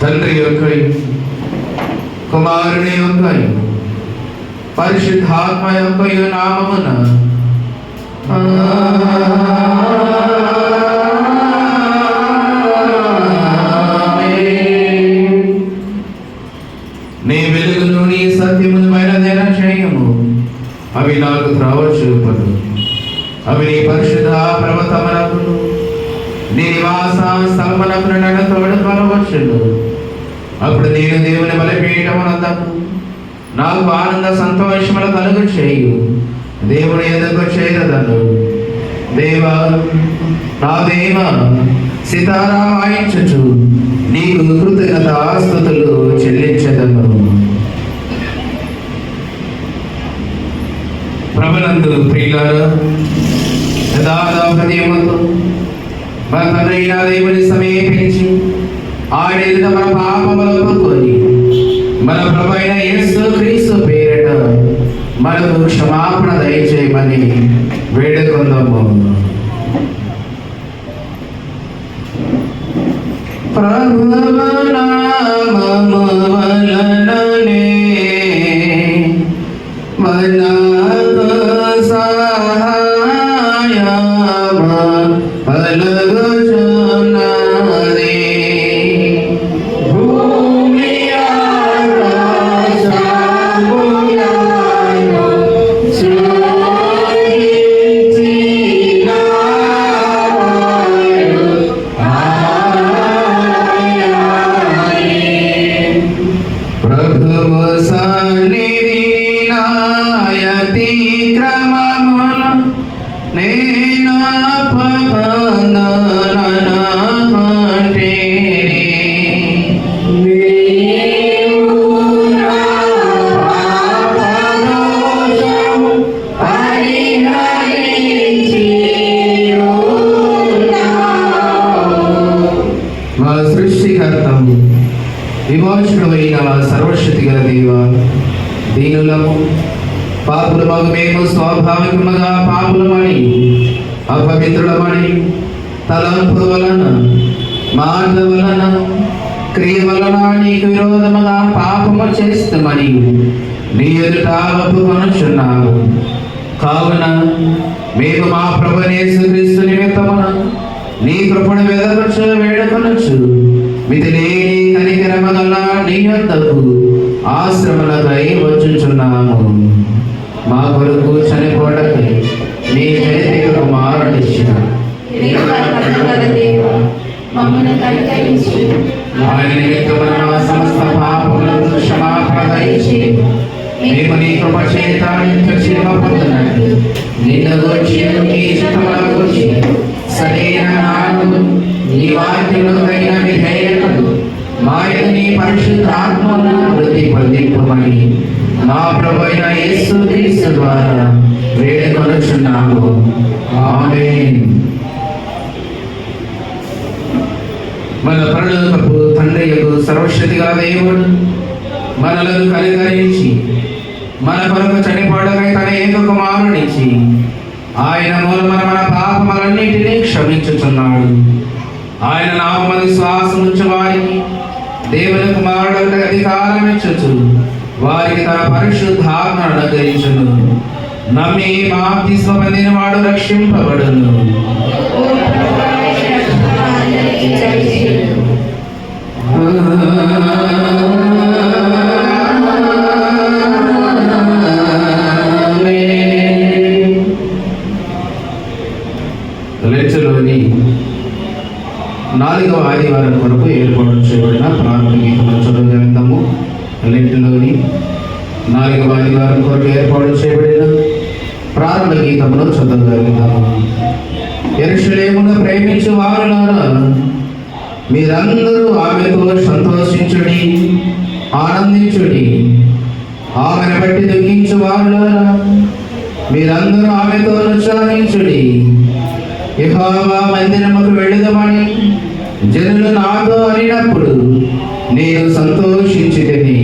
తండ్రి యొక్కయు కుమారుని యొక్కయు పరిశుద్ధాత్మ యొక్కయు నామమున నీ వెలుగును నీ సత్యమును బయలుదేర చేయము. అవి నాకు త్రోవ చూపును. అవి నీ పరిశుద్ధ పర్వతమునకును నీ నివాస స్థలమునకును నన్ను తోడుకొనవచ్చును. అప్పుడు నేను దేవుని బలిపీఠమునందు నాకు ఆనంద సంతోషములు కలుగు చేయు. దేవుని ఎదుగు చేరదను. దేవా నా దేవా సితారా వాయించుచు నీకు కృతజ్ఞతాస్తుతులు చెల్లించదను. ప్రభునందు ప్రియులారా, యథార్థ హృదయముతో మన తండ్రి దేవుని సమీపించి ఆయన ఎదుట మన పాపములు ఒప్పుకొని మన ప్రభువైన యేసు క్రీస్తు పేరిట మనకు క్షమాపణ దయచేయమని వేడుకొందాము. ప్రభువు నామము వలననే మనకు సహాయము కలుగుచున్నది. భూమి ఆకాశములను సృజించినవాడు ఆయనే. ప్రభువు సన్నిధి నాయతి క్రమముల నేను మా సృష్టికర్తము విమోచకుడైన సర్వశక్తి గల దేవ, దీనులము పాపులమగు మేము స్వాభావికముగా పాపులమని అపవిత్రులమని తలంపు వలన మాట వలన క్రియ వలన నీకు విరోధముగా పాపము చేస్తామని నీ ఎదుట ఒప్పుకొనుచున్నాము. కావున మేము మా ప్రభువైన యేసుక్రీస్తు నిమిత్తమున నీ కృపను వెదకొచ్చు వేడుకొనొచ్చు. మితిలేని కనికరము గల నీ యొద్దకు ఆశ్రమలకై వచ్చుచున్నాము. మా కొరకు చనిపోవడకై నీ జైతిక కుమారుడిచ్చిన ఆయన నిమిత్తమున మా సమస్త పాపములకు క్షమాపణ దయచేయము. మేము నీ కృప చేత నిత్యజీవ పొందునట్లు నిన్ను గూర్చి నీ చిత్తములను గూర్చి సరైన నాలుగు నీ వాక్యములకు తగిన విధేయతలు మాయను నీ పరిశుద్ధాత్మను వృద్ధి పొందింపమని మా ప్రభువైన యేసుక్రీస్తు ద్వారా వేడుకొనుచున్నాము. ఆమేన్. మన పరలోకపు తండ్రియగు సర్వశక్తిగల దేవుడు మనలను కనికరించి మన కొరకు చనిపోవడమై తన ఏక కుమారునిచ్చి ఆయన మూలమున మన పాపములన్నిటినీ క్షమించుచున్నాడు. ఆయన నామమున శ్వాసం ఉంచు వారికి దేవుని కుమారుడు అధికారం ఇచ్చుచు వారికి తన పరిశుద్ధాత్మను అనుగ్రహించును. నమ్మి బాప్తిస్మ పొందిన వాడు రక్షింపబడును. 4వ ఆదివారం కొరకు ఏర్పాటు చేయబడిన ప్రారంభ గీతమును చదవగలుగుతాము. యెరూషలేమును ప్రేమించు వారులారా, మీరందరూ ఆమెతో సంతోషించుడి, ఆనందించుడి. ఆమెను బట్టి దుఃఖించు వారులారా, మీరందరూ ఆమెతో ఉత్సాహించుడి. యెహోవా మందిరముకు వెళ్ళుదమని జనులు నాతో అనినప్పుడు నేను సంతోషించితిని.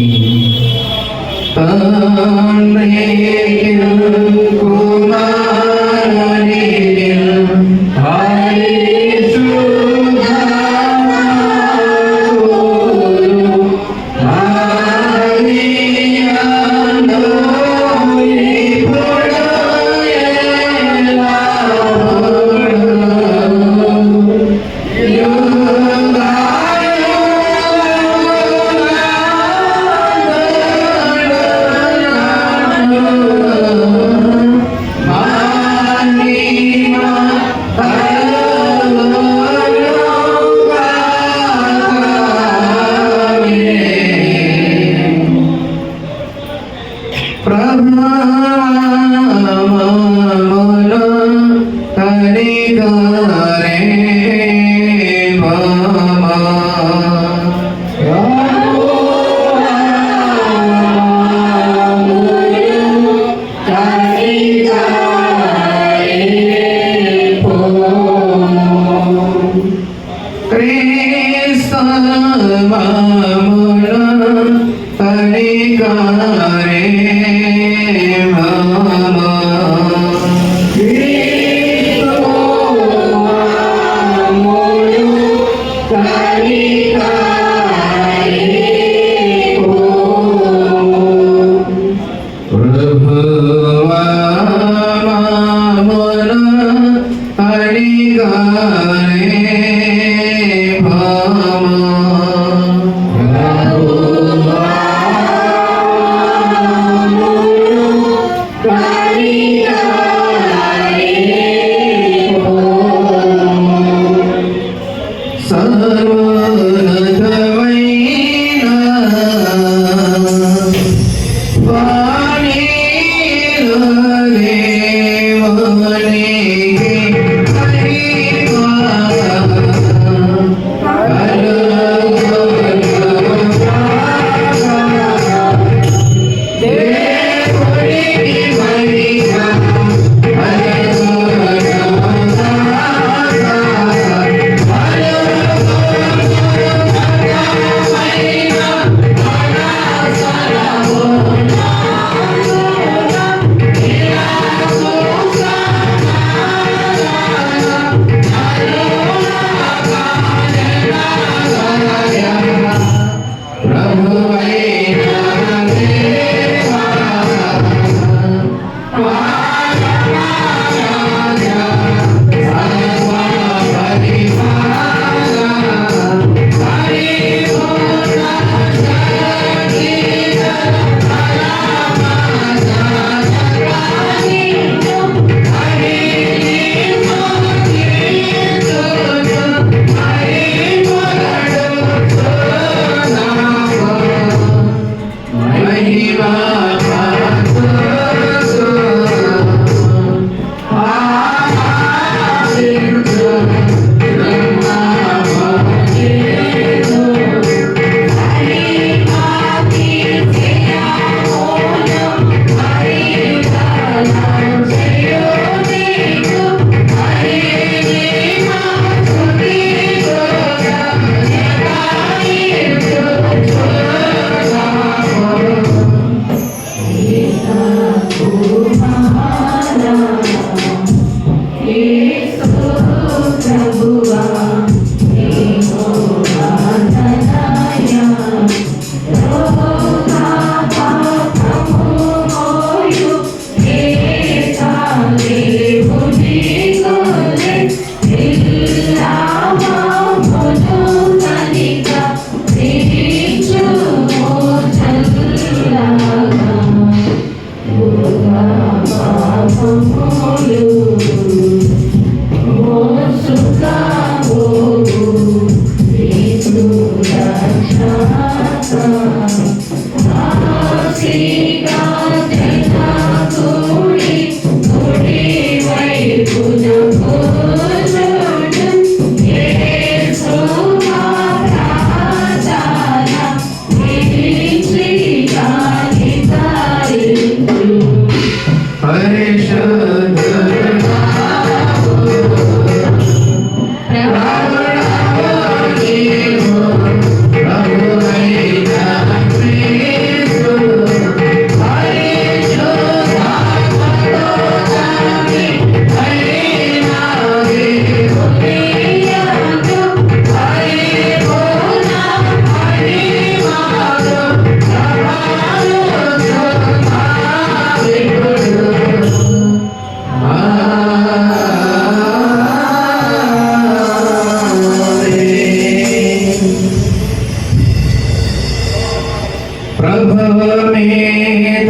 ప్రభవమేత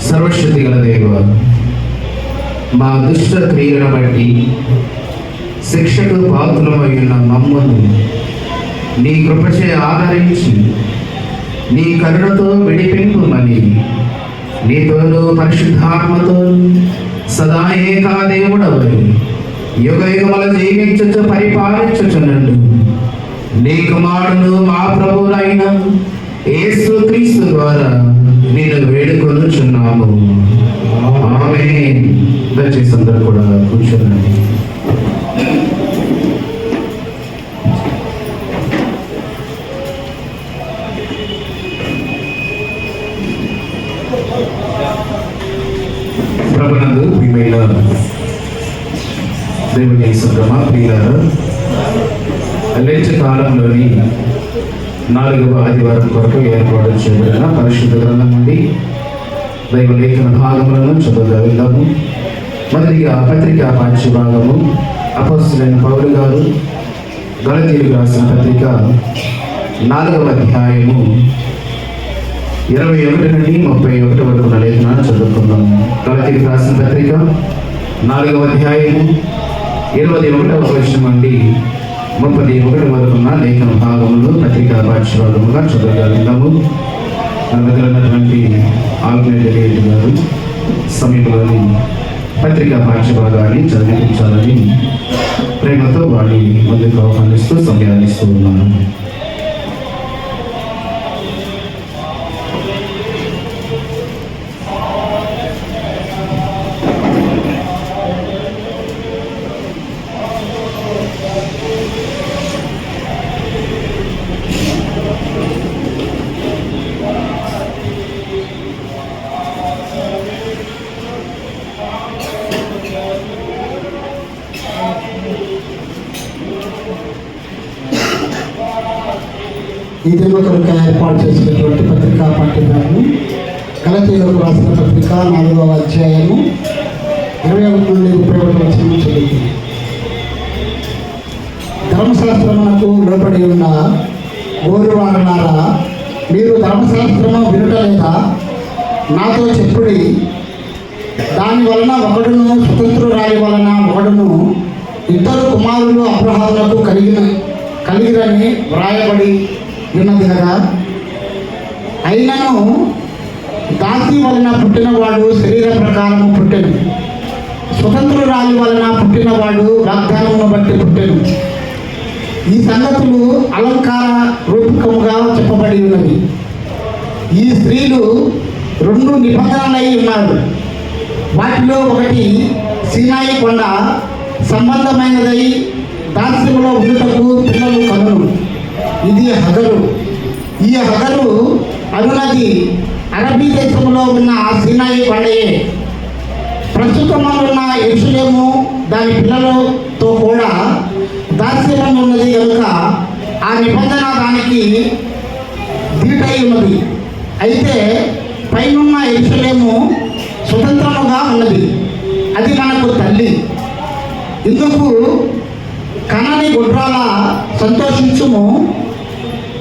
సర్వశక్తి గల దేవ, మా దుష్ట క్రియలను బట్టి శిక్షకు పాత్రమై ఉన్న మమ్మను నీ కృపచే ఆదరించి నీ కరుణతో విడిపింపుమని నీతోనూ పరిశుద్ధాత్మతో సదా ఏకా దేవుడవై యుగ యుగముల జీవించుచు పరిపాలించుచున్నట్టు నీ కుమారుడు మా ప్రభువులైన యేసు క్రీస్తు ద్వారా నేను వేడుకొనుచున్నాము. ఆమేన్. దయచేసి అందరూ కూడా కూర్చోండి. ప్రభునందు ప్రియమైన దేవుని సంగమా ప్రియులారా, లేచి కాలంలోని 4వ ఆదివారం కొరకు ఏర్పాటు చేయబడిన పరిశుద్ధ గ్రంథం నుండి దైవ లేఖన భాగములను చదువుదాము. మొదటిగా పత్రికా పాఠ్య భాగము అపోస్తలుడైన పౌలు గారు గలతీయులకు రాసిన పత్రిక 4వ అధ్యాయము 21 నుండి 31 వరకు ఉన్న లేఖనాన్ని చదువుకుందాం. గలతీయులకు రాసిన పత్రిక 4వ అధ్యాయము 21వ వచనం నుండి 31 వరకు ఉన్న లేఖన భాగములు పత్రికా పాఠ్య భాగముగా చదవగలుగుతాము. మన దగ్గర ఉన్నటువంటి ఆగ్నేయ గారు సమీపంలోని పత్రికా పాఠ్య భాగాన్ని చదివించాలని ప్రేమతో వాడి ముందుకు ఆహ్వానిస్తూ సంధ్యానిస్తూ ఉన్నాను. ఈ దిన కొరకు ఏర్పాటు చేసినటువంటి పత్రికా పాఠ్యభాగము గలతీయులకు రాసిన పత్రిక 4వ అధ్యాయము 21 నుండి 31 వచనం చదువుతుంది. ధర్మశాస్త్రమునకు లోబడి ఉన్న గోరువారులారా, మీరు ధర్మశాస్త్రము వినుటలేదా? నాతో చెప్పుడి. దాని వలన ఒకడును స్వతంత్రురాలి వలన ఒకడును 2 కుమారులు అబ్రహాములకు కలిగిరని వ్రాయబడి ఉన్నది కదా. అయినను దాసి వలన పుట్టినవాడు శరీర ప్రకారము పుట్టెను, స్వతంత్రురాలి వలన పుట్టినవాడు వాగ్దానమును బట్టి పుట్టెను. ఈ సంగతులు అలంకార రూపకముగా చెప్పబడి ఉన్నవి. ఈ స్త్రీలు 2 నిబంధనలై ఉన్నారు. వాటిలో ఒకటి సీనాయి కొండ సంబంధమైనదై దాస్యములో ఉండుటకు పిల్లలు కనును. ఇది హగరు. ఈ హగరు అనునది అరబీ దేశంలో ఉన్న సీనాయి కొండయే. ప్రస్తుతం ఉన్న యెరూషలేము దాని పిల్లలతో కూడా దాస్యం ఉన్నది కనుక ఆ నిబంధన దానికి దీటై ఉన్నది. అయితే పైనున్న యెరూషలేము స్వతంత్రముగా ఉన్నది. అది మనకు తల్లి. ఇందుకు కనని గుడ్రాల సంతోషించుము,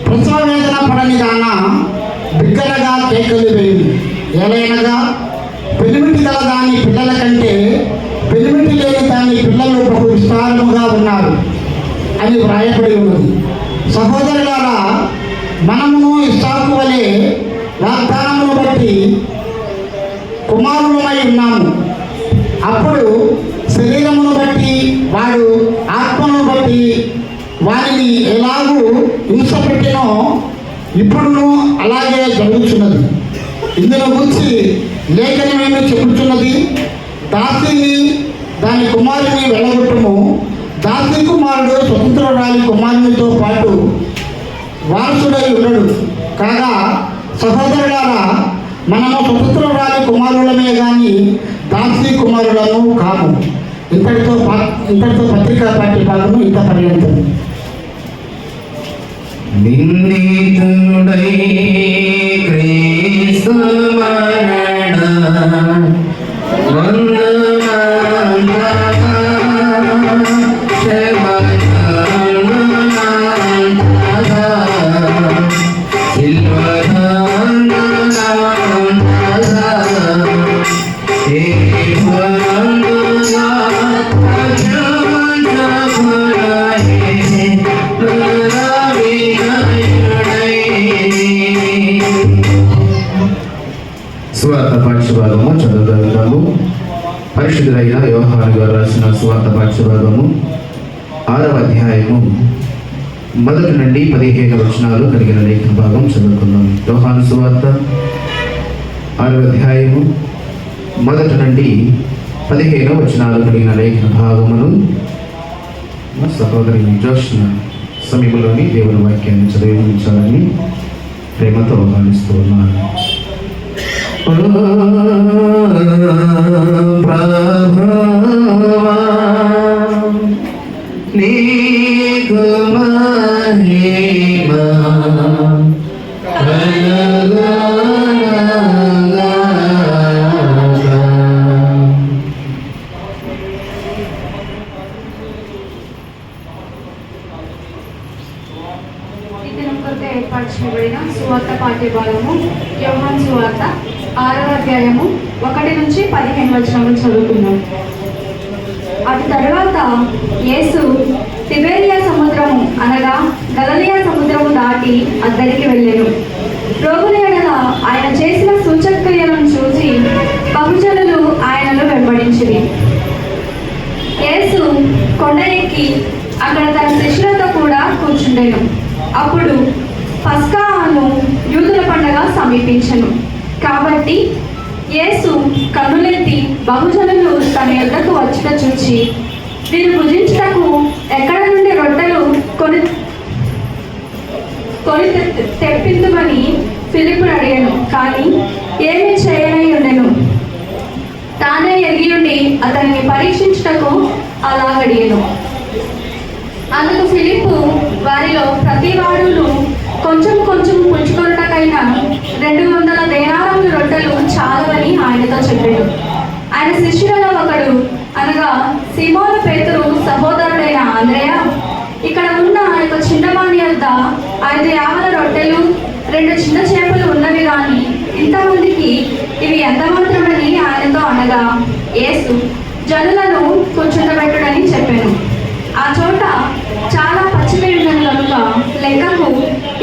ప్రసవ వేదన పడని దాన బిగ్గరగా కేకలు వేయుము. ఏలైనగా పెనిమిటి గల దాని పిల్లల కంటే పెనిమిటి లేని దాని పిల్లలు బహు విస్తారముగా ఉన్నారు అని వ్రాయబడి ఉన్నది. సహోదరులారా, మనమును ఇస్సాకు వలె వాగ్దానమును బట్టి కుమారులమై ఉన్నాము. అప్పుడు శరీరమును బట్టి వాడు ఆత్మను బట్టి వారిని ఎలాగూ హింస పెట్టినో ఇప్పుడును అలాగే జరుగుతున్నది. ఇందులో గురించి లేఖనమేమి చెబుతున్నది? దాసిని దాని కుమారుని వెళ్ళగొట్టుము. దాసి కుమారుడు స్వతంత్రురాలి కుమారునితో పాటు వారసుడై ఉండడు. కాగా సహోదరులారా, మనము స్వతంత్రురాలి కుమారులమే కానీ దాసి కుమారులను కాము. ఇంతటితో పత్రికా పాఠ్య భాగము ఇంత పర్యంతం. నిందితుడై క్రీస్తు మరణ సువార్త పాఠ్యభాగము చదువుతాము. పరిశుద్ధులైన యోహాను గారు రాసిన సువార్త పాఠ్యభాగము 6వ అధ్యాయము 1 నుండి 15 వచనాలు కలిగిన లేఖన భాగం చదువుకుందాం. యోహాను సువార్త 6వ అధ్యాయము 1 నుండి 15 వచనాలు కలిగిన లేఖన భాగమును మా సహోదరి జోష్న సమీపంలోని దేవుని వాక్యాన్ని చదివించాలని ప్రేమతో ఆహ్వానిస్తూ ఉన్నాను. ప్రభువా నీకు మహిమ ఏర్పాటు చేయబడిన సువార్త పాఠ్యభాగము యోహాను సువార్త 6వ అధ్యాయము 1 నుంచి 15 వచనాలు చదువుకున్నాం. అటు తరువాత యేసు తిబెరియా సముద్రము అనగా గలిలయ సముద్రము దాటి అద్దరికి వెళ్ళెను. రోగుల ఎడల ఆయన చేసిన సూచక్రియలను చూసి బహుజనులు ఆయనను వెంబడించిరి. యేసు కొండ ఎక్కి అక్కడ తన శిష్యులతో కూడా కూర్చుండెను. అప్పుడు పస్కా అను యూదుల పండగ సమీపించెను. కాబట్టి యేసు కన్నులెత్తి బహుజనులు తన యొద్దకు వచ్చిన చూచి వీరు భుజించుటకు ఎక్కడ నుండి రొట్టెలు కొని తెప్పిందుమని ఫిలిప్పును అడిగాను. కానీ ఏమి చేయనై ఉండెను. తానే ఎరిగియుండి అతనిని పరీక్షించుటకు అలాగడిగాను. అందుకు ఫిలిప్పు వారిలో ప్రతి వాడును కొంచెం కొంచెం పుంజుకొనుటకైనా 200 దేనారముల రొట్టెలు చాలవని ఆయనతో చెప్పాడు. ఆయన శిష్యులలో ఒకడు అనగా సీమోను పేతురు సహోదరుడైన ఆంద్రేయ ఇక్కడ ఉన్న ఒక చిన్నవాని వద్ద 5 యావల రొట్టెలు 2 చిన్న చేపలు ఉన్నవి కానీ ఇంతమందికి ఇవి ఎంత మాత్రమని ఆయనతో అనగా యేసు జనులను కూర్చుండబెట్టుడని చెప్పాను. ఆ చోట చాలా పచ్చిమేడు ఉన్నది కనుక లెక్కకు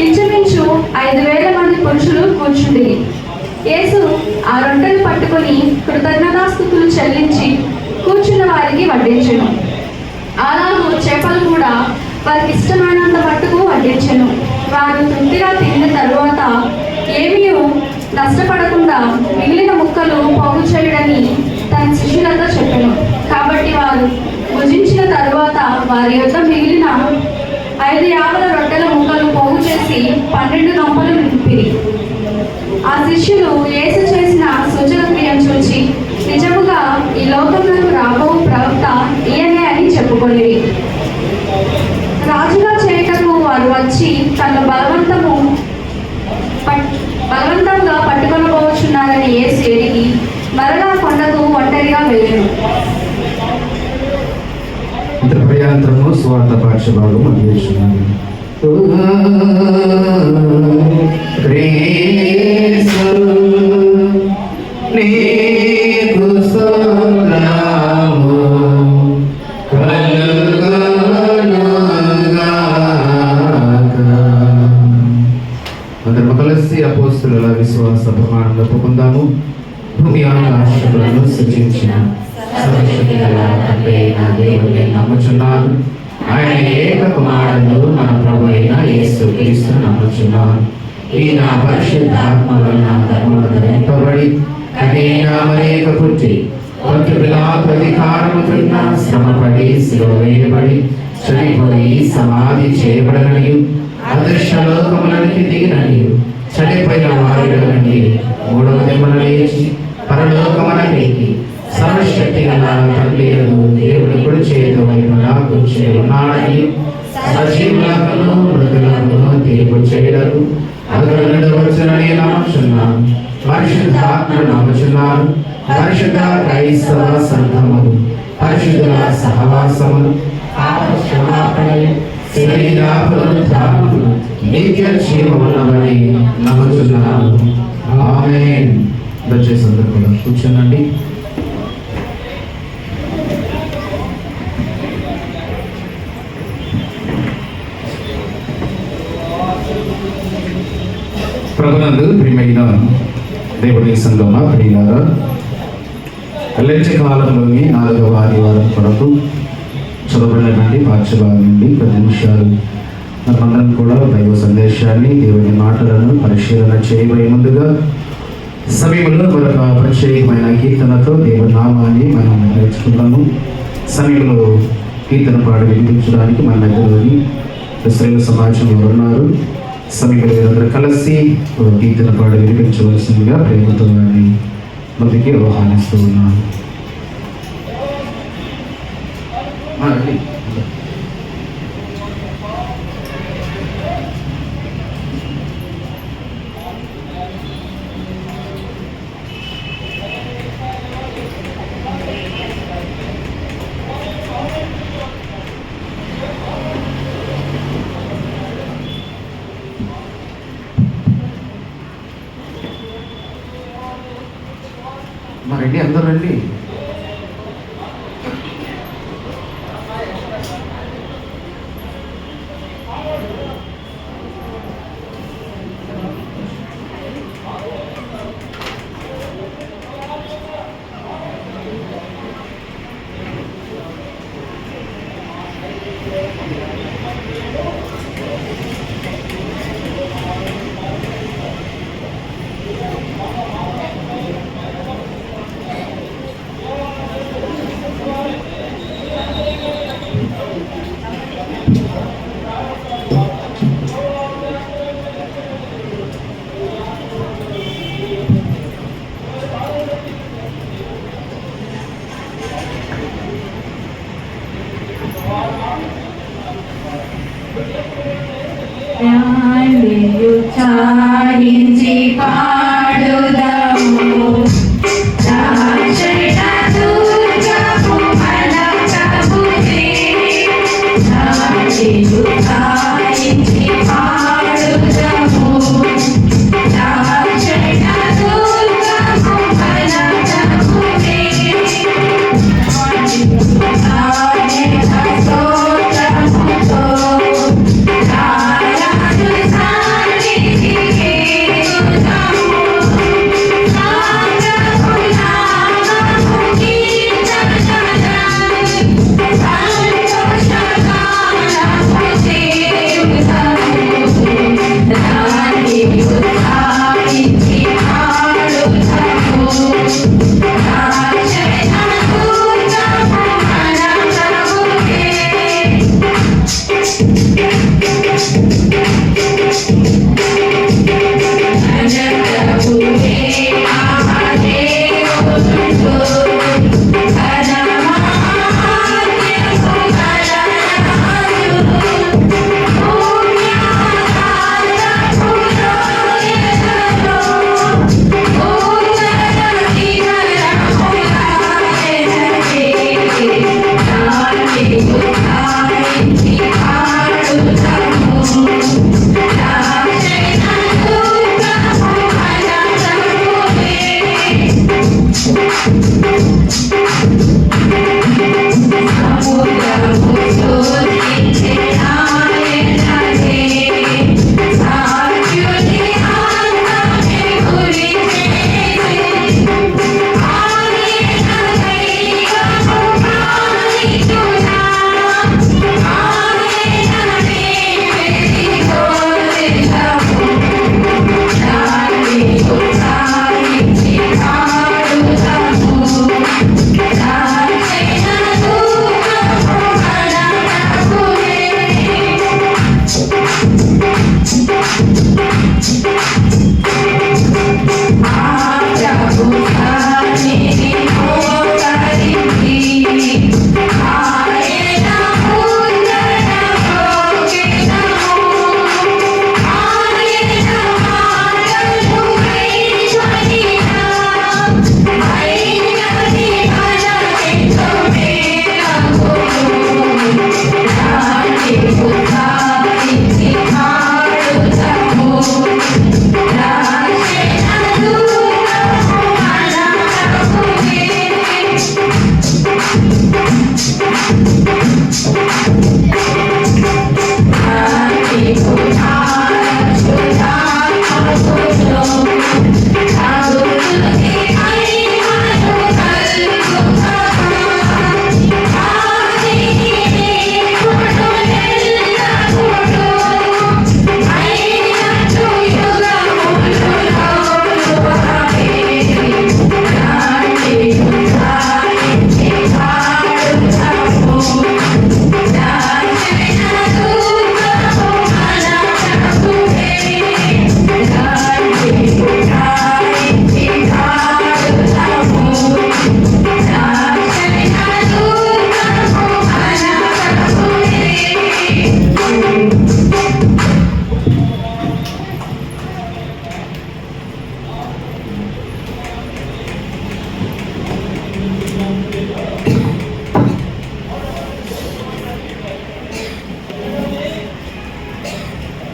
ఇంచుమించు 5,000 మంది పురుషులు కూర్చుండి. యేసు ఆ రొట్టెలు పట్టుకొని కృతజ్ఞతాస్తుతులు చెల్లించి కూర్చున్న వారికి వడ్డించెను. అలాగూ చేపలు కూడా వారికి ఇష్టమైనంత మట్టుకు వడ్డించెను. వారు తృప్తిగా తిన్న తరువాత ఏమీ నష్టపడకుండా మిగిలిన ముక్కలు పోగు చేయుడని తన శిష్యులతో చెప్పెను. కాబట్టి వారు భుజించిన తరువాత వారి యొద్ద మిగిలిన 5 యావల రొట్టెల ముక్కలు పోగు చేసి 12 గంపలు నింపిరి. ఆ శిష్యులు యేసు చేసిన సూచక క్రియను చూచి నిజముగా ఈ లోకంలో రాబో ప్రవక్త ఈయనే అని చెప్పుకొనిరి. రాజుగా చేయటకు వారు వచ్చి తను బలవంతంగా పట్టుకొనబోచున్నారని యేసు ఎరిగి మరలా కొండకు ఒంటరిగా వెళ్ళెను. ప్రయాంతరము స్వార్థ పాఠ్యభాగం అందించున్నాను. అందరూ కలిసి అపోస్తుల విశ్వాస ప్రమాణం చెప్పుకుందాము. భూమి ఆకాశములను సృజించిన దేవుని నమ్ముచున్నాను. ఆయన ఏక కుమారుడు మన ప్రభు అయిన యేసు క్రీస్తు నమ్ముచున్నాను. ఈయన పరిశుద్ధాత్మలో నా ధర్మములు ధరింపబడి అనేక పుట్టి వంటి అధికారము క్రింద శ్రమపడి శిలువ వేయబడి చనిపోయి సమాధి చేయబడననియు అదృశ్య లోకములకి దిగిననియు చనిపోయిన వారిలో నుండి మూడవ దిమ్మన లేచి పరలోకమునకెక్కి సర్వశక్తి గల తండ్రి దేవుడు కుడి చేతి వైపున కూర్చున్నాడని సజీవులను మృతులను తీర్పు చేయడకు అతడు వచ్చునని నమ్ముచున్నాను. పరిశుద్ధాత్మను నమ్ముచున్నాను. పరిశుద్ధ క్రైస్తవ సంఘమును, పరిశుద్ధుల సహవాసమును, పాపక్షమాపణలు, శరీర పునరుద్ధానమును, నిత్య జీవమున్నవని నమ్ముచున్నాను. ఆమేన్. దయచేసి అందరూ కూడా కూర్చోనండి. ప్రభునందు ప్రియమైన దేవుని సంఘమా ప్రియులారా, లెంచ కాలంలోని 4వ ఆదివారం కొరకు చదవబడినటువంటి పాఠ్యభాగం నుండి 10 నిమిషాలు మనమందరం కూడా దైవ సందేశాన్ని, దేవుని మాటలను పరిశీలన చేయబోయే ముందుగా సమయంలో మరొక ప్రత్యేకమైన కీర్తనతో దేవుని నామాన్ని మనం నేర్చుకున్నాము. సమయంలో కీర్తన పాట వినిపించడానికి మన దగ్గరలోని స్త్రీల సమాజంలో ఉన్నారు. సమయంలో వీరందరూ కలిసి కీర్తన పాట వినిపించవలసిందిగా ప్రేమతో వారిని ముందుకి ఆహ్వానిస్తూ ఉన్నాను. రండి, అందరూ రండి. చాలించి పాడుదము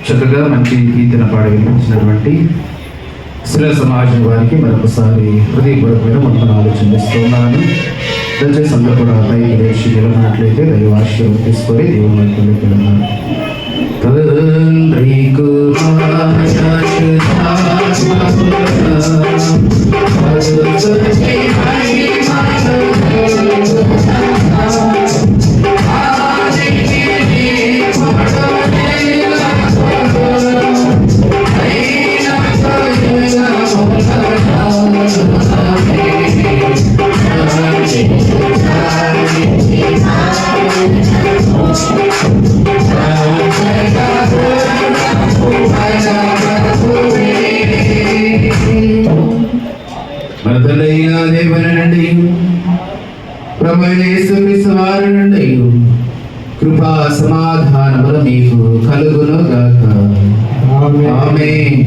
చక్కగా మంచి గీతన పాడి వినిపించినటువంటి శిల సమాజం వారికి మరొకసారి హృదయపూర్వకమైన వందనాలు చెల్లిస్తున్నాను. దయచేసి అందరూ కూడా పైకి లేచి నిలబడినట్లయితే దైవ ఆశీర్వాదం తీసుకొని దేవుని వైపుకి వెళ్ళారు. తండ్రి మన తండ్రైన దేవుని ప్రభువైన యేసుక్రీస్తు వారి నుండి కృపా సమాధానములు మీకు కలుగును గాక. ఆమేన్.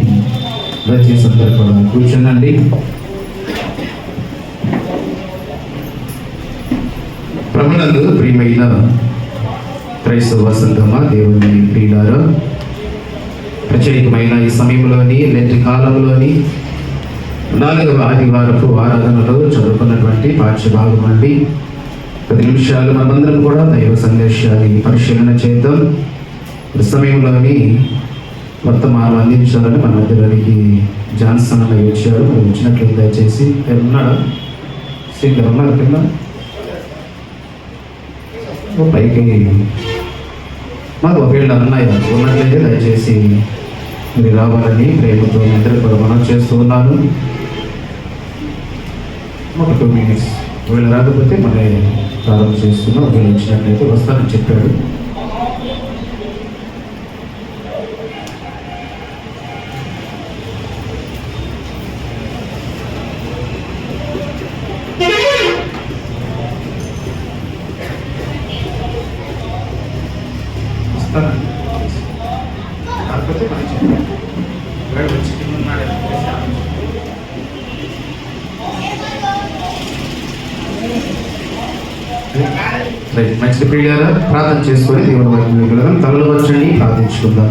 దయచేసి అందరూ కూడా కూర్చోనండి. ప్రభునందు ప్రియమైన క్రైస్తవ సంఘమా, దేవుని ప్రియులారా, ప్రత్యేకమైన ఈ సమయంలోని లెంటి కాలంలోని 4వ ఆదివారపు ఆరాధనలో చదువుకున్నటువంటి పాఠ్య భాగం అండి. 10 నిమిషాలు మనమందరం కూడా దైవ సందేశాన్ని పరిశీలన చేద్దాం. ఈ సమయంలోని వర్తమానం అందించాలని మన మధ్యలోనికి జాన్సన్ అన్న వచ్చారు. మరి వచ్చినట్లయితే దయచేసి ఉన్నాడా సింగర్ ఉన్నారు కింద పైకి మాకు ఒకవేళ అన్నయ్య ఉన్నట్లయితే దయచేసి మీరు రావాలని ప్రేమతో ఇద్దరు కూడా మనం చేస్తూ ఉన్నాను. ఒక 2 minutes ఒకవేళ రాకపోతే మళ్ళీ ప్రారంభం చేస్తున్నాం. ఒకవేళ వచ్చినట్లయితే వస్తానని చెప్పాడు. కాకపోతే మంచి ప్రియులారా, ప్రార్థన చేసుకొని దేవుని వైపు తలలు వచ్చండి, ప్రార్థించుకుందాం.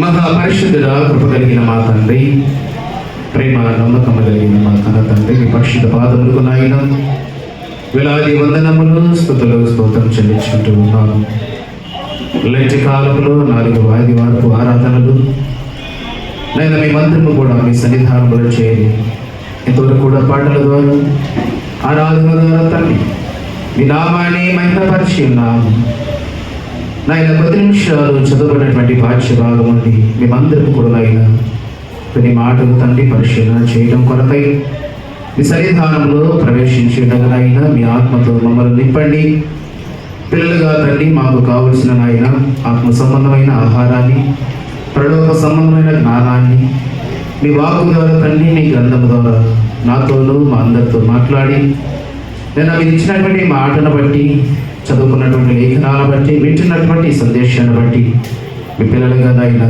మహా పరిశుద్ధుడా, కృప కలిగిన మా తండ్రి, ప్రేమ నమ్మకం కలిగిన మా కన్న తండ్రి, మీ పరిశుద్ధ పాదములకు నాయన వేలాది వందనములు స్తుతులు స్తోత్రం చెల్లించుకుంటూ ఉన్నాను. లెంటి కాలంలో 4వ ఆదివారపు ఆరాధనలు నేను మీ మందిరము కూడా మీ సన్నిధానంలో చేరి ఇంతవరకు కూడా పాటల ద్వారా ఆరాధన ద్వారా తండ్రి మీ నామాన్ని మహిమపరిచి ఉన్నాము. నాయన 10 నిమిషాలు చదువుకున్నటువంటి పాఠ్య భాగం నుండి మేమందరము కూడా నాయన కొన్ని మాటలు తండ్రి పరిశీలన చేయడం కొరకై మీ సన్నిధానంలో ప్రవేశించి ఉండగలైనా మీ ఆత్మతో మమ్మల్ని నింపండి. పిల్లలుగా తండ్రి మాకు కావలసిన నాయన ఆత్మ సంబంధమైన ఆహారాన్ని, పరలోక సంబంధమైన జ్ఞానాన్ని మీ వాక్కు ద్వారా తండ్రి మీ గ్రంథం ద్వారా నాతోనూ మా అందరితో మాట్లాడి నేను మీరు ఇచ్చినటువంటి మాటను బట్టి, చదువుకున్నటువంటి లేఖనాలను బట్టి, వింటున్నటువంటి సందేశాన్ని బట్టి మీ పిల్లలుగా నాయన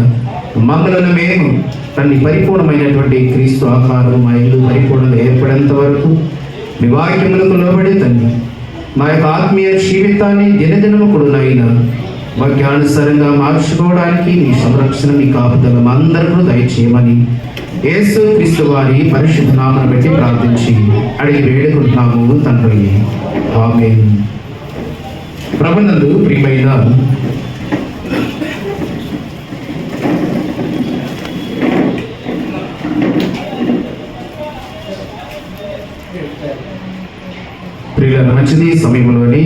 మమ్మలను మేము తండ్రి పరిపూర్ణమైనటువంటి క్రీస్తు ఆకారం మా ఇల్లు పరిపూర్ణత ఏర్పడేంత వరకు మీ వాక్యములకు లోబడి తండ్రి మా యొక్క ఆత్మీయ జీవితాన్ని దినదినము కూడానైనా వాక్యానుసారంగా మార్చుకోవడానికి మీ సంరక్షణ మీ కాపుదల మా అందరూ దయచేయమని యేసు క్రీస్తు వారి పరిశుద్ధ నామమును బట్టి ప్రార్థించి అడిగి వేడుకుంటున్నాము తండ్రి. ఆమేన్. ప్రభునందు ప్రియమైన ప్రియుల మంచిది సమయంలోని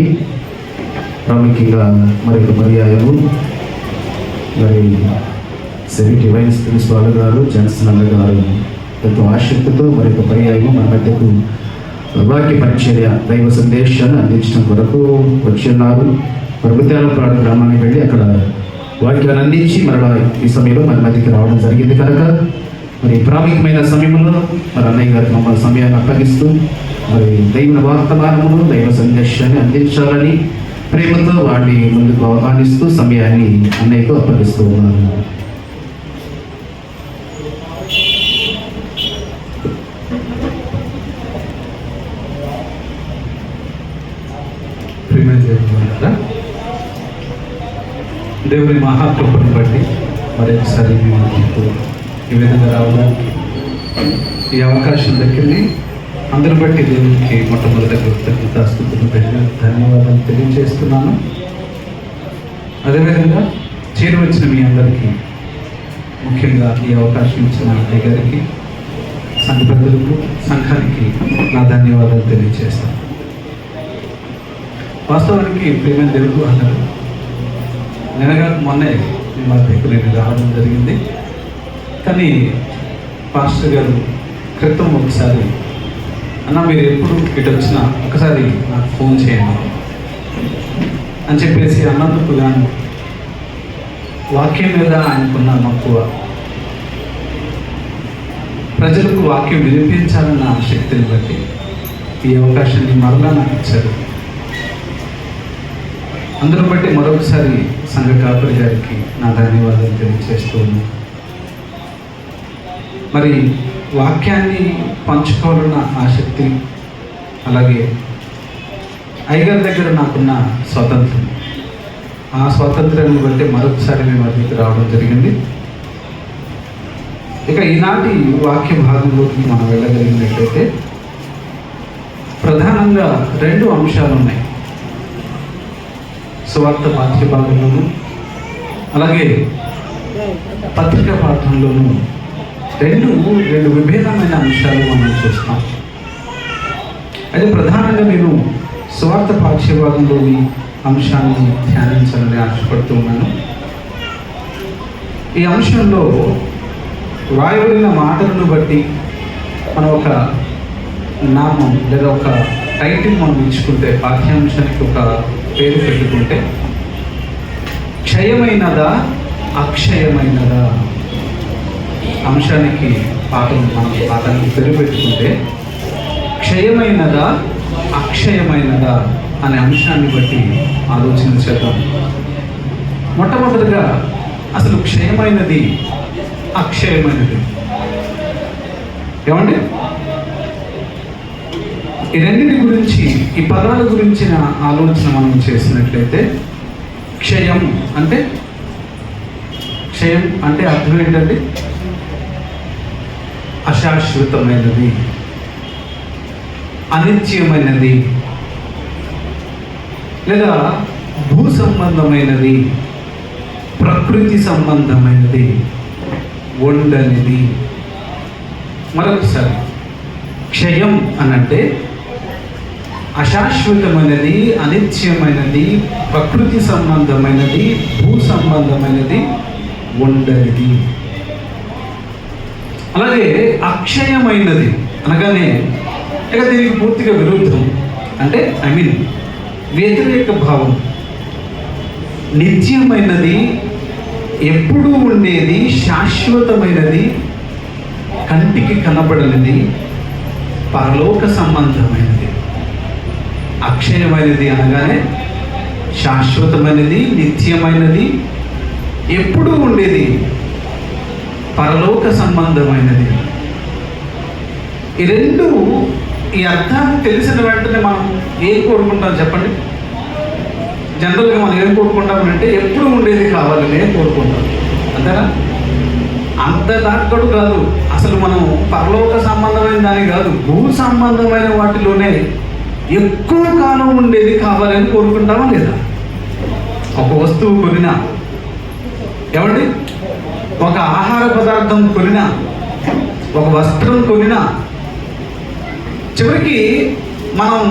ప్రాముఖ్యంగా మరొక పర్యాయము మరి సెమిటి వైస్ ప్రిన్సిపాల్ గారు జాన్సన్ గారు ఎంతో ఆసక్తితో మరొక పర్యాయము మన మధ్యకు వాక్య పరిచర్య దైవ సందేశాన్ని అందించడం కొరకు వచ్చి ఉన్నారు. ప్రభుత్వాలపాడు గ్రామానికి వెళ్ళి అక్కడ వాక్యాన్ని అందించి మరలా ఈ సమయంలో మన మధ్యకి రావడం జరిగింది కనుక మరి ప్రాముఖ్యమైన సమయంలో మరి అన్నయ్య గారికి మమ్మల్ని సమయాన్ని అప్పగిస్తూ మరి దైవ వర్తమానమును దైవ సందేశాన్ని అందించాలని ప్రేమతో వాడిని ముందుకు ఆహ్వానిస్తూ సమయాన్ని అన్నయ్యకు అప్పగిస్తూ ఉన్నారు. దేవుని మహాకృపను బట్టి మరొకసారి మీకు ఈ విధంగా రావడానికి ఈ అవకాశం దక్కింది. అందరి బట్టి దేవునికి మొట్టమొదటి కృతజ్ఞతాస్తుతులు ధన్యవాదాలు తెలియజేస్తున్నాను. అదేవిధంగా చేరి వచ్చిన మీ అందరికీ, ముఖ్యంగా ఈ అవకాశం ఇచ్చిన అన్నయ్య గారికి, సంఘ పెద్దలకు, సంఘానికి నా ధన్యవాదాలు తెలియజేస్తాను. వాస్తవానికి ప్రేమ దేవుడు అన్నారు, నిన్నగా మొన్నే మా దగ్గర నేను రావడం జరిగింది. కానీ పాస్టర్ గారు క్రితం ఒకసారి, అన్న మీరు ఎప్పుడు ఇటు వచ్చినా ఒకసారి నాకు ఫోన్ చేయండి అని చెప్పేసి అన్నందుకు గాను వాక్యం మీద ఆయనకున్న మక్కువ, ప్రజలకు వాక్యం వినిపించాలన్న శక్తిని బట్టి ఈ అవకాశాన్ని మరలా నాకు ఇచ్చారు. అందరూ బట్టి మరొకసారి సంఘ కాపరి గారికి నా ధన్యవాదాలు తెలియజేస్తూ ఉన్నాను. మరి వాక్యాన్ని పంచుకోవాలన్న ఆసక్తి, అలాగే అయ్యగారి దగ్గర నాకున్న స్వాతంత్రం, ఆ స్వాతంత్రాన్ని బట్టి మరొకసారి మేము మధ్యకి రావడం జరిగింది. ఇక ఈనాటి వాక్య భాగంలోకి మనం వెళ్ళగలిగినట్లయితే ప్రధానంగా 2 అంశాలు ఉన్నాయి. సువార్త పాఠ్య భాగంలోను, అలాగే పత్రిక పాఠంలోనూ రెండు విభిన్నమైన అంశాలు మనం చూస్తాం. అయితే ప్రధానంగా నేను సువార్త పాఠ్య భాగంలోని అంశాన్ని ధ్యానించాలని ఆశపడుతున్నాను. ఈ అంశంలో వ్రాయబడిన మాటలను బట్టి మనం ఒక నామం లేదా ఒక టైటిల్ మనం ఇచ్చుకుంటే, పాఠ్యాంశానికి ఒక పేరు పెట్టుకుంటే, క్షయమైనదా అక్షయమైనదా అంశానికి పాఠానికి పేరు పెట్టుకుంటే, క్షయమైనదా అక్షయమైనదా అనే అంశాన్ని బట్టి ఆలోచన చేద్దాం. మొట్టమొదటిగా అసలు క్షయమైనది అక్షయమైనది ఏమండి? ఈ రెండింటి గురించి, ఈ పదాల గురించిన ఆలోచన మనం చేసినట్లయితే, క్షయం అంటే అర్థం ఏంటండి? అశాశ్వతమైనది, అనిత్యమైనది, లేదా భూ సంబంధమైనది, ప్రకృతి సంబంధమైనది, ఉండనిది. మరొకసారి, క్షయం అనంటే అశాశ్వతమైనది, అనిత్యమైనది, ప్రకృతి సంబంధమైనది, భూ సంబంధమైనది, ఉండనిది. అలాగే అక్షయమైనది అనగానే ఇక దీనికి పూర్తిగా విరుద్ధం, అంటే వ్యతిరేక భావం. నిత్యమైనది, ఎప్పుడూ ఉండేది, శాశ్వతమైనది, కంటికి కనబడనిది, పరలోక సంబంధమైనది. అక్షయమైనది అనగానే శాశ్వతమైనది, నిత్యమైనది, ఎప్పుడూ ఉండేది, పరలోక సంబంధమైనది. ఈ రెండు, ఈ అర్థాన్ని తెలిసిన వెంటనే మనం ఏం కోరుకుంటాం చెప్పండి? జనరల్గా మనం ఏం కోరుకుంటామంటే ఎప్పుడు ఉండేది కావాలని కోరుకుంటాం, అంతేనా? అంత దాక్కడు కాదు, అసలు మనం పరలోక సంబంధమైన దాని కాదు, భూ సంబంధమైన వాటిలోనే ఎక్కువ కాలం ఉండేది కావాలని కోరుకుంటామా లేదా? వస్తువు కొనినా, ఏమండి, ఒక ఆహార పదార్థం కొనినా, ఒక వస్త్రం కొనినా, చివరికి మనం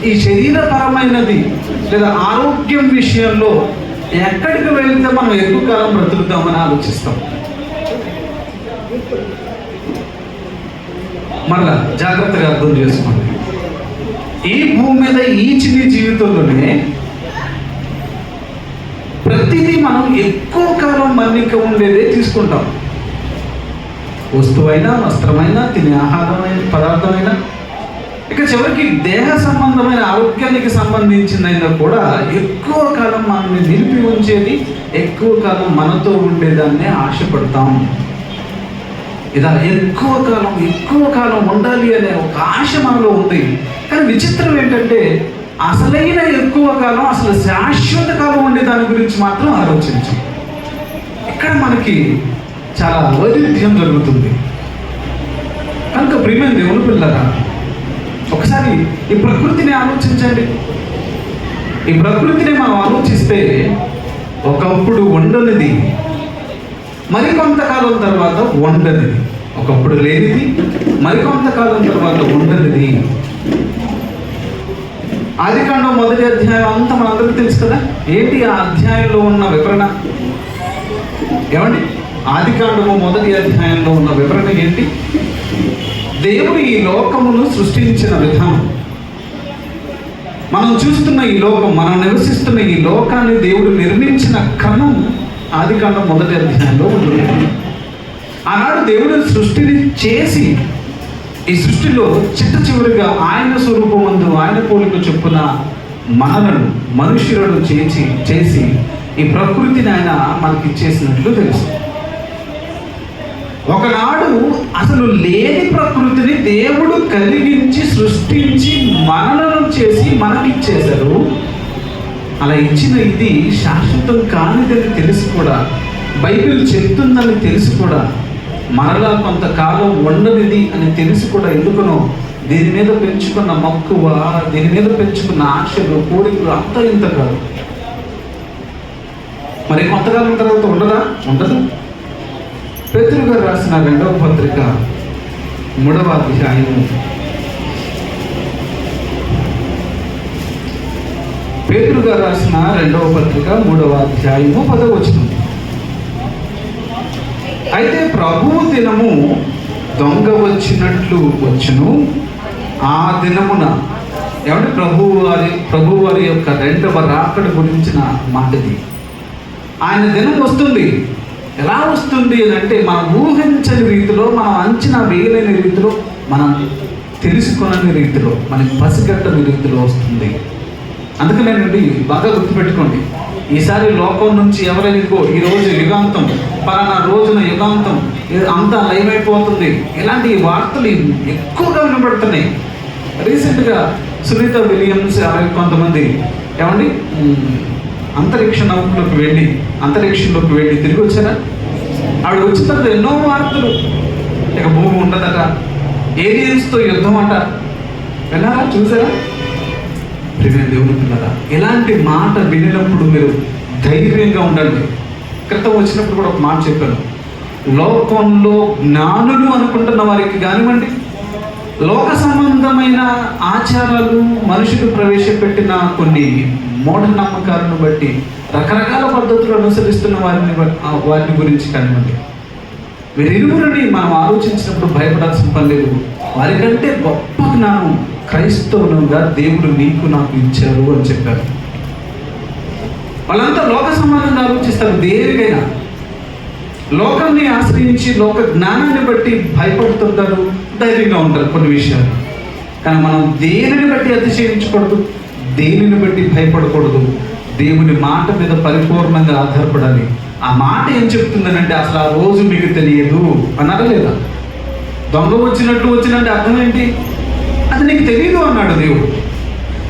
ఈ శరీరపరమైనది లేదా ఆరోగ్యం విషయంలో ఎక్కడికి వెళ్తే మనం ఎక్కువ కాలం బ్రతుకుతామని ఆలోచిస్తాం. మళ్ళా జాగ్రత్తగా అర్థం చేసుకోండి, ఈ భూమి మీద ఈ చిన్న జీవితంలోనే ప్రతిదీ మనం ఎక్కువ కాలం మన్నిక ఉండేదే తీసుకుంటాం. వస్తువైనా, వస్త్రమైనా, తినే ఆహారమైన పదార్థమైనా, ఇక చివరికి దేహ సంబంధమైన ఆరోగ్యానికి సంబంధించిందైనా కూడా ఎక్కువ కాలం మనల్ని నిలిపి ఉంచేది, ఎక్కువ కాలం మనతో ఉండేదాన్నే ఆశపడతాం. ఇలా ఎక్కువ కాలం ఉండాలి అనే ఒక ఆశ మనలో ఉంది. కానీ విచిత్రం ఏంటంటే అసలైన ఎక్కువ కాలం, అసలు శాశ్వత కాలం ఉండే దాని గురించి మాత్రం ఆలోచించం. ఇక్కడ మనకి చాలా వైరుధ్యం జరుగుతుంది. కనుక ప్రియమైన దేవుని పిల్లరా, ఒకసారి ఈ ప్రకృతిని ఆలోచించండి. ఈ ప్రకృతిని మనం ఆలోచిస్తే ఒకప్పుడు ఉండనిది మరికొంతకాలం తర్వాత ఉండనిది, ఒకప్పుడు లేనిది మరికొంతకాలం తర్వాత ఉండనిది. ఆదికాండం 1వ అధ్యాయం అంతా మనందరికీ తెలుసు కదా. ఏంటి ఆ అధ్యాయంలో ఉన్న వివరణ? ఏమండి, ఆదికాండము 1వ అధ్యాయంలో ఉన్న వివరణ ఏంటి? దేవుడు ఈ లోకమును సృష్టించిన విధానం, మనం చూస్తున్న ఈ లోకం, మనం నివసిస్తున్న ఈ లోకాన్ని దేవుడు నిర్మించిన క్రమం ఆదికాండం 1వ అధ్యాయంలో ఉంటుంది. ఆనాడు దేవుడు సృష్టిని చేసి ఈ సృష్టిలో చిట్ట చివరిగా ఆయన స్వరూపమందు, ఆయన పోలిక చొప్పున మనలను మనుష్యులను చేసి ఈ ప్రకృతిని ఆయన మనకిచ్చేసినట్లు తెలుసు. ఒకనాడు అసలు లేని ప్రకృతిని దేవుడు కలిగించి సృష్టించి మనలను చేసి మనకిచ్చేశారు. అలా ఇచ్చిన ఇది శాశ్వతం కానిదని తెలిసి కూడా, బైబిల్ చెప్తుందని తెలిసి కూడా, మరలా కొంతకాలం ఉండనిది అని తెలిసి కూడా ఎందుకనో దీని మీద పెంచుకున్న మక్కువ, దీని మీద పెంచుకున్న ఆశలు, కోరికలు అంత ఇంత కాదు. మరి కొంతకాలం తర్వాత ఉండదు. పేతురు గారు రాసిన 2వ పత్రిక 3వ అధ్యాయము, పేతురు గారు రాసిన 2వ పత్రిక 3వ అధ్యాయము 10వ వచనం. అయితే ప్రభువు దినము దొంగ వచ్చినట్లు వచ్చును, ఆ దినమున, ఏమంటే ప్రభు వారి యొక్క 2వ రాకడ గురించిన మాటది. ఆయన దినం వస్తుంది. ఎలా వస్తుంది అని అంటే మనం ఊహించని రీతిలో, మనం అంచనా వేయలేని రీతిలో, మనం తెలుసుకొనని రీతిలో, మనకి పసిగట్టని రీతిలో వస్తుంది. అందుకనేనండి, బాగా గుర్తుపెట్టుకోండి, ఈసారి లోకం నుంచి ఎవరైనా ఈరోజు యుగాంతం, పలానా రోజున యుగాంతం, అంతా లయమైపోతుంది, ఇలాంటి వార్తలు ఎక్కువగా వినబడుతున్నాయి. రీసెంట్గా సునీత విలియమ్స్ కొంతమంది ఏమండి అంతరిక్షంలోకి వెళ్ళి తిరిగి వచ్చారా? ఆవిడ వచ్చిన తర్వాత ఎన్నో వార్తలు, ఇక భూమి ఉండదట, ఏలియన్స్తో యుద్ధం అంట. వెళ్ళారా? చూసారా? ప్రియమైన దేవుని పిల్లరా, ఇలాంటి మాట వినినప్పుడు మీరు ధైర్యంగా ఉండండి. క్రితం వచ్చినప్పుడు కూడా ఒక మాట చెప్పాను, లోకంలో జ్ఞానులు అనుకుంటున్న వారికి కానివ్వండి, లోక సంబంధమైన ఆచారాలు, మనుషులు ప్రవేశపెట్టిన కొన్ని మూఢనమ్మకాలను బట్టి రకరకాల పద్ధతులు అనుసరిస్తున్న వారిని గురించి కానివ్వండి, వీరిరువురిని మనం ఆలోచించినప్పుడు భయపడాల్సిన పని లేదు. వారికంటే గొప్ప జ్ఞానం క్రైస్తవులుగా దేవుడు నీకు నాకు ఇచ్చారు అని చెప్పారు. వాళ్ళంతా లోక సంబంధంగా ఆలోచిస్తారు. దేనికైనా లోకాన్ని ఆశ్రయించి లోక జ్ఞానాన్ని బట్టి భయపడుతుంటారు, ధైర్యంగా ఉంటారు కొన్ని విషయాలు. కానీ మనం దేనిని బట్టి అతిశయించకూడదు, దేనిని బట్టి భయపడకూడదు. దేవుని మాట మీద పరిపూర్ణంగా ఆధారపడాలి. ఆ మాట ఏం చెప్తుందనంటే, అసలు ఆ రోజు మీకు తెలియదు అన్నారా లేదా? దొంగ వచ్చినట్టు అర్థం ఏంటి? అది నీకు తెలియదు అన్నాడు దేవుడు.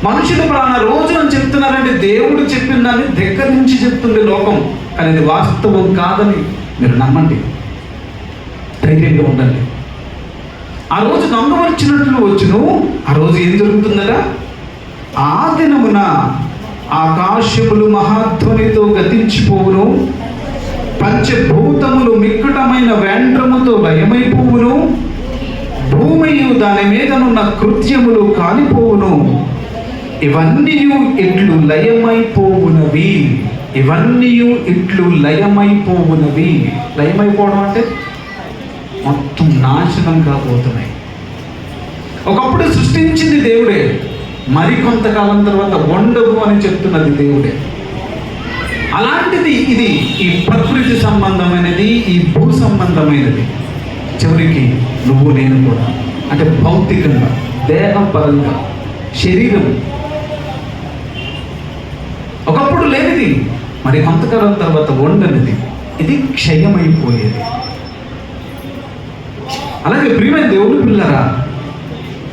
మనుషులు ప్రాణ రోజు అని చెప్తున్నారంటే దేవుడు చెప్పిన దాన్ని దగ్గర నుంచి చెప్తుంది లోకం. కానీ ఇది వాస్తవం కాదని మీరు నమ్మండి, ధైర్యంగా ఉండండి. ఆ రోజు దొంగ వచ్చినట్లు వచ్చును. ఆ రోజు ఏం జరుగుతుందట? ఆ దినమున ఆకాశములు మహాధ్వనితో గతించిపోవును, పంచభూతములు మిక్కటమైన వేండ్రముతో లయమైపోవును, భూమియు దాని మీదనున్న కృత్యములు కాలిపోవును. ఇవన్నీ ఇట్లు లయమైపోవునవి. ఇవన్నీ ఇట్లు లయమైపోవునవి. లయమైపోవడం అంటే మొత్తం నాశనం కాబోతున్నాయి. ఒకప్పుడు సృష్టించింది దేవుడే, మరికొంతకాలం తర్వాత ఉండవు అని చెప్తున్నది దేవుడే. అలాంటిది ఇది ఈ ప్రకృతి సంబంధమైనది, ఈ భూ సంబంధమైనది. చివరికి నువ్వు నేను కూడా, అంటే భౌతికంగా, దేహపరంగా, శరీరం ఒకప్పుడు లేనిది, మరి కొంతకాలం తర్వాత ఉండనిది, ఇది క్షయమైపోయేది. అలాగే ప్రియమైన దేవుని పిల్లరా,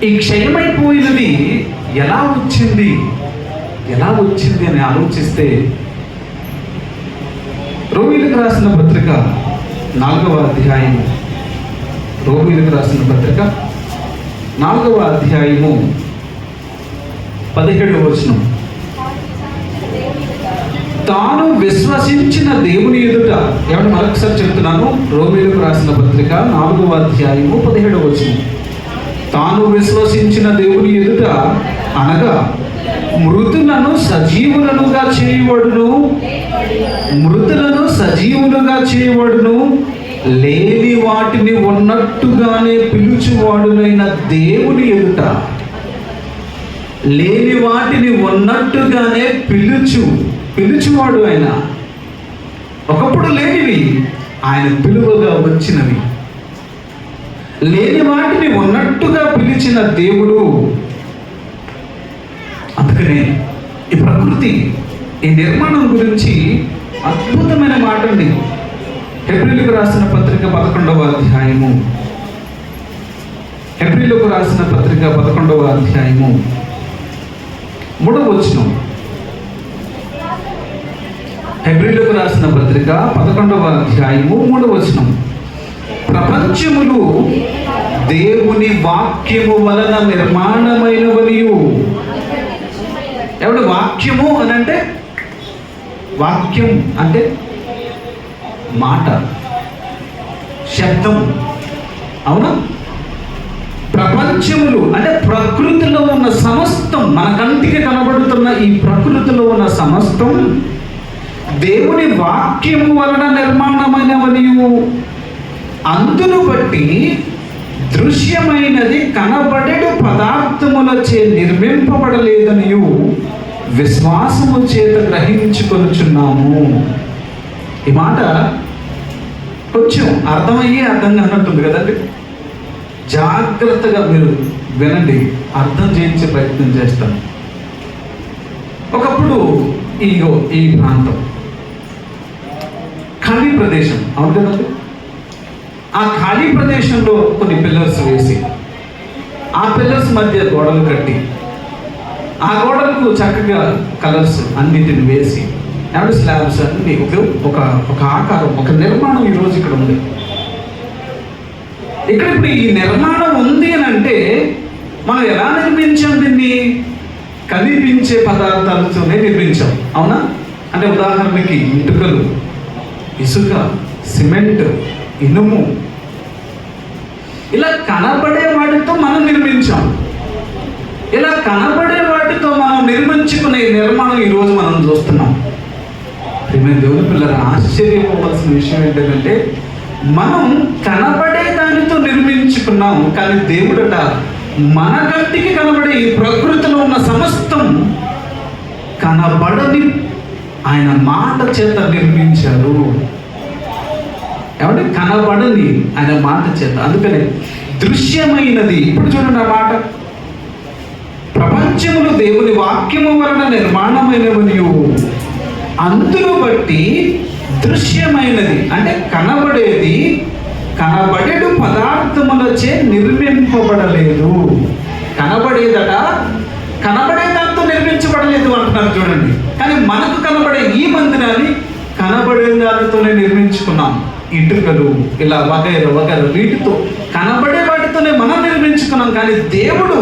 ఈ క్షయమైపోయినది ఎలా వచ్చింది అని ఆలోచిస్తే, రోమీయులకు రాసిన పత్రిక 4వ అధ్యాయము, రోమీయులకు రాసిన పత్రిక 4వ అధ్యాయము 17వ వచనం. తాను విశ్వసించిన దేవుని ఎదుట, ఏమన్నా మరొకసారి చెప్తున్నాను, రోమీయులకు రాసిన పత్రిక 4వ అధ్యాయము 17వ వచనం. తాను విశ్వసించిన దేవుని ఎదుట, అనగా మృతులను సజీవులుగా చేయబడును, మృతులను సజీవులుగా చేయబడును, లేని వాటిని ఉన్నట్టుగానే పిలుచువాడునైన దేవుని ఎదుట, లేని వాటిని ఉన్నట్టుగానే పిలుచువాడు ఆయన. ఒకప్పుడు లేనివి ఆయన పిలువగా వచ్చినవి, లేని వాటిని ఉన్నట్టుగా పిలిచిన దేవుడు. అందుకనే ఈ ప్రకృతి, ఈ నిర్మాణం గురించి అద్భుతమైన మాట అండి. హెబ్రీయులకు రాసిన పత్రిక 11వ అధ్యాయము, హెబ్రీయులకు రాసిన పత్రిక 11వ అధ్యాయము 3వ వచనం. హెబ్రీయులకు రాసిన పత్రిక 11వ అధ్యాయము 3వ వచనం. ప్రపంచములు దేవుని వాక్యము వలన నిర్మాణమైనవనియు. ఎవడు వాక్యము అని అంటే, వాక్యం అంటే మాట, శబ్దం, అవునా? ప్రపంచములు అంటే ప్రకృతిలో ఉన్న సమస్తం, మన కంటికి కనబడుతున్న ఈ ప్రకృతిలో ఉన్న సమస్తం దేవుని వాక్యము వలన నిర్మాణమైనవనియు, అందును బట్టి దృశ్యమైనది కనబడేడు పదార్థములచే నిర్మింపబడలేదనియు విశ్వాసము చేత గ్రహించుకొనుచున్నాము. ఈ మాట కొంచెం అర్థమయ్యి అర్థం కానట్టుంది కదండి. జాగ్రత్తగా మీరు వినండి, అర్థం చేయించే ప్రయత్నం చేస్తాను. ఒకప్పుడు ఈ ప్రాంతం ఖాళీ ప్రదేశం, అవును కదండి. ఆ ఖాళీ ప్రదేశంలో కొన్ని పిల్లర్స్ వేసి, ఆ పిల్లర్స్ మధ్య గోడలు కట్టి, ఆ గోడలకు చక్కగా కలర్స్ అన్నిటిని వేసి, స్లాబ్స్ అన్ని ఒక ఆకారం, ఒక నిర్మాణం ఈరోజు ఇక్కడ ఉంది. ఇక్కడ ఇప్పుడు ఈ నిర్మాణం ఉంది అని అంటే మనం ఎలా నిర్మించాం? దీన్ని కనిపించే పదార్థాలతోనే నిర్మించాం, అవునా? అంటే ఉదాహరణకి ఇటుకలు, ఇసుక, సిమెంట్, ఇనుము, ఇలా కనబడే వాటితో మనం నిర్మించాం. ఇలా కనబడే వాటితో మనం నిర్మించుకునే నిర్మాణం ఈరోజు మనం చూస్తున్నాం. ప్రియమైన దేవుని పిల్లలు, ఆశ్చర్యపోవాల్సిన విషయం ఏంటంటే, మనం కనబడే దానితో నిర్మించుకున్నాం, కానీ దేవుడట మన కంటికి కనబడే ఈ ప్రకృతిలో ఉన్న సమస్తం కనబడని ఆయన మాట చేత నిర్మించారు. ఏమంటే కనబడని ఆయన మాట చేత. అందుకనే దృశ్యమైనది, ఇప్పుడు చూడండి ఆ మాట, ప్రపంచములు దేవుని వాక్యము వలన నిర్మాణమైనవనియు, అందును బట్టి దృశ్యమైనది అంటే కనబడేది కనబడేడు పదార్థములచే నిర్మింపబడలేదు. కనబడేదట కనబడే దాంతో నిర్మించబడలేదు అంటున్నారు చూడండి. కానీ మనకు కనబడే ఈ మందిరాన్ని కనబడే దానితోనే నిర్మించుకున్నాం. ఇటుకలు, ఇలా వగైరా వీటితో, కనబడే వాటితోనే మనం నిర్మించుకున్నాం. కానీ దేవుడు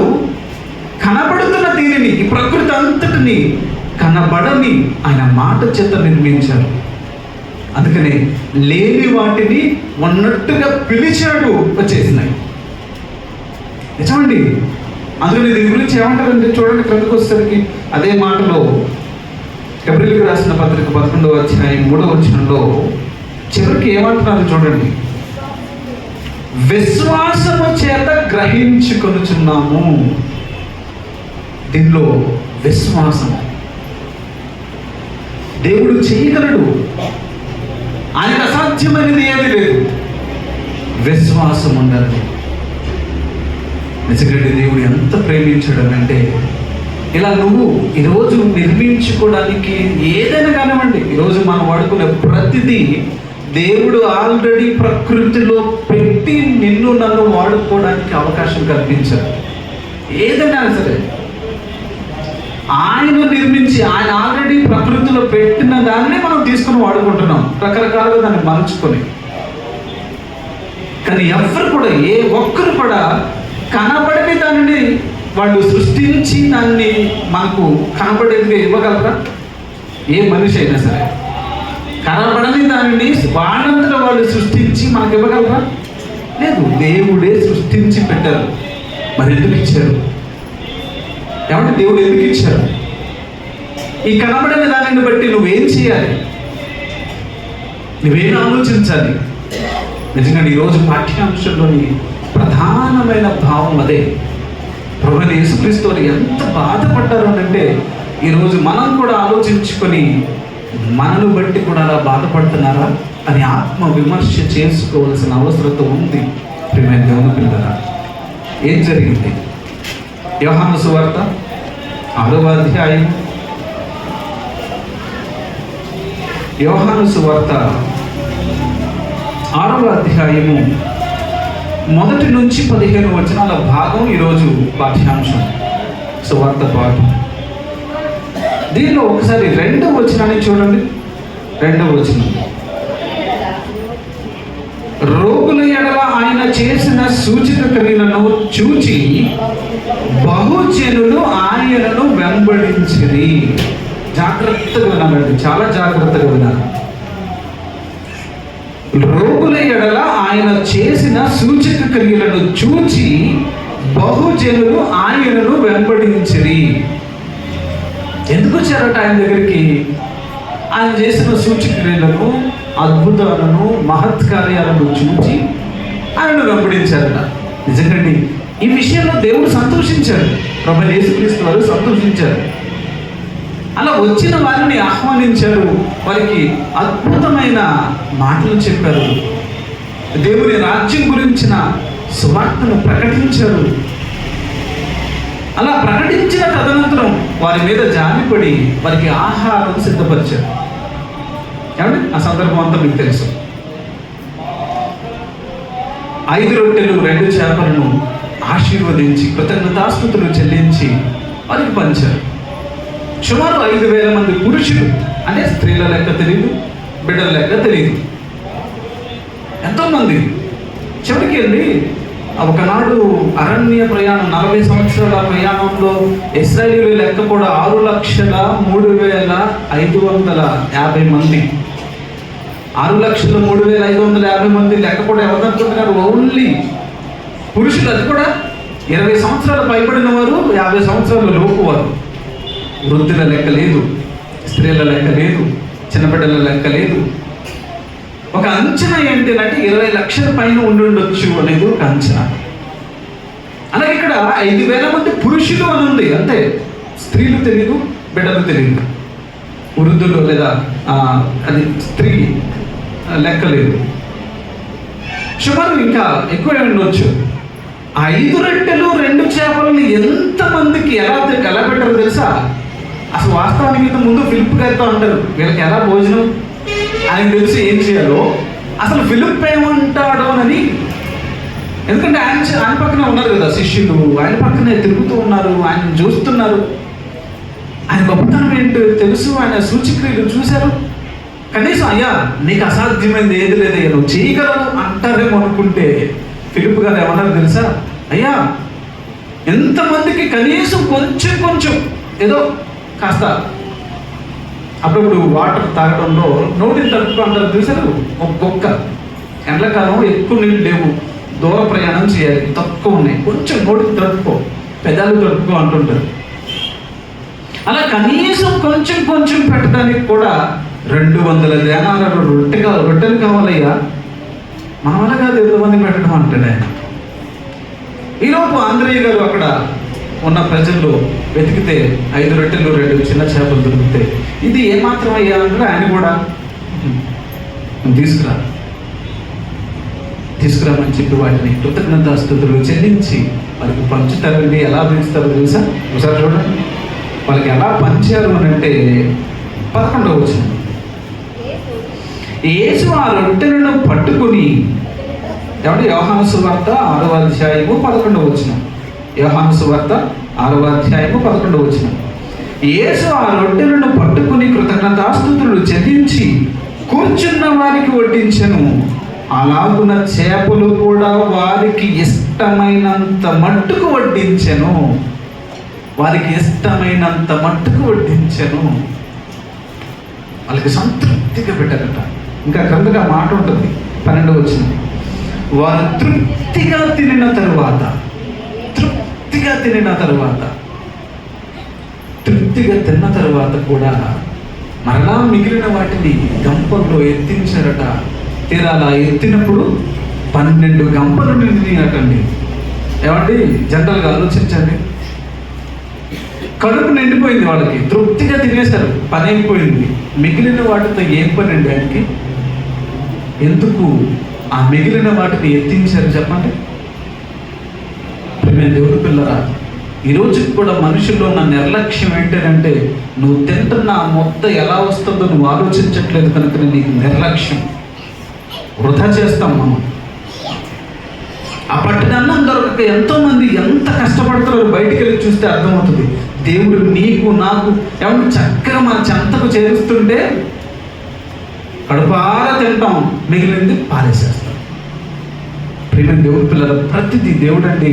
కనబడుతున్న దీనిని, ఈ ప్రకృతి అంతటిని కనబడని ఆయన మాట చేత నిర్మించారు. అందుకనే లేని వాటిని ఉన్నట్టుగా పిలిచాడు, వచ్చేసినాయి. నిజమండి. అందుకని దీని గురించి ఏమంటారంటే చూడండి, క్రిందకు వచ్చేసరికి అదే మాటలో హెబ్రీయులకు రాసిన పత్రిక 11వ అధ్యాయం 3వ వచనంలో చివరికి ఏమంటున్నారు చూడండి. విశ్వాసము చేత గ్రహించుకొనుచున్నాము. దీనిలో విశ్వాసం, దేవుడు చేయగలడు, ఆయనకు అసాధ్యమైనది ఏది లేదు. విశ్వాసం ఉండాలి. నిజంగా దేవుడు ఎంత ప్రేమించడనంటే, ఇలా నువ్వు ఈరోజు నిర్మించుకోవడానికి ఏదైనా కానివ్వండి, ఈరోజు మనం వాడుకునే ప్రతిదీ దేవుడు ఆల్రెడీ ప్రకృతిలో పెట్టి నిన్ను నన్ను వాడుకోవడానికి అవకాశం కల్పించారు. ఏదైనా సరే ఆయన నిర్మించి, ఆయన ఆల్రెడీ ప్రకృతిలో పెట్టిన దాన్ని మనం తీసుకుని వాడుకుంటున్నాం, రకరకాలుగా దాన్ని మలుచుకొని. కానీ ఎవరు కూడా, ఏ ఒక్కరు కూడా కనబడని దానిని వాళ్ళు సృష్టించి దాన్ని మనకు కనబడేదిగా ఇవ్వగలరా? ఏ మనిషి అయినా సరే కనబడని దానిని వాళ్ళంతటా వాళ్ళు సృష్టించి మనకు ఇవ్వగలరా? లేదు. దేవుడే సృష్టించి పెట్టారు. మరి ఎందుకు ఇచ్చారు? ఏమంటే దేవుడు ఎందుకు ఇచ్చారు? ఈ కనబడని దానిని బట్టి నువ్వేం చేయాలి? నువ్వేం ఆలోచించాలి? నిజంగా ఈరోజు పాఠ్యాంశంలోని ప్రధానమైన భావం అదే. ప్రభువైన యేసుక్రీస్తు వారు ఎంత బాధపడ్డారు అంటే, ఈరోజు మనం కూడా ఆలోచించుకొని మనను బట్టి కూడా అలా బాధపడుతున్నారా అని ఆత్మ విమర్శ చేసుకోవాల్సిన అవసరత ఉంది. ప్రియమైన దేవుని పిల్లరా, ఏం జరిగింది? యోహాను సువార్త 6వ అధ్యాయం, యోహాను సువార్త 6వ అధ్యాయము 1 నుంచి 15 వచనాల భాగం ఈరోజు పాఠ్యాంశం, సువార్త పాఠం. దీనిలో ఒకసారి 2వ వచనాన్ని చూడండి. 2వ వచనం, రోగుల ఎడల ఆయన చేసిన సూచక క్రియలను చూచి బహుజనులు ఆయనను వెంబడించిరి. జాగ్రత్తగా వినాలండి, చాలా జాగ్రత్తగా వినాలి. రోగుల ఎడల ఆయన చేసిన సూచక క్రియలను చూచి బహుజనులు ఆయనను వెంబడించిరి. ఎందుకు వచ్చారట ఆయన దగ్గరికి? ఆయన చేసిన సూచక క్రియలను, అద్భుతాలను, మహత్కార్యాలను చూచి ఆయనను వెంబడించారట. నిజంగాండి, ఈ విషయంలో దేవుడు సంతోషించారు. ప్రభువైన యేసుక్రీస్తు వారు సంతోషించారు. అలా వచ్చిన వారిని ఆహ్వానించారు, వారికి అద్భుతమైన మాటలు చెప్పారు, దేవుని రాజ్యం గురించిన సువార్తను ప్రకటించారు. అలా ప్రకటించిన తదనంతరం వారి మీద జాలిపడి వారికి ఆహారం సిద్ధపరిచారు. ఏమండి, ఆ సందర్భం అంతా మీకు తెలుసు. 5 రొట్టెలు 2 చేపలను ఆశీర్వదించి కృతజ్ఞతాస్తుతులు చెల్లించి వారికి పంచారు. సుమారు 5,000 మంది పురుషులు, అంటే స్త్రీల లెక్క తెలియదు, బిడ్డల లెక్క తెలియదు, ఎంతోమంది. చివరికి వెళ్ళి ఒకనాడు అరణ్య ప్రయాణం, 40 సంవత్సరాల ప్రయాణంలో ఇశ్రాయేలీయుల లెక్క కూడా 6,03,550 మంది. 6,03,550 మంది లెక్క కూడా ఎవరనుకుంటున్నారు? ఓన్లీ పురుషులు. అది కూడా 20 సంవత్సరాలు పైబడిన వారు, 50 సంవత్సరాల లోపు వారు. వృద్ధుల లెక్క లేదు, స్త్రీల లెక్క లేదు, చిన్నబిడ్డల లెక్క లేదు. ఒక అంచనా ఏంటంటే 20 లక్షల పైన ఉండుండొచ్చు అనేది ఒక అంచనా. అలాగే ఇక్కడ 5,000 మంది పురుషులు అని ఉంది, అంతే. స్త్రీలు తెలియదు, బిడ్డలు తెలియదు, వృద్ధులు లేదా అది స్త్రీ లెక్క లేదు. సుమారు ఇంకా ఎక్కువ ఉండొచ్చు. 5 రొట్టెలు 2 చేపలను ఎంతమందికి ఎలా పెట్టారో తెలుసా? అసలు వాస్తవానికి ముందు ఫిలిప్ గారితో అంటారు, వీళ్ళకి ఎలా భోజనం ఆయన తెలిసి ఏం చేయాలో. అసలు ఫిలిప్ ఏమంటాడో అని, ఎందుకంటే ఆయన పక్కనే ఉన్నారు కదా శిష్యులు, ఆయన పక్కనే తిరుగుతూ ఉన్నారు, ఆయన చూస్తున్నారు, ఆయన గొప్పతనం ఏంటో తెలుసు, ఆయన సూచక్రియలు చూశారు. కనీసం అయ్యా నీకు అసాధ్యమైనది ఏది లేదయ్యా, నువ్వు చేయగలవు అంటారేమో అనుకుంటే ఫిలిప్ గారు ఏమన్నారు తెలుసా? అయ్యా ఎంతమందికి కనీసం కొంచెం ఏదో కాస్త అప్పుడప్పుడు వాటర్ తాగడంలో నోటిని తడుపుకో అంటారు చూసారు, ఒక గొక్క. ఎండాకాలం ఎక్కువ నీళ్ళు లేవు, దూర ప్రయాణం చేయాలి, తక్కువ ఉన్నాయి, కొంచెం నోటికి తడుపుకో, పెదాలు తడుపుకో అంటుంటారు. అలా కనీసం కొంచెం కొంచెం పెట్టడానికి కూడా 200 దేనాల రొట్టెలు కావాలయ్యా. మన వల్ల కాదు 2 మంది పెట్టడం అంటాడు ఆయన. ఈలోపు ఆంధ్రయ్య గారు అక్కడ ఉన్న ప్రజల్లో వెతికితే 5 రొట్టెలు 2 చిన్న చేపలు దొరుకుతాయి. ఇది ఏమాత్రం అయ్యా అంటే ఆయన కూడా తీసుకురామని చెప్పి వాటిని కృతజ్ఞతాస్తుతులు చెల్లించి వాళ్ళకి పంచుతారండి. ఎలా పెంచుతారో తెలుసా? ఒకసారి చూడండి, వాళ్ళకి ఎలా పంచారు అని అంటే 11వ వచనం. యేసు ఆ రొట్టెలను పట్టుకుని, ఏమంటే యోహాను సువార్త 6వ అధ్యాయము 11వ వచనం. యోహాను సువార్త 6వ అధ్యాయము 11వ వచనం. యేసు ఆ రొట్టెలను పట్టుకుని కృతజ్ఞతాస్తుతులు చెల్లించి కూర్చున్న వారికి వడ్డించెను. అలాగున చేపలు కూడా వారికి ఇష్టమైనంత మట్టుకు వడ్డించెను. వారికి ఇష్టమైనంత మట్టుకు వడ్డించెను. వాళ్ళకి సంతృప్తిగా పెట్టారట. ఇంకా క్రిందగా మాట ఉంటుంది 12వ వచనం. వారు తృప్తిగా తిన్న తరువాత తిన్న తరువాత కూడా మరలా మిగిలిన వాటిని గంపల్లో ఎత్తించారట. తీరా అలా ఎత్తినప్పుడు 12 గంపలు నిండినటండి. ఏమండి, జనరల్గా ఆలోచించండి, కడుపు నిండిపోయింది, వాళ్ళకి తృప్తిగా తినేశారు, పని అయిపోయింది. మిగిలిన వాటితో ఏం పని అండి ఆయనకి? ఎందుకు ఆ మిగిలిన వాటిని ఎత్తించారు చెప్పండి? ప్రియమైన దేవుని పిల్లరా, ఈరోజు కూడా మనుషుల్లో ఉన్న నిర్లక్ష్యం ఏంటంటే, నువ్వు తింటున్న ఆ మొత్త ఎలా వస్తుందో నువ్వు ఆలోచించట్లేదు కనుక నీకు నిర్లక్ష్యం. వృధా చేస్తాం మనం. ఆ పట్టినన్నం దొరకక ఎంతోమంది ఎంత కష్టపడతారో బయటికి వెళ్ళి చూస్తే అర్థమవుతుంది. దేవుడు నీకు నాకు ఏమన్నా చక్కగా మన చెంతకు చేరుస్తుంటే కడుపారా తింటాం, మిగిలింది పారేసేస్తాం. ప్రియమైన దేవుడి పిల్లలు, ప్రతిదీ దేవుడు అండి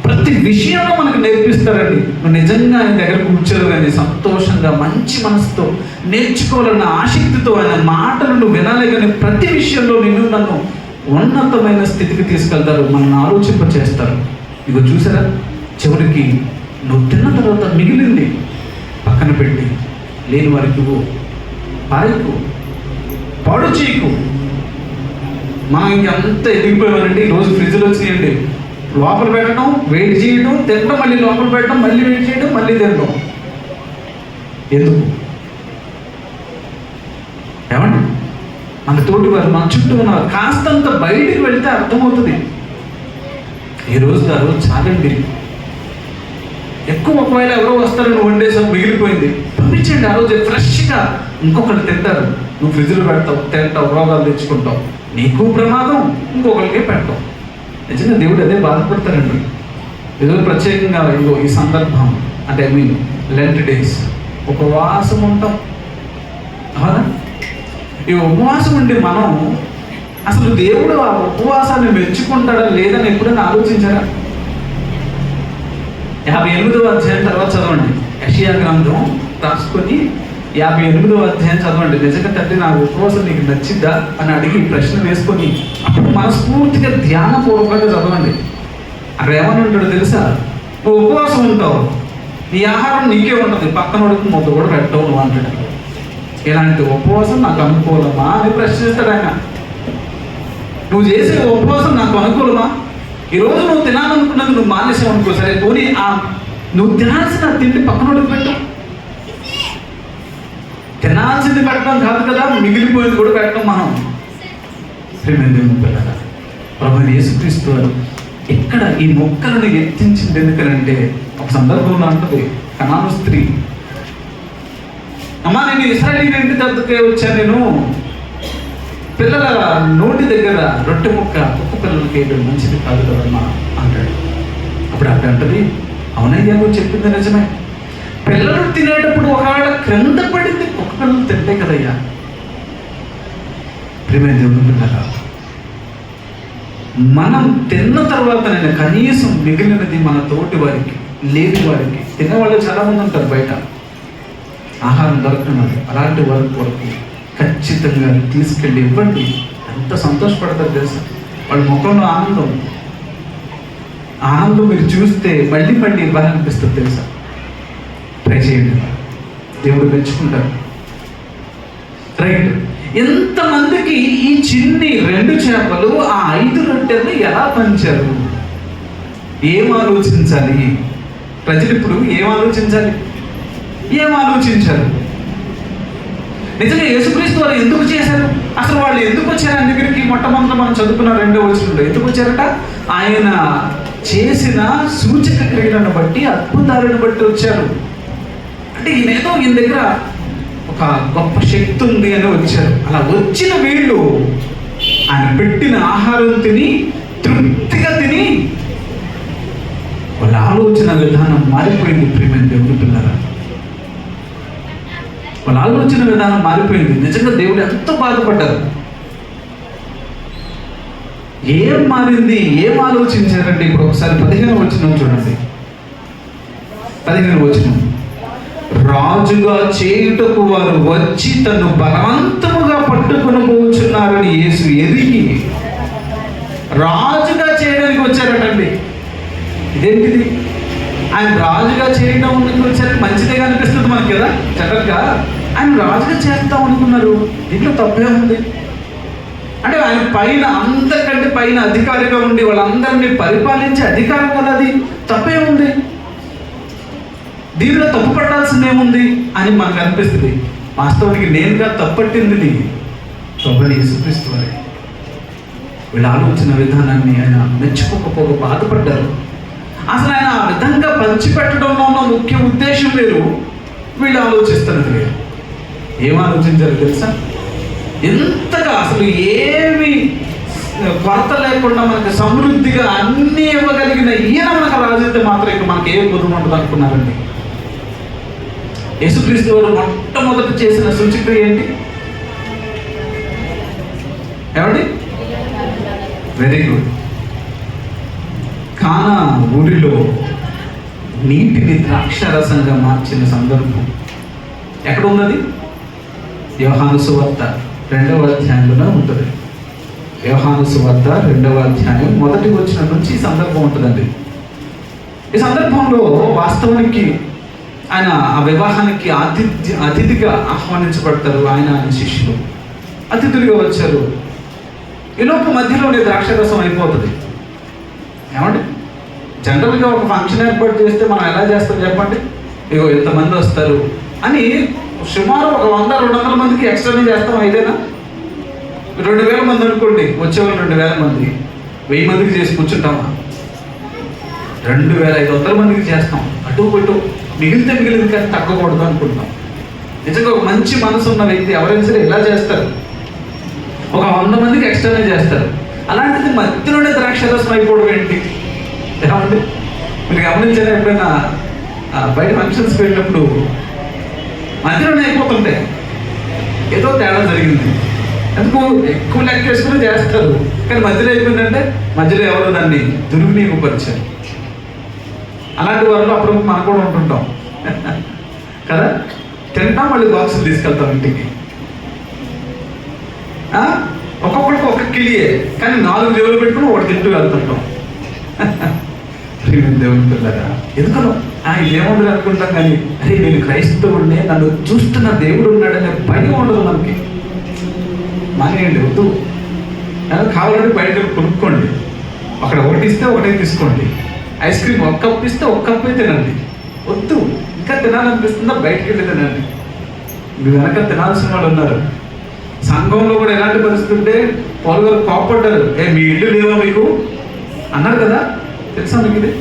ప్రతి విషయంలో మనకు నేర్పిస్తారండి. నువ్వు నిజంగా ఆయన దగ్గర కూర్చోరు కానీ సంతోషంగా మంచి మనసుతో నేర్చుకోవాలన్న ఆసక్తితో ఆయన మాటలను వినాలి కానీ ప్రతి విషయంలో నిన్ను నన్ను ఉన్నతమైన స్థితికి తీసుకెళ్తారు, మనల్ని ఆలోచింప చేస్తారు. ఇగో చూసారా, చివరికి నువ్వు తిన్న తర్వాత మిగిలింది పక్కన పెట్టి లేని వారికి పాయకు, పాడు చేయకు. మనం ఇంకంతా ఎదిగిపోయామండి. ఈరోజు ఫ్రిడ్జ్లో వచ్చేయండి, లోపల పెట్టడం, వేడి చేయడం, తినడం, మళ్ళీ లోపల పెట్టడం, మళ్ళీ వేడి చేయడం, మళ్ళీ తినడం. ఎందుకు? ఏమండి, మన తోటి వారు మన చుట్టూ ఉన్నారు. కాస్తంత బయటికి వెళ్తే అర్థమవుతుంది. ఈ రోజు చాలండి. ఎక్కువ ఒకవేళ ఎవరో వస్తారని వండేసాం, మిగిలిపోయింది, పంపించండి. ఆ రోజు ఫ్రెష్గా ఇంకొకరు తింటారు. నువ్వు ఫ్రిడ్జ్లో పెడతావు, తింటావు, రోగాలు తెచ్చుకుంటావు, నీకు ప్రమాదం, ఇంకొకరికే పెడతావు. నిజంగా దేవుడు అదే బాధపడతారండి. ఏదో ప్రత్యేకంగా ఇదిగో ఈ సందర్భం అంటే లెంట్ డేస్ ఉపవాసం ఉంటాం. అవునా? ఈ ఉపవాసం ఉండి మనం అసలు దేవుడు ఆ ఉపవాసాన్ని మెచ్చుకుంటాడా లేదని ఎప్పుడైనా ఆలోచించారా? 58వ అధ్యాయం తర్వాత చదవండి. యెషయా గ్రంథం రాసుకొని 58వ అధ్యాయం చదవండి. నిజంగా తండ్రి నా ఉపవాసం నీకు నచ్చిద్దా అని అడిగి ప్రశ్న వేసుకొని అప్పుడు మనస్ఫూర్తిగా ధ్యానపూర్వకంగా చదవండి. అక్కడ ఏమని ఉంటాడో తెలుసా? నువ్వు ఉపవాసం ఉంటావు, నీ ఆహారం నీకే ఉంటుంది, పక్కనోడికి ముద్ద కూడా పెట్టవు నువ్వు అంటాడు. ఇలాంటి ఉపవాసం నాకు అనుకూలమా అని ప్రశ్నిస్తాడు ఆయన. నువ్వు చేసే ఉపవాసం నాకు అనుకూలమా? ఈరోజు నువ్వు తినాలనుకున్నది నువ్వు మానేసావు అనుకో, సరే పోనీ నువ్వు తినాల్సిన తిండి పక్కనోడికి పెట్టు. తినాల్సింది పెట్టడం కాదు కదా, మిగిలిపోయింది కూడా పెట్టడం మనం. ప్రియమైన దేవుని పిల్లల, ప్రభువైన యేసుక్రీస్తు వారు ఇక్కడ ఈ మొక్కలను ఎత్తించింది ఎందుకనంటే, ఒక సందర్భంలో అంటది కనాను స్త్రీ, అమ్మా నేను ఇశ్రాయేలీయుల ఇంటి దగ్గరికి వచ్చాను, నేను పిల్లల నోటి దగ్గర రొట్టె ముక్క కుక్క పిల్లలకి వేయడం మంచిది కాదు కదమ్మా అంటాడు. అప్పుడు అక్కడ అంటది, అవునయ్యా నువ్వు చెప్పింది నిజమే, పిల్లలు తినేటప్పుడు ఒకవేళ క్రింద పడింది కుక్క పిల్లలు తింటాయి కదయ్యా. ప్రియమైన దేవుని పిల్లల, మనం తిన్న తర్వాత నేను కనీసం మిగిలినది మన తోటి వారికి, లేని వారికి, తినేవాళ్ళు చాలా మంది ఉంటారు బయట, ఆహారం దొరకనది అలాంటి వరకు ఖచ్చితంగా తీసుకెళ్ళి ఇవ్వండి. ఎంత సంతోషపడతారు తెలుసా? వాళ్ళ ముఖంలో ఆనందం మీరు చూస్తే మళ్ళీ మళ్ళీ ఇవ్వాలనిపిస్తుంది తెలుసా? ట్రై చేయండి, దేవుడు మెచ్చుకుంటారు. రైట్. ఎంతమందికి ఈ చిన్ని 2 చేపలు ఆ 5 రొట్టెలు ఎలా పంచారు? ఏం ఆలోచించాలి ప్రజలు? ఇప్పుడు ఏం ఆలోచించాలి? ఏం ఆలోచించారు? నిజంగా యేసుక్రీస్తు వారు ఎందుకు చేశారు? అసలు వాళ్ళు ఎందుకు వచ్చారు ఆయన దగ్గరికి? మొట్టమొదట మనం చదువుకున్న 2వ వచనంలో ఎందుకు వచ్చారట? ఆయన చేసిన సూచక క్రియలను బట్టి, అద్భుతాలను బట్టి వచ్చారు. అంటే ఈయన దగ్గర ఒక గొప్ప శక్తి ఉంది అని వచ్చారు. అలా వచ్చిన వీళ్ళు ఆయన పెట్టిన ఆహారం తిని తృప్తిగా తిని వాళ్ళ ఆలోచన విధానం మారిపోయింది. ప్రియమైన దేవుని పిల్లరా, వాళ్ళ ఆలోచన విధానం మారిపోయింది. నిజంగా దేవుడు ఎంతో బాధపడ్డారు. ఏం మారింది? ఏం ఆలోచించారంటే ఇప్పుడు ఒకసారి 15వ వచనం చూడండి. 15వ వచనం, రాజుగా చేయుటకు వారు వచ్చి తను బలవంతముగా పట్టుకుని పోచున్నారని యేసు ఎరిగి, రాజుగా చేయడానికి వచ్చారటండి. ఇదేంటిది? ఆయన రాజుగా చేయడం వచ్చారు, మంచిదే అనిపిస్తుంది మనకి కదా జనరల్గా. ఆయన రాజుగా చేస్తాం అనుకున్నారు, దీంట్లో తప్పే ఉంది. అంటే ఆయన పైన, అందరికంటే పైన అధికారిగా ఉండి వాళ్ళందరినీ పరిపాలించే అధికారం కదా, అది తప్పే ఉంది. దీనిలో తప్పు పట్టాల్సిందేముంది అని మనకు అనిపిస్తుంది. వాస్తవానికి నేనుగా తప్పట్టింది ప్రభువైన యేసుక్రీస్తు వారే. వీళ్ళ ఆలోచన విధానాన్ని ఆయన మెచ్చుకోకపోగా బాధపడ్డారు. అసలు ఆయన ఆ విధంగా పంచిపెట్టడంలో ఉన్న ముఖ్య ఉద్దేశం వేరు, వీళ్ళు ఆలోచిస్తున్నది వేరు. ఏం ఆలోచించారు తెలుసా? ఎంతగా అసలు ఏమి కొరత లేకుండా మనకు సమృద్ధిగా అన్నీ ఇవ్వగలిగిన ఈయన మనకు రాజైతే మాత్రం ఇక మనకి ఏ కుదురు ఉండదు అనుకున్నారండి. యేసుక్రీస్తు వారు మొట్టమొదటి చేసిన సూచక్రియ ఏంటి? ఏమండి? Very good. కానా ఊరిలో నీటిని ద్రాక్షారసంగా మార్చిన సందర్భం ఎక్కడ ఉన్నది? యోహాను సువార్త 2వ అధ్యాయంలోనే ఉంటుంది. యోహాను సువార్త 2వ అధ్యాయం 1వ వచనం నుంచి ఈ సందర్భం ఉంటుందండి. ఈ సందర్భంలో వాస్తవానికి ఆయన ఆ వివాహానికి అతిథిగా ఆహ్వానించబడతారు. ఆయన శిష్యులు అతిథులుగా వచ్చారు. ఈలోపు మధ్యలోనే ద్రాక్షరసం అయిపోతుంది. ఏమండి? జనరల్గా ఒక ఫంక్షన్ ఏర్పాటు చేస్తే మనం ఎలా చేస్తాం చెప్పండి? ఇగో ఎంతమంది వస్తారు అని సుమారు ఒక 100-200 మందికి ఎక్స్ట్రానే చేస్తాం. అయితేనా 2000 మంది అనుకోండి, వచ్చేవాళ్ళు 2000 మంది, 1000 మందికి చేసి కూర్చుంటామా? 2500 మందికి చేస్తాం. అటు ఇటు మిగిలింది కానీ తగ్గకూడదు అనుకుంటాం. నిజంగా ఒక మంచి మనసు ఉన్న వ్యక్తి ఎవరైనా సరే ఇలా చేస్తారు. ఒక 100 మందికి ఎక్స్ట్రానే చేస్తారు. అలాంటిది మధ్యలోనే ద్రాక్షరసం అయిపోవడం ఏంటి? ఏమండి? మీరు గమనించారా ఎప్పుడైనా బయట ఫంక్షన్స్కి వెళ్ళినప్పుడు మధ్యలోనే అయిపోతుంటాయి? ఏదో తేడా జరిగింది. ఎందుకు? ఎక్కువ లెక్క వేసుకుని చేస్తారు, కానీ మధ్యలో అయిపోయిందంటే మధ్యలో ఎవరో దాన్ని దుర్వినియోగపరిచారు. అలాంటి వాళ్ళు అప్పుడు మనం కూడా ఉంటుంటాం కదా. తింటాం, మళ్ళీ బాక్సులు తీసుకెళ్తాం ఇంటికి. ఒక్కొక్కడికి ఒక్క కిలియే, కానీ 4 జేబులు పెట్టుకుని ఒకటి తింటూ వెళ్తుంటాం. దేవుని పిల్లరా, ఎందుకనో ఇదేముండదు అనుకుంటాం, కానీ అరే నేను క్రైస్తవుడిని, నన్ను చూస్తున్న దేవుడు ఉన్నాడనే భయం ఉండదు మనకి. మానేయండి, వద్దు. కావాలంటే బయట కొనుక్కోండి, అక్కడ ఒకటి ఇస్తే ఒకటే తీసుకోండి. ఐస్ క్రీమ్ 1 కప్ ఇస్తే 1 కప్పే తినండి. వద్దు, ఇంకా తినాలనిపిస్తుందా బయటకు వెళ్ళి తినండి. మీ వెనక తినాల్సిన వాళ్ళు ఉన్నారు. సంఘంలో కూడా ఎలాంటి పరిస్థితి ఉంటే పౌరులు కోపడ్డారు. మీ ఇల్లు లేవా మీకు అన్నారు కదా, తెలుసా మీకు? ఇది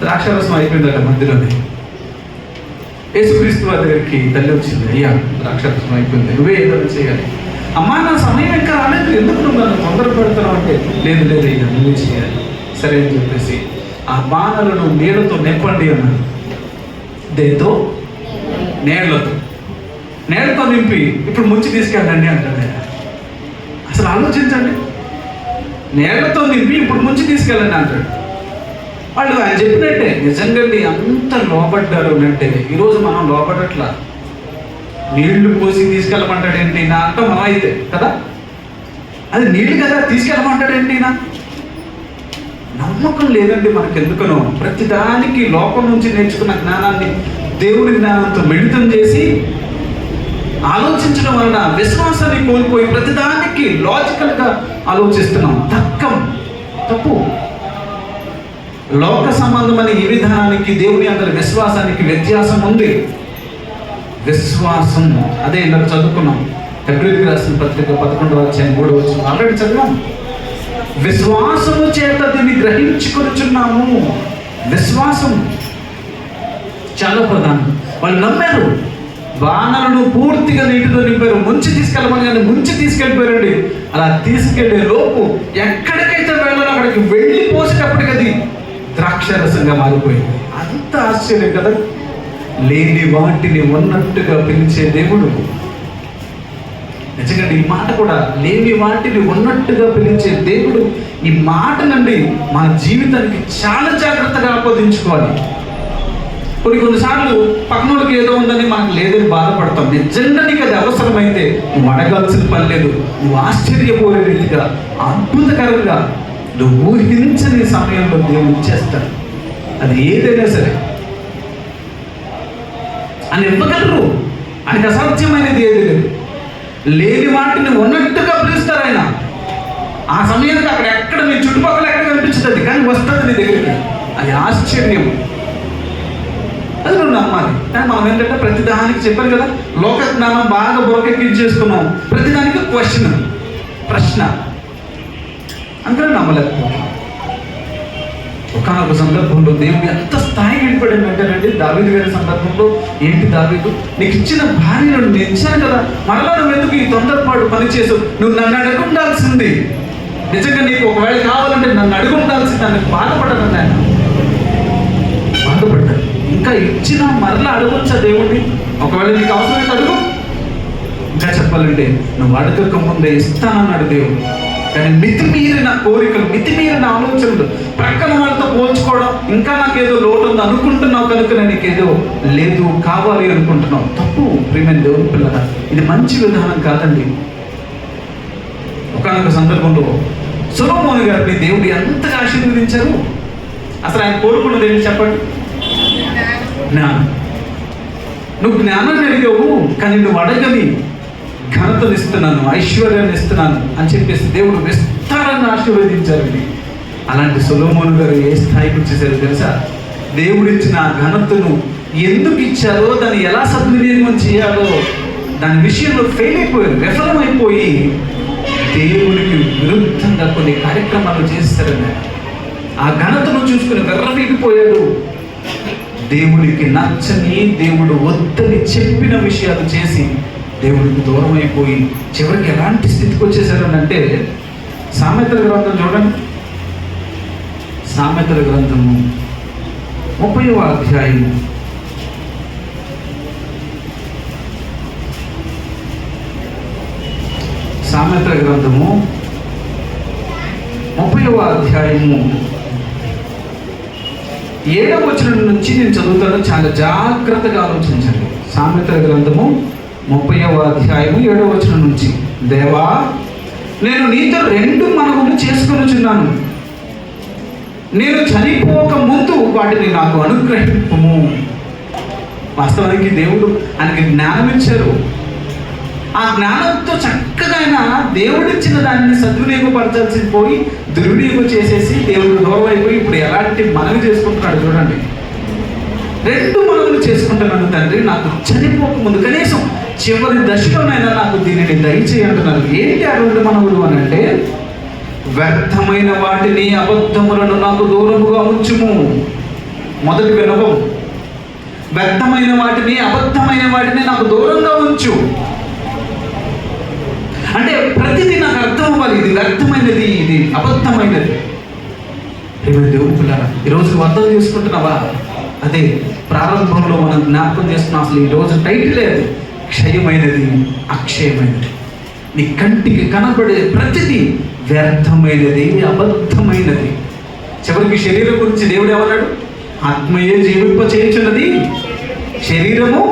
ద్రాక్షారసం అయిపోయిందట మధ్యలోనే. యేసుక్రీస్తు వారి దగ్గరికి తల్లి వచ్చింది, అయ్యా ద్రాక్షారసం అయిపోయింది, నువ్వే ఏదైనా చేయాలి. అమ్మా నా సమయం ఇంకా రాలేదు, ఎందుకు నువ్వు నన్ను తొందర పెడుతున్నావు అంటే, లేదు లేదు అయ్యా నువ్వే చేయాలి. సరే అని చెప్పేసి ఆ బాణలను నీళ్లతో నింపండి అన్నారు. దేంతో? నీళ్లతో నింపి ఇప్పుడు ముంచి తీసుకెళ్ళండి అంటాడు. అసలు ఆలోచించండి, నీళ్లతో నింపి ఇప్పుడు ముంచి తీసుకెళ్ళండి అంటాడు. వాళ్ళు ఆయన చెప్పినట్టే నిజంగా అంత లోపడ్డారు అంటే ఈరోజు మనం లోపడట్లా. నీళ్లు పోసి తీసుకెళ్ళమంటాడేంటి నా అంట మనం అయితే కదా, అది నీళ్లు కదా తీసుకెళ్ళమంటాడేంటి నా నమ్మకం లేదండి మనకెందుకనో. ప్రతిదానికి లోపం నుంచి నేర్చుకున్న జ్ఞానాన్ని దేవుని జ్ఞానంతో మిళితం చేసి ఆలోచించడం వలన విశ్వాసాన్ని కోల్పోయి ప్రతిదానికి లాజికల్గా ఆలోచిస్తున్నాం. తప్పు. లోక సంబంధమైన ఈ విధానానికి దేవుని అందరి విశ్వాసానికి వ్యత్యాసం ఉంది. విశ్వాసం అదే ఇందాక చదువుకున్నాం. హెబ్రీయులకు రాసిన పత్రిక 11:3 ఆల్రెడీ చదివాం. విశ్వాసము చేత దీన్ని గ్రహించుకొనుచున్నాము. విశ్వాసం చాలా ప్రధానం. వాళ్ళు నమ్మారు. వానలను పూర్తిగా నీటితో నింపారు. ముంచి తీసుకెళ్ళమని కానీ ముంచి తీసుకెళ్ళిపోయారండి. అలా తీసుకెళ్లే లోపు ఎక్కడికైతే వెళ్ళాలో అక్కడికి వెళ్ళి పోసేటప్పటికి అది ద్రాక్షరసంగా మారిపోయింది. అంత ఆశ్చర్యం కదా. లేని వాటిని ఉన్నట్టుగా పిలిచే దేవుడు. నిజంగా ఈ మాట కూడా, లేని వాటిని ఉన్నట్టుగా పిలిచే దేవుడు. ఈ మాట నుండి మన జీవితానికి చాలా జాగ్రత్తగా ఆపాదించుకోవాలి. కొన్నిసార్లు పక్కనోడికి ఏదో ఉందని మనకు లేదని బాధపడతాం. నిజంగా నీకు అది అవసరమైతే నువ్వు అడగాల్సిన పని లేదు. నువ్వు ఆశ్చర్యపోయే రీతిగా అద్భుతకరంగా నువ్వు ఊహించని సమయంలో దేవుడు ఇచ్చేస్తాడు. అది ఏదైనా సరే అని ఇవ్వగలరు. ఆయనకు అసాధ్యమైనది ఏది లేదు. లేని వాటిని ఉన్నట్టుగా పిలుస్తారు ఆయన. ఆ సమయానికి అక్కడ ఎక్కడ నీ చుట్టుపక్కల ఎక్కడ కనిపించదు, కానీ వస్తుంది నీ దగ్గరికి. అది ఆశ్చర్యం. అది నువ్వు నమ్మాలి. కానీ మనం ఏంటంటే ప్రతిదానికి చెప్పాను కదా, లోక జ్ఞానం బాగా బురకెక్కించేసుకున్నాం. ప్రతిదానికి ప్రశ్న అందుకనే నమ్మలేకపోతున్నాం. ఒకనొక సందర్భంలో దేవుడు ఎంత స్థాయికి వెళ్ళిపోయాడు అంటేనండి, దావీదు గారి సందర్భంలో, ఏంటి దావీదు, నీకు ఇచ్చిన భార్యను నేను ఇచ్చాను కదా, మరలా నువ్వు ఎందుకు ఈ తొందరపాటు పని చేసావు? నువ్వు నన్ను అడుగుండాల్సింది. నిజంగా నీకు ఒకవేళ కావాలంటే నన్ను అడుగుండాల్సింది. నన్ను బాధపడ్డాను ఆయన. బాధపడ్డాడు. ఇంకా ఇచ్చిన మరలా అడగొచ్చా దేవుడిని? ఒకవేళ నీకు అవసరమైతే అడుగు. ఇంకా చెప్పాలంటే నువ్వు అడగక ముందే ఇస్తానన్నాడు దేవుడు. కానీ మితిమీరిన కోరికలు, మితిమీరిన ఆలోచనలు, ప్రక్కన వాళ్ళతో పోల్చుకోవడం, ఇంకా నాకేదో లోటు ఉంది అనుకుంటున్నావు కనుక నీకేదో లేదు కావాలి అనుకుంటున్నావు. తప్పు. ప్రియమైన దేవుని పిల్లగా, ఇది మంచి విధానం కాదండి. ఒకనొక సందర్భంలో సొలొమోను గారిని దేవుడు ఎంతగా ఆశీర్వదించారు. అసలు ఆయన కోరుకున్నది ఏంటి చెప్పండి? జ్ఞానం. నువ్వు జ్ఞానాన్ని అడిగావు, కానీ నువ్వు అడగని ఘనతను ఇస్తున్నాను, ఐశ్వర్యాన్ని ఇస్తున్నాను అని చెప్పేసి దేవుడు విస్తారాన్ని ఆశీర్వదించారండి. అలాంటి సొలొమోను గారు ఏ స్థాయికి వచ్చేసారో తెలుసా? దేవుడిచ్చిన ఆ ఘనతను ఎందుకు ఇచ్చారో, దాన్ని ఎలా సద్వినియోగం చేయాలో దాని విషయంలో ఫెయిల్ అయిపోయారు, విఫలమైపోయి దేవునికి విరుద్ధంగా కొన్ని కార్యక్రమాలు చేస్తారని ఆ ఘనతను చూసుకుని వెర్రవీగిపోయాడు. దేవుడికి నచ్చని, దేవుడు వద్దని చెప్పిన విషయాలు చేసి దేవుడికి దూరం అయిపోయి చివరికి ఎలాంటి స్థితికి వచ్చేసారు అంటే, సామెతల గ్రంథం చూడండి. సామెతల గ్రంథము 30వ అధ్యాయం సామెతల గ్రంథము 30వ అధ్యాయము 7వ వచనం నుంచి నేను చదువుతాను. చాలా జాగ్రత్తగా ఆలోచించండి. సామెతల గ్రంథము 30వ అధ్యాయము 7వ వచనం నుంచి. దేవా, నేను నీతో 2 మనవులు చేసుకొనుచున్నాను. నేను చనిపోక ముందు వాటిని నాకు అనుగ్రహింపుము. వాస్తవానికి దేవుడు ఆయనకి జ్ఞానం ఇచ్చారు. ఆ జ్ఞానంతో చక్కగా ఆయన దేవుడిచ్చిన దానిని సద్వినియోగపరచాల్సి పోయి దుర్వినియోగం చేసేసి దేవుడు దూరం అయిపోయి ఇప్పుడు ఎలాంటి మనవి చేసుకుంటున్నాడు చూడండి. 2 మనవులు చేసుకుంటున్నాను తండ్రి, నాకు చనిపోక ముందు కనీసం చివరి దశలోనైనా నాకు దీనిని దయచేయంటున్నారు. ఏంటి ఆ 2 మనవులు అని అంటే, వ్యర్థమైన వాటిని, అబద్ధములను నాకు దూరముగా ఉంచుము. మొదటి వినవం, వ్యర్థమైన వాటిని, అబద్ధమైన వాటిని నాకు దూరంగా ఉంచు. అంటే ప్రతిదీ నాకు అర్థం అవ్వాలి. ఇది వ్యర్థమైనది, ఇది అబద్ధమైనది. దేవుని పిల్లరా, ఈరోజు నువ్వు అర్థం చేసుకుంటున్నావా? అదే ప్రారంభంలో మనం జ్ఞాపకం చేస్తున్నాం. అసలు ఈరోజు టైటిలే అది, క్షయమైనది, అక్షయమైనది. నీ కంటికి కనబడే ప్రతిదీ వ్యర్థమైనది, అబద్ధమైనది. చివరికి శరీరం గురించి దేవుడు ఏమన్నాడు? ఆత్మయే జీవింప చేయుచున్నది, శరీరము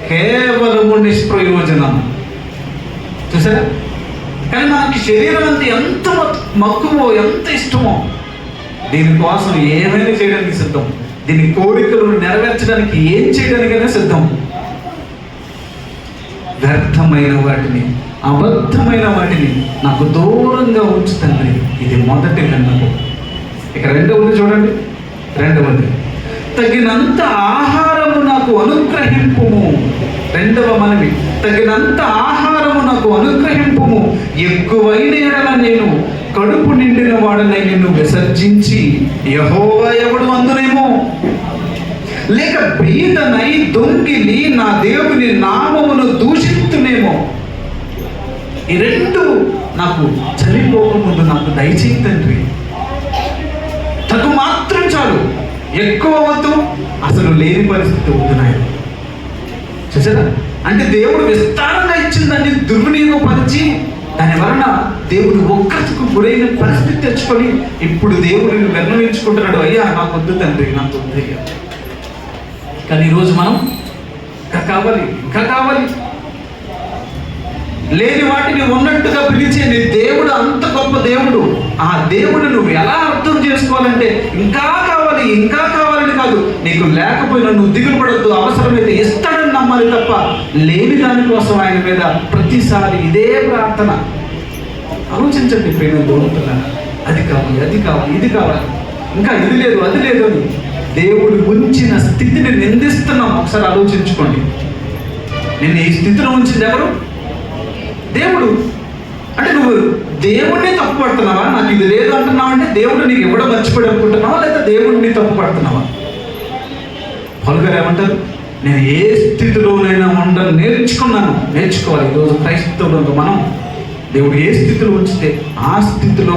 కేవలము నిష్ప్రయోజనం. చూసారా? కానీ మనకి శరీరం అంటే ఎంత మక్కువో, ఎంత ఇష్టమో, దీనికోసం ఏమైనా చేయడానికి సిద్ధం, దీని కోరికలను నెరవేర్చడానికి ఏం చేయడానికైనా సిద్ధం. వ్యర్థమైన వాటిని, అబద్ధమైన వాటిని నాకు దూరంగా ఉంచు తండ్రి. ఇది మొదటి విన్నపం. ఇక రెండవది చూడండి. రెండవది, తగినంత ఆహారము నాకు అనుగ్రహింపుము. రెండవ మనవి, తగినంత ఆహారము నాకు అనుగ్రహింపుము. ఎక్కువైన ఎడల నేను కడుపు నిండిన వాడనై నిన్ను విసర్జించి యెహోవా ఎవడు అందునేమో, లేక బీదనై దొంగిలి నా దేవుని నామమును దూషిస్తునేమో. ఈ రెండు నాకు చనిపోకముందు నాకు దయచేయి తండ్రి. తగు మాత్రం చాలు, ఎక్కువ వద్దు, అసలు లేని పరిస్థితి వద్దు నాయన. చూసారా? అంటే దేవుడు విస్తారంగా ఇచ్చిందాన్ని దుర్వినియోగపరిచి దాని వలన దేవుడు ఒక్కరికి గురైన పరిస్థితి తెచ్చుకొని ఇప్పుడు దేవుడిని నిర్ణయించుకుంటున్నాడు, అయ్యా నాకు వద్దు తండ్రి, నాకు వద్దు అయ్యా. కానీ ఈరోజు మనం ఇంకా కావాలి లేని వాటిని ఉన్నట్టుగా పిలిచే నీ దేవుడు అంత గొప్ప దేవుడు. ఆ దేవుడు నువ్వు ఎలా అర్థం చేసుకోవాలంటే ఇంకా కావాలని కాదు, నీకు లేకపోయినా నువ్వు దిగులు పడద్దు, అవసరమైతే ఇస్తాడని నమ్మాలి తప్ప లేని దానికోసం ఆయన మీద ప్రతిసారి ఇదే ప్రార్థన. ఆలోచించండి ప్రేమ దోడుతున్నా, అది కావాలి ఇది కావాలి, ఇంకా ఇది లేదు అది లేదు అని దేవుడు ఉంచిన స్థితిని నిందిస్తున్నాం. ఒకసారి ఆలోచించుకోండి. నిన్ను ఈ స్థితిలో ఉంచింది ఎవరు? దేవుడు. అంటే నువ్వు దేవుడిని తప్పు పడుతున్నావా? నాకు ఇది లేదు అంటున్నావు అంటే దేవుడు నీకు ఇవ్వడం మర్చిపోయి అనుకుంటున్నావా, లేదా దేవుడిని తప్పు పడుతున్నావా? పౌలు గారు ఏమంటారు? నేను ఏ స్థితిలోనైనా ఉండని నేర్చుకోవాలి. ఈరోజు క్రైస్తవులకు మనం దేవుడు ఏ స్థితిలో ఉంచితే ఆ స్థితిలో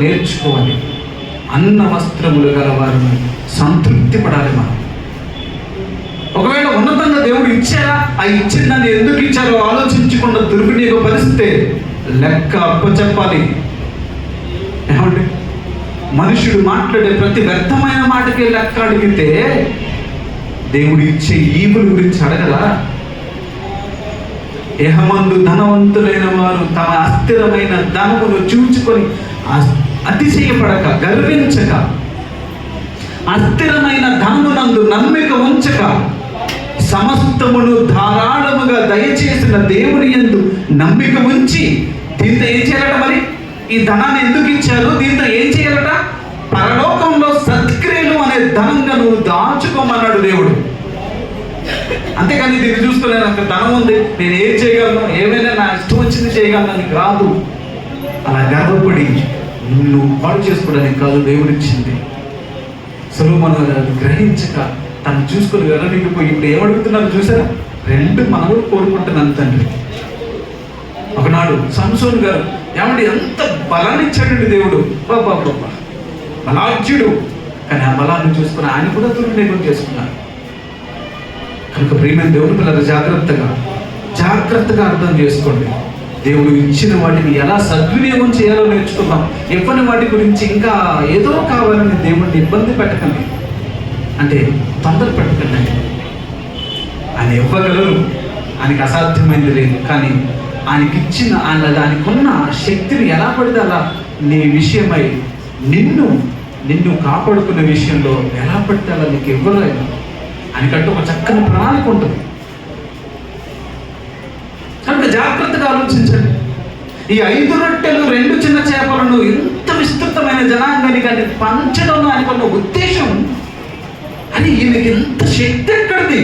నేర్చుకోవాలి. అన్న వస్త్రములు గలవారిని సంతృప్తి పడాలి మనం. ఒకవేళ ఉన్నతంగా దేవుడు ఇచ్చారా, ఆ ఇచ్చిన దాన్ని ఎందుకు ఇచ్చారో ఆలోచించకుండా దుర్వినియోగపరిస్తే లెక్క అప్పచెప్పాలి. ఏమంటే మనుషుడు మాట్లాడే ప్రతి వ్యర్థమైన మాటకి లెక్క అడిగితే దేవుడు ఇచ్చే ఈవుల గురించి అడగరా? ఏహమందు ధనవంతులైన వారు తమ అస్థిరమైన ధనమును చూచుకొని అతిశయపడక గర్వించక, అస్థిరమైన ధనమునందు నమ్మిక ఉంచక, సమస్తమును ధారాళముగా దయచేసిన దేవుని యందు నమ్మిక ఉంచి, దీంతో ఏం చేయాలట? మరి ఈ ధనాన్ని ఎందుకు ఇచ్చారు? దీంతో ఏం చేయాలట? పరలోకంలో సత్క్రియలు అనే ధనంగా నువ్వు దాచుకోమన్నాడు దేవుడు. అంతేకాని దీన్ని చూసుకునే నాకు ధనం ఉంది, నేను ఏం చేయగలను, ఏమైనా నా ఇష్టం వచ్చింది చేయగలను నీకు రాదు. అలా గర్వపడి నువ్వు పాడు చేసుకోవడానికి కాదు దేవుడు ఇచ్చింది. సొలొమోను గ్రహించక తను చూసుకుని వెళ్ళనిపోయి ఇప్పుడు ఏమడుగుతున్నాను చూసారా? రెండు మనము కోరుకుంటున్నాను తండ్రి. ఒకనాడు సంసోను గారు ఏమంటే ఎంత బలాన్ని ఇచ్చాడండి దేవుడు, బాబా బలాజ్యుడు. కానీ ఆ బలాన్ని చూసుకుని ఆయన కూడా దుర్వినియోగం చేసుకున్నారు. కనుక ప్రియమైన దేవుడు పిల్లలు జాగ్రత్తగా అర్థం చేసుకోండి. దేవుడు ఇచ్చిన వాటిని ఎలా సద్వినియోగం చేయాలో నేర్చుకుందాం. ఇవ్వని వాటి గురించి ఇంకా ఏదో కావాలని దేవుడిని ఇబ్బంది పెట్టకండి, అంటే తొందర పెట్టకండి. ఆయన ఇవ్వగలరు, ఆయనకి అసాధ్యమైనది లేదు. కానీ ఆయనకిచ్చిన దానికి ఉన్న శక్తిని ఎలా పడితే అలా నీ విషయమై నిన్ను కాపాడుకునే విషయంలో ఎలా పడితే అలా నీకు ఇవ్వలేదు. ఆయనకంటూ ఒక చక్కని ప్రణాళిక ఉంటుంది. కనుక జాగ్రత్తగా ఆలోచించండి. ఈ 5 రొట్టెలు 2 చిన్న చేపలను ఎంత విస్తృతమైన జనాంగానికి అది పంచడంలో ఆయనకున్న ఉద్దేశం అని, ఈయనకి ఎంత శక్తి ఎక్కడిది,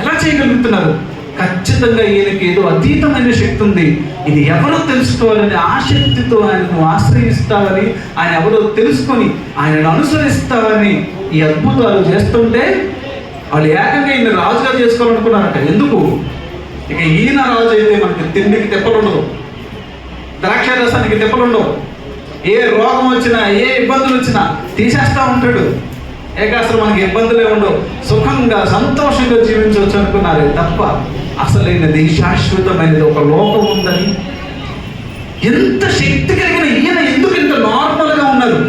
ఎలా చేయగలుగుతున్నారు? ఖచ్చితంగా ఈయనకి ఏదో అతీతమైన శక్తి ఉంది. ఇది ఎవరో తెలుసుకోవాలని ఆసక్తితో ఆయనను ఆశ్రయిస్తావని, ఆయన ఎవరో తెలుసుకొని ఆయనను అనుసరిస్తావని ఈ అద్భుతాలు చేస్తుంటే వాళ్ళు ఏకంగా ఈయన రాజుగా చేసుకోవాలనుకున్నారట. ఎందుకు? ఇక ఈయన రాజు అయితే మనకి తిండికి తెప్పలుండవు, ద్రాక్ష రసానికి తెప్పలుండవు, ఏ రోగం వచ్చినా ఏ ఇబ్బందులు వచ్చినా తీసేస్తూ ఉంటాడు. అసలు మనకి ఇబ్బందులే ఉండవు, సుఖంగా సంతోషంగా జీవించవచ్చు అనుకున్నారే తప్ప అసలైనది శాశ్వతమైనది ఒక లోకం ఉందని, ఎంత శక్తి కలిగిన ఈయన ఎందుకు ఇంత నార్మల్గా ఉన్నారు?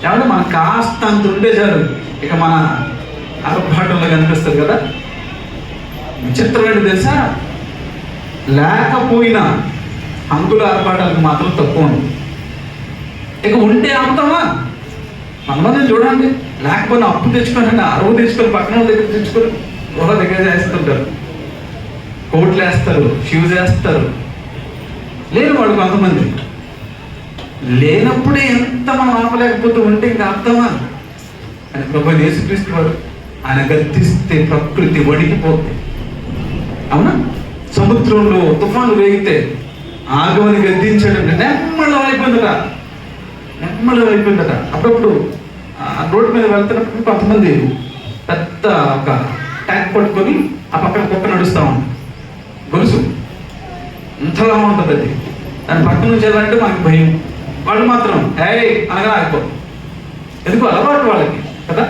ఏమంటే మనకు కాస్త అంత ఉండే చాలు ఇక మన అరపాటంలో కనిపిస్తుంది కదా. విచిత్రమైన తెలుసా, లేకపోయినా అంకుల ఆర్పాటాలకు మాత్రం తక్కువ. ఇక ఉంటే ఆపుతామా? మనమంది చూడండి, లేకపోయినా అప్పు తెచ్చుకొని అరువు తెచ్చుకొని పక్కన వాళ్ళ దగ్గర తెచ్చుకొని గృహ దగ్గర చేస్తుంటారు, కోట్లు వేస్తారు, షూస్ వేస్తారు. లేని వాడు కొంతమంది లేనప్పుడే ఎంత మనం ఆపలేకపోతూ ఉంటే ఇంకా ఆపుతామా అని ప్రభు యేసుక్రీస్తు వారు ఆయన గద్దిస్తే ప్రకృతి వణికిపోతుంది. అవునా? సముద్రంలో తుఫాను వేగితే ఆగమని గద్దించాడంటే నెమ్మళం అయిపోయిందట. అప్పుడప్పుడు రోడ్డు మీద వెళ్తున్నప్పుడు కొంతమంది పెద్ద ఒక ట్యాంక్ పట్టుకొని ఆ పక్కన కుక్క నడుస్తూ ఉంది, గొలుసు ఇంతలా ఉంటుంది అది. దాని పక్క నుంచి వెళ్ళాలంటే మనకి భయం. వాళ్ళు మాత్రం అనగా ఆగిపో, ఎందుకు అలవాటు వాళ్ళకి కదా.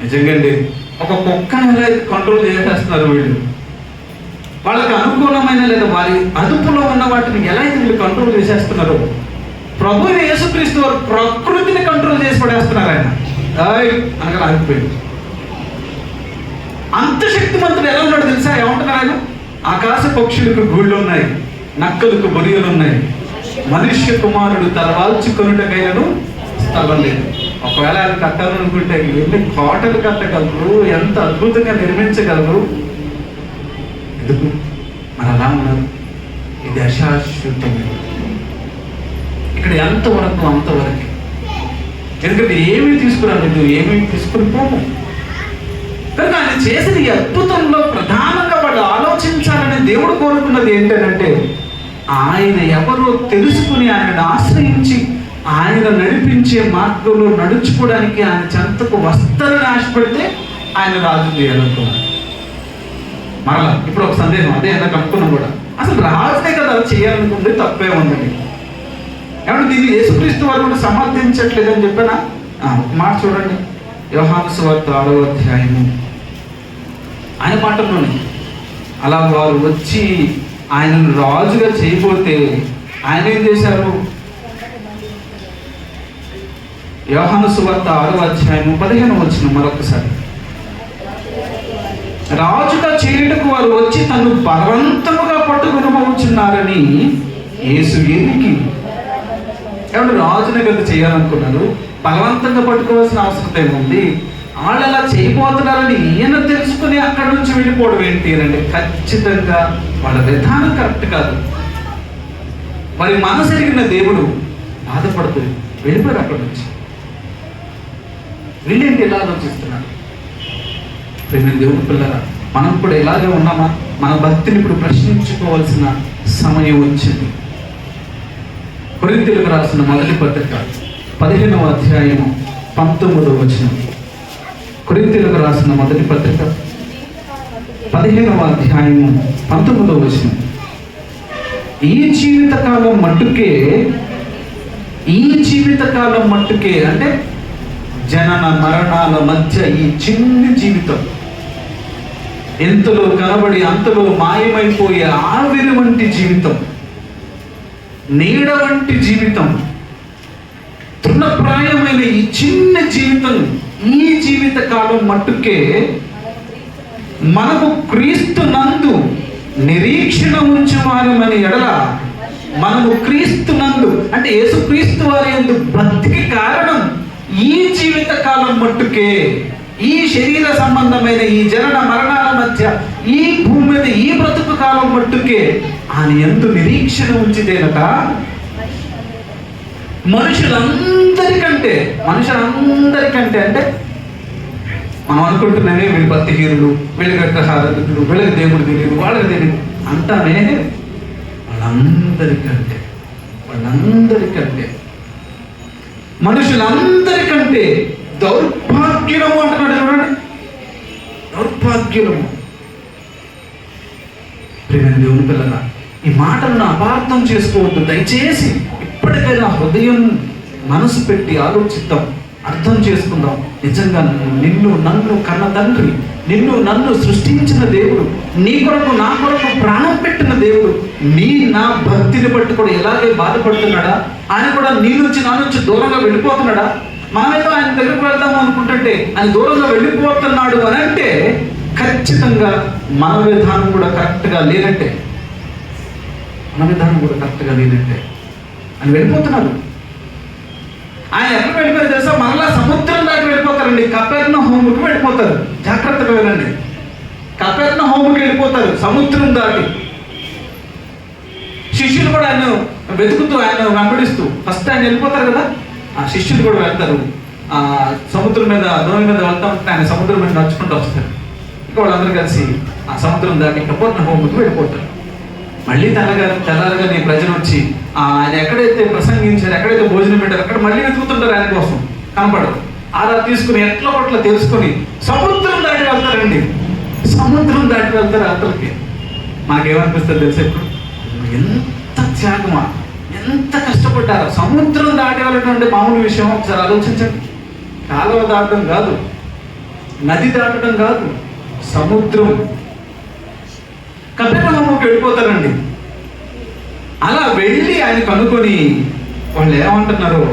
నిజంగా అండి, ఒక కుక్కని ఎలా కంట్రోల్ చేసేస్తున్నారు వీళ్ళు. వాళ్ళకి అనుకూలమైన లేదా వారి అదుపులో ఉన్న వాటిని ఎలా అయితే వీళ్ళు కంట్రోల్ చేసేస్తున్నారు. ప్రభు యేసుక్రీస్తు వారు ప్రకృతిని కంట్రోల్ చేసి పడేస్తున్నారు. ఆయన అనగా ఆగిపోయింది. అంత శక్తిమంతుడు ఎలా ఉన్నాడు తెలుసా? ఏమంటున్నారు ఆయన? ఆకాశ పక్షులకు గూళ్ళు ఉన్నాయి, నక్కలకు బొరియలు ఉన్నాయి, మనుష్య కుమారుడు తలవాల్చుకొనుటకైనను స్థలం లేదు. ఒకవేళ ఆయన కట్టాలనుకుంటే ఎన్ని కోటలు కట్టగలరు, ఎంత అద్భుతంగా నిర్మించగలరు. ఎందుకు మరి అలా ఉన్నారు? ఇది అశాశ్వతమే. ఇక్కడ ఎంతవరకు అంతవరకు. ఎందుకంటే ఏమీ తీసుకురాలేదు, ఏమీ తీసుకుని పోము. కనుక ఆయన చేసిన ఈ అద్భుతంలో ప్రధానంగా వాళ్ళు ఆలోచించాలని దేవుడు కోరుకున్నది ఏంటంటే, ఆయన ఎవరో తెలుసుకుని ఆయనను ఆశ్రయించి ఆయన నడిపించే మార్గంలో నడుచుకోవడానికి ఆయన చెంతకు వస్తారని ఆశపడితే ఆయన రాజు చేయాలనుకున్నాడు. మరలా ఇప్పుడు ఒక సందేహం, అదే ఎలా కనుక్కున్నాం కూడా, అసలు రాజునే కదా చేయాలనుకుంది, తప్పే ఉందండి. ఏమంటే దీన్ని యేసుక్రీస్తు వారు కూడా సమర్థించట్లేదని చెప్పానా? ఒక మాట చూడండి, యోహాను సువార్త 6వ అధ్యాయము ఆయన మాటల్లోనే. అలా వారు వచ్చి ఆయనను రాజుగా చేయబోతే ఆయన ఏం చేశారు? యోహాను సువార్త 6వ అధ్యాయము 15వ వచనం మరొకసారి. రాజుగా చేయుటకు వారు వచ్చి తను బలవంతముగా పట్టుకొనబోచున్నారని యేసు ఎరిగి. ఏమంటే రాజుని కదా చేయాలనుకున్నారు, బలవంతంగా పట్టుకోవాల్సిన అవసరం ఏముంది? వాళ్ళు అలా చేయబోతున్నారని ఈయన తెలుసుకుని అక్కడి నుంచి వెళ్ళిపోవడం ఏంటి అంటే, ఖచ్చితంగా వాళ్ళ విధానం కరెక్ట్ కాదు. మరి మనసు ఎరిగిన దేవుడు బాధపడుతుంది, వెళ్ళిపోయారు అక్కడి నుంచి. వీళ్ళేంటి ఎలా ఆలోచిస్తున్నారు? ప్రేమ దేవుని పిల్లరా, మనం కూడా ఇలాగే ఉన్నామా? మన భక్తిని ఇప్పుడు ప్రశ్నించుకోవాల్సిన సమయం వచ్చింది. కొరింథీయులకు రాసిన మొదటి పత్రిక 15వ అధ్యాయము 19వ వచనం. కొరింథీయులకు రాసిన మొదటి పత్రిక 15వ అధ్యాయము 19వ వచనం. ఈ జీవితకాలం మట్టుకే అంటే జనన మరణాల మధ్య ఈ చిన్ని జీవితం, ఎంతలో కనబడి అంతలో మాయమైపోయే ఆవిరి వంటి జీవితం, నీడ వంటి జీవితం, తృణప్రాయమైన ఈ చిన్న జీవితం, ఈ జీవిత కాలం మట్టుకే మనము క్రీస్తు నందు నిరీక్షణ ఉంచువారమని ఎడల, మనము క్రీస్తు నందు అంటే యేసుక్రీస్తు వారి యందు బ్రతికి కారణం ఈ జీవిత కాలం మట్టుకే, ఈ శరీర సంబంధమైన ఈ జనన మరణాల మధ్య ఈ భూమి మీద ఈ బ్రతుకు కాలం మట్టుకే ఆయన యందు నిరీక్షణ ఉంచితేనట మనుషులందరికంటే అంటే మనం అనుకుంటున్నామే వీళ్ళు భక్తిహీనులు, వీళ్ళకి విగ్రహారాధకులు, వీళ్ళకి దేవుడు తెలియదు, వాళ్ళకి తెలియదు అంటానే. వాళ్ళందరికంటే మనుషులందరికంటే దౌర్భాగ్యము అంటున్నాడు. చూడండి, దౌర్భాగ్యము. ప్రేమ దేవుని పిల్లల, ఈ మాటలను అపార్థం చేసుకోవద్దు దయచేసి. ఇప్పటికైనా హృదయం మనసు పెట్టి ఆలోచిద్దాం, అర్థం చేసుకుందాం. నిజంగా నిన్ను నన్ను కన్న తండ్రి నిన్ను నన్ను సృష్టించిన దేవుడు, నీ కొరకు నా కొరకు ప్రాణం పెట్టిన దేవుడు నా భక్తిని బట్టి కూడా ఎలాగే బాధపడుతున్నాడా? ఆయన కూడా నీ నుంచి నా నుంచి దూరంగా వెళ్ళిపోతున్నాడా? మనమేదో ఆయన దగ్గరకు వెళ్దాము అనుకుంటుంటే ఆయన దూరంగా వెళ్ళిపోతున్నాడు అని అంటే ఖచ్చితంగా మన విధానం కూడా కరెక్ట్గా లేనట్టే. మన విధానం కూడా కరెక్ట్గా లేనట్టే. ఆయన వెళ్ళిపోతున్నాడు. ఆయన ఎక్కడ వెళ్ళిపోయారు తెలుసా? మరలా సముద్రం దాటి వెళ్ళిపోతారండి. కపెర్నహూముకి వెళ్ళిపోతారు. జాగ్రత్తగా వెళ్ళండి. కపెర్నహూముకి వెళ్ళిపోతారు సముద్రం దాటి. శిష్యులు కూడా ఆయన వెతుకుతూ, ఆయన వెంబడిస్తూ, ఫస్ట్ ఆయన వెళ్ళిపోతారు కదా, ఆ శిష్యులు కూడా వెళ్తారు. ఆ సముద్రం మీద, దోణి మీద వెళ్తా ఉంటే ఆయన సముద్రం మీద నడుచుకుంటూ వస్తారు. ఇక వాళ్ళందరూ కలిసి ఆ సముద్రం దాటి కపెర్నహూముకి వెళ్ళిపోతారు. మళ్ళీ తెల్లారగానే ప్రజలు వచ్చి ఆయన ఎక్కడైతే ప్రసంగించారు, ఎక్కడైతే భోజనం పెట్టారు, అక్కడ మళ్ళీ వెతుకుతుంటారు ఆయన కోసం. కనపడరు. ఆరా తీసుకుని ఎట్లా పట్ల తెలుసుకొని సముద్రం దాటి వెళ్తారండి. సముద్రం దాటి వెళ్తారు అతలకి. మాకేమనిపిస్తుంది తెలుసా? ఇప్పుడు ఎంత త్యాగమా, ఎంత కష్టపడ్డారు. సముద్రం దాటి వెళ్ళడం అంటే మామూలు విషయం. ఒకసారి ఆలోచించండి. కాలువ దాటడం కాదు, నది దాటడం కాదు, సముద్రం. కపెర్నహూముకి వెళ్ళిపోతారండి. అలా వెళ్ళి ఆయన కనుక్కొని వాళ్ళు ఏమంటున్నారో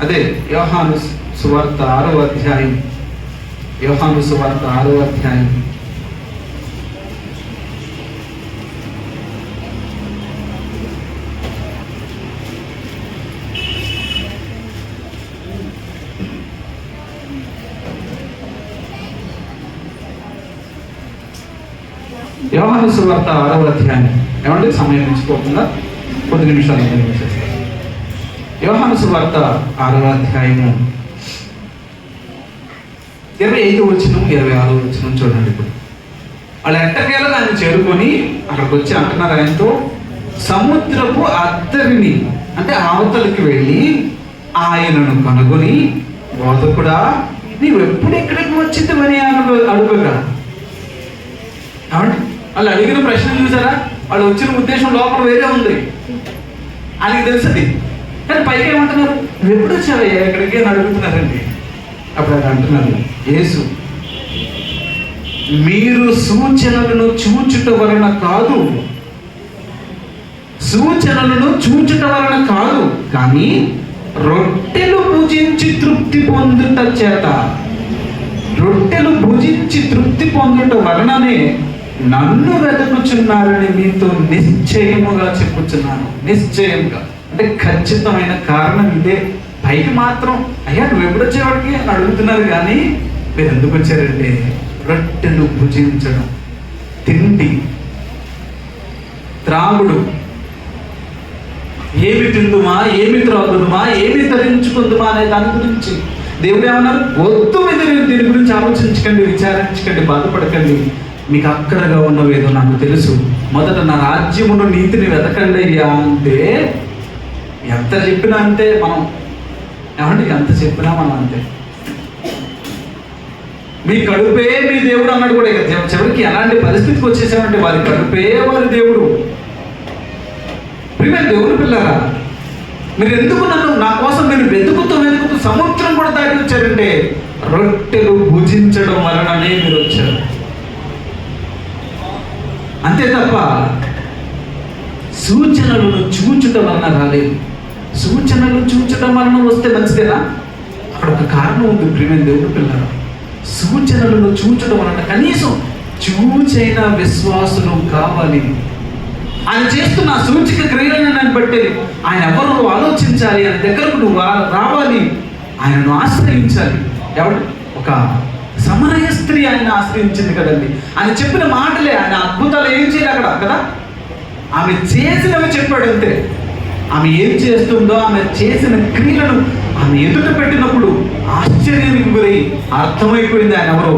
అదే యోహాను సువార్త 6వ అధ్యాయం. యోహాను సువార్త 6వ అధ్యాయం. యోహాను సువార్త 6వ అధ్యాయం. ఏమంటే సమయం మించిపోకుండా కొద్ది నిమిషాలు చేస్తారు. యోహాను సువార్త 6వ అధ్యాయము 25వ వచనం 26వ వచనం చూడండి. ఇప్పుడు వాళ్ళు ఎట్టకేలా దాన్ని చేరుకొని అక్కడికి వచ్చి అంటున్నారు ఆయనతో, సముద్రపు అద్దరిని అంటే అవతలికి వెళ్ళి ఆయనను కనుగొని, బోధకుడా నీవు ఎప్పుడు ఇక్కడికి వచ్చిందని అడుగుగా. కాబట్టి వాళ్ళు అడిగిన ప్రశ్న చూసారా? వాళ్ళు వచ్చిన ఉద్దేశం లోపల వేరే ఉంది. ఆయనకి తెలుసది. కానీ పైకి ఏమంటున్నారు? నువ్వు ఎప్పుడు వచ్చావయ్యా ఇక్కడికి అని అడుగుతున్నారండి. అప్పుడు ఆయన అంటున్నారు, యేసు మీరు సూచనలను చూచుట వలన కాదు, సూచనలను చూచుట వలన కాదు, కానీ రొట్టెలు భుజించి తృప్తి పొందుట చేత, రొట్టెలు భుజించి తృప్తి పొందుట వలననే నన్ను వెతుకుచున్నారని మీతో నిశ్చయముగా చెప్పుచున్నాను. నిశ్చయంగా అంటే ఖచ్చితమైన కారణం ఇదే. పైకి మాత్రం అయ్యా నువ్వు ఎప్పుడు వచ్చేవాడికి అని అడుగుతున్నారు, కానీ మీరు ఎందుకు వచ్చారంటే రొట్టెలు భుజించడం, తిండి, త్రాగుడు, ఏమి తిందుమా, ఏమి త్రాగుదుమా, ఏమి ధరించుకుందుమా అనే దాని గురించి దేవుడు ఏమన్నారు? వద్దు, దీని గురించి ఆలోచించకండి, విచారించకండి, బాధపడకండి. మీకు అక్కడగా ఉన్నవేదో నాకు తెలుసు. మొదట నా రాజ్యమును నీతిని వెతకండి అయ్యా అంటే ఎంత చెప్పినా అంతే. మనం ఏమంటే ఎంత చెప్పినా మనం అంతే. మీ కడుపే మీ దేవుడు అన్నాడు కూడా. ఇక చివరికి ఎలాంటి పరిస్థితికి వచ్చేసామంటే వారి కడుపే వారి దేవుడు. ప్రియమైన దేవుని పిల్లరా, మీరు ఎందుకు నన్ను నా కోసం మీరు వెతుకుతూ సముద్రం కూడా దాటి వచ్చారంటే రొట్టెలు భుజించడం వలననే మీరు వచ్చారు. అంతే తప్ప సూచనలను చూచడం వలన రాలేదు. సూచనలు చూచడం వలన వస్తే మంచిదేనా? అక్కడ ఒక కారణం ఉంది ప్రియమైన దేవుని పిల్లరా. సూచనలను చూచడం వలన కనీసం చూచైన విశ్వాసులు కావాలి. ఆయన చేస్తున్న సూచిక క్రియలను నన్ను బట్టి ఆయన ఎవరు ఆలోచించాలి, ఆయన దగ్గరకు నువ్వు రావాలి, ఆయనను ఆశ్రయించాలి. ఎవరు? ఒక సమరయ స్త్రీ ఆయన ఆశ్రయించింది కదండి. ఆయన చెప్పిన మాటలే, ఆయన అద్భుతాలు ఏం చేయాలి అక్కడ కదా, ఆమె చేసినవి చెప్పాడు అంతే. ఆమె ఏం చేస్తుందో, ఆమె చేసిన క్రియలను ఆమె ఎదుట పెట్టినప్పుడు ఆశ్చర్యానికి గురై అర్థమైపోయింది ఆయన ఎవరో.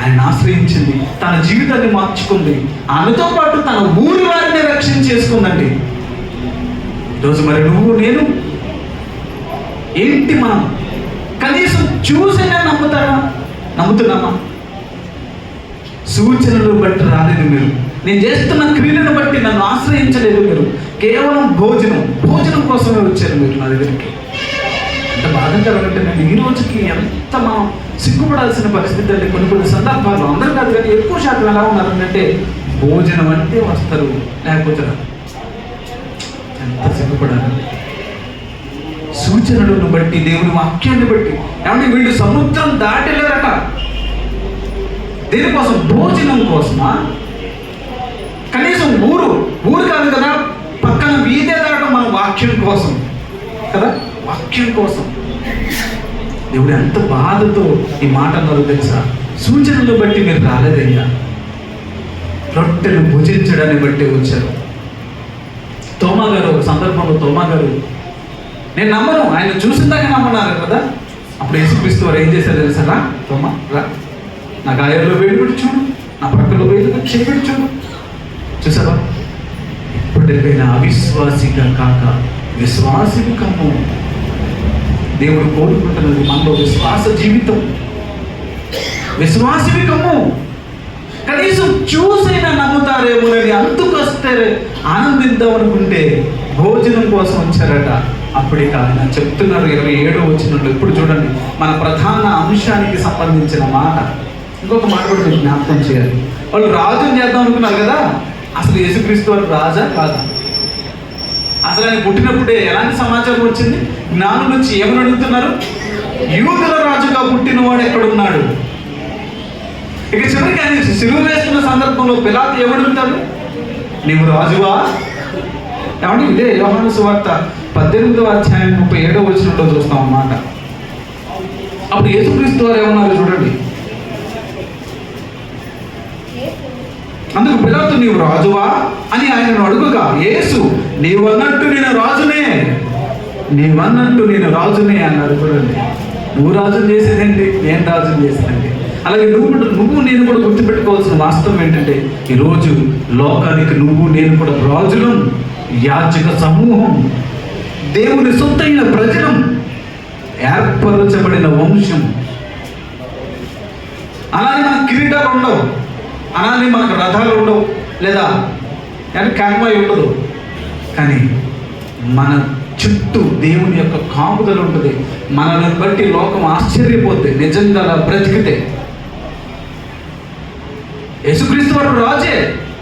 ఆయన ఆశ్రయించింది, తన జీవితాన్ని మార్చుకుంది, ఆమెతో పాటు తన ఊరి వారిని రక్షణ చేసుకుందండి. ఈరోజు మరి నువ్వు నేను ఏంటి? మనం కనీసం చూసినా నమ్ముతున్నామా? సూచనలు బట్టి రాలేదు మీరు, నేను చేస్తున్న క్రియలను బట్టి నన్ను ఆశ్రయించలేదు మీరు. కేవలం భోజనం కోసమే వచ్చారు మీరు నా దగ్గరికి. ఎంత బాధకరం అంటే నేను ఈ రోజుకి ఎంత మనం సిగ్గుపడాల్సిన పరిస్థితి అంటే కొన్ని సందర్భాల్లో, అందరూ కాదు కానీ ఎక్కువ శాతం ఎలా ఉన్నారంటే భోజనం అంటే వస్తారు, లేకపోతే రారు. ఎంత సిగ్గుపడాలి. సూచనలను బట్టి, దేవుని వాక్యాన్ని బట్టి, ఏమంటే వీళ్ళు సముద్రం దాటలేరట. దేనికోసం? భోజనం కోసమా? కనీసం ఊరు కాదు కదా, పక్కన వీధే దాటం మన వాక్యం కోసం కదా, వాక్యం కోసం. దేవుడు ఎంత బాధతో ఈ మాట అన్నారో తెలుసా? సూచనలు బట్టి మీరు రాలేదయ్యా, రొట్టెలు భుజించడాన్ని బట్టి వచ్చారు. తోమా గారు ఒక సందర్భంలో, తోమా గారు నేను నమ్మను, ఆయన చూసిందాక నమ్మన్నారు కదా. అప్పుడు యేసుక్రీస్తు వారు ఏం చేశారు తెలుసా? రా తోమా రా, నా గాయాల్లో వేలు పెట్టి చూడు, నా పక్కలో వేలు పెట్టి చేపెట్టి చూడు. చూసావా? ఎప్పటికైనా అవిశ్వాసిగా కాక విశ్వాసిగా కమ్ము. దేవుడు కోరుకుంటున్నది మనలో విశ్వాస జీవితం. విశ్వాసివి కమ్ము. కనీసం చూసైనా నమ్ముతారేమోనని అంతుకొస్తే ఆనందిద్దాం అనుకుంటే భోజనం కోసం వచ్చారట. అప్పటికి ఆయన చెప్తున్నారు 27వ వచనంలో. ఇప్పుడు చూడండి, మన ప్రధాన అంశానికి సంబంధించిన మాట. ఇంకొక మాట కూడా మీరు జ్ఞాపకం చేయాలి. వాళ్ళు రాజుని చేద్దాం అనుకున్నారు కదా, అసలు యేసుక్రీస్తు వారు రాజా కాదా? అసలు ఆయన పుట్టినప్పుడే ఎలాంటి సమాచారం వచ్చింది? జ్ఞానం నుంచి ఏమని అడుగుతున్నారు? యూదుల రాజుగా పుట్టినవాడు ఎక్కడున్నాడు? ఇక చివరికి ఆయన సిలువ వేస్తున్న సందర్భంలో పిలాతు ఏమడుగుతాడు? నీవు రాజువా? ఏమంటే ఇదే యోహాను సువార్త 18వ అధ్యాయం 37వ వచనంలో చూస్తాం అన్నమాట. అప్పుడు యేసుక్రీస్తు వారు ఏమన్నారు చూడండి. అందుకు పిలాతు నీవు రాజువా అని ఆయనను అడుగుగా, యేసు నీవన్నట్టు నేను రాజునే, నీవన్నట్టు నేను రాజునే అన్నాడు. చూడండి, నువ్వు రాజుని చేసేదండి, నేను రాజుని చేసేదండి. అలాగే నువ్వు నేను కూడా గుర్తుపెట్టుకోవాల్సిన వాస్తవం ఏంటంటే, ఈరోజు లోకానికి నువ్వు నేను కూడా రాజులం, యాజక సమూహం, దేవుని సొత్తైన ప్రజలం, ఏర్పరచబడిన వంశం. అలానే మనకు కిరీటాలు ఉండవు, అలానే మనకు రథాలు ఉండవు, లేదా కాన్వాయ్ ఉండదు. కానీ మన చుట్టూ దేవుని యొక్క కాపుదల ఉంటుంది. మనల్ని బట్టి లోకం ఆశ్చర్యపోతే, నిజంగా అలా బ్రతికితే. యేసుక్రీస్తు వాడు రాజే,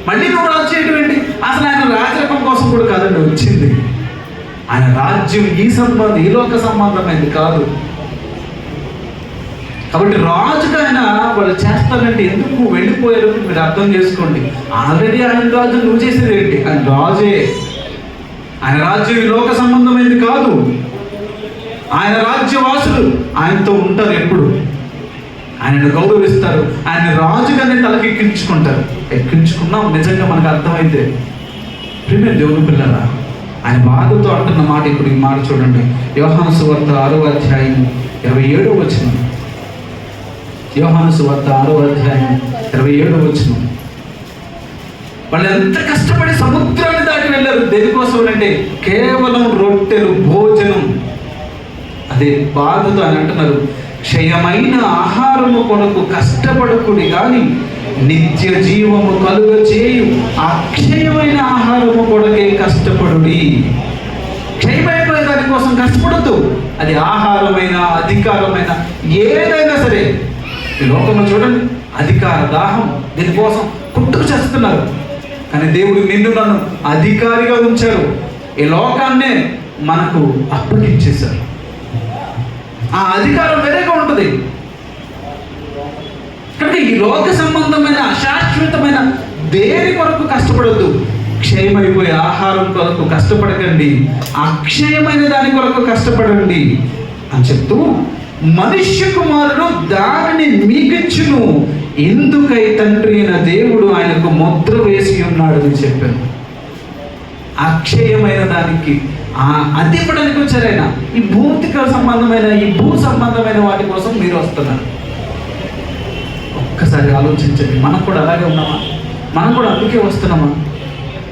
మళ్ళీ నువ్వు రాజు చేయడం ఏంటి? అసలు ఆయన రాజరకం కోసం కూడా కాదండి వచ్చింది. ఆయన రాజ్యం ఈ లోక సంబంధమైంది కాదు. కాబట్టి రాజుగా ఆయన వాళ్ళు చేస్తారంటే ఎందుకు వెళ్ళిపోయారు మీరు అర్థం చేసుకోండి. ఆల్రెడీ ఆయన రాజు, నువ్వు చేసేది ఏంటి? ఆయన రాజే. ఆయన రాజ్యం ఈ లోక సంబంధమైనది కాదు. ఆయన రాజ్యవాసులు ఆయనతో ఉంటారు, ఎప్పుడు ఆయనను గౌరవిస్తారు, ఆయన రాజుగానే తలకి ఎక్కించుకుంటారు. ఎక్కించుకున్నాం నిజంగా మనకు అర్థమైతే. ప్రియమైన దేవుని పిల్లరా, ఆయన బాధతో అంటున్న మాట ఇప్పుడు ఈ మాట చూడండి. యోహాను సువార్త 6వ అధ్యాయం 27వ వచనం. యోహాను సువార్త 6వ అధ్యాయం 27వ వచనం. వాళ్ళు ఎంత కష్టపడి సముద్రాన్ని దాటి వెళ్ళారు. దేనికోసం అంటే కేవలం రొట్టెలు, భోజనం. అదే బాధతో ఆయన అంటున్నారు, క్షయమైన ఆహారము కొరకు కష్టపడకుడి కానీ నిత్య జీవము కలుగ చేయు అక్షయమైన ఆహారము కొరకే కష్టపడుడి. క్షయమైపోయే దానికోసం కష్టపడద్దు. అది ఆహారమైన, అధికారమైన, ఏదైనా సరే. ఈ లోకంలో చూడండి, అధికార దాహం, దీనికోసం పుట్టుకు చేస్తున్నారు. కానీ దేవుడు నిన్ను నన్ను అధికారిగా ఉంచారు. ఈ లోకాన్నే మనకు అప్పగించేశారు. ఆ అధికారం వేరేగా ఉంటుంది. కాబట్టి ఈ లోక సంబంధమైన అశాశ్వతమైన దేని కొరకు కష్టపడద్దు. క్షయమైపోయే ఆహారం కొరకు కష్టపడకండి, అక్షయమైన దాని కొరకు కష్టపడండి అని చెప్తూ, మనుష్య కుమారుడు దానిని మీకిచ్చును, ఎందుకై తండ్రి అయిన దేవుడు ఆయనకు ముద్ర వేసి ఉన్నాడు అని చెప్పాను. అక్షయమైన దానికి అది ఇవ్వడానికి వచ్చారు ఆయన. ఈ భౌతిక సంబంధమైన, ఈ భూ సంబంధమైన వాటి కోసం మీరు వస్తున్నారు. ఒక్కసారి ఆలోచించండి, మనం కూడా అలాగే ఉన్నామా? మనం కూడా అందుకే వస్తున్నామా?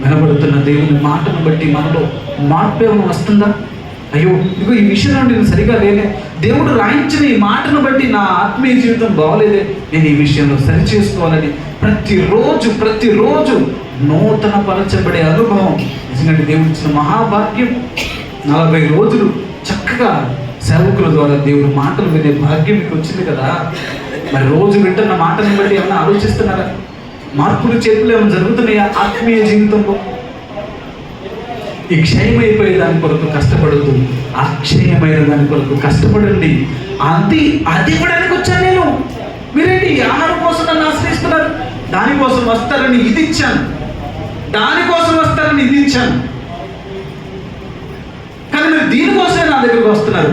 వినబడుతున్న దేవుని మాటను బట్టి మనలో మార్పు ఏమైనా వస్తుందా? అయ్యో ఇదిగో ఈ విషయంలో నేను సరిగా లేనే, దేవుడు రాయించిన ఈ మాటను బట్టి నా ఆత్మీయ జీవితం బాగోలేదే, నేను ఈ విషయంలో సరి చేసుకోవాలని ప్రతిరోజు నూతన పరచబడే అనుభవం నిజంగా దేవుడు ఇచ్చిన మహాభాగ్యం. 40 రోజులు చక్కగా సేవకుల ద్వారా దేవుని మాటలు వినే భాగ్యం మీకు వచ్చింది కదా. మరి రోజు వింటున్న మాటలను బట్టి ఏమైనా ఆలోచిస్తున్నారా? మార్పులు చేతులు ఏమైనా జరుగుతున్నాయా ఆత్మీయ జీవితంలో? ఈ క్షయమైపోయే దాని కొరకు కష్టపడద్దు, అక్షయమైన దాని కొరకు కష్టపడండి. అది ఇవ్వడానికి వచ్చాను నేను. మీరేంటి ఆహారం కోసం నన్ను ఆశ్రయిస్తున్నారు? దానికోసం వస్తారని ఇది ఇచ్చాను, దానికోసం వస్తారని ఇది ఇచ్చాను, కానీ మీరు దీనికోసమే నా దగ్గరకు వస్తున్నారు.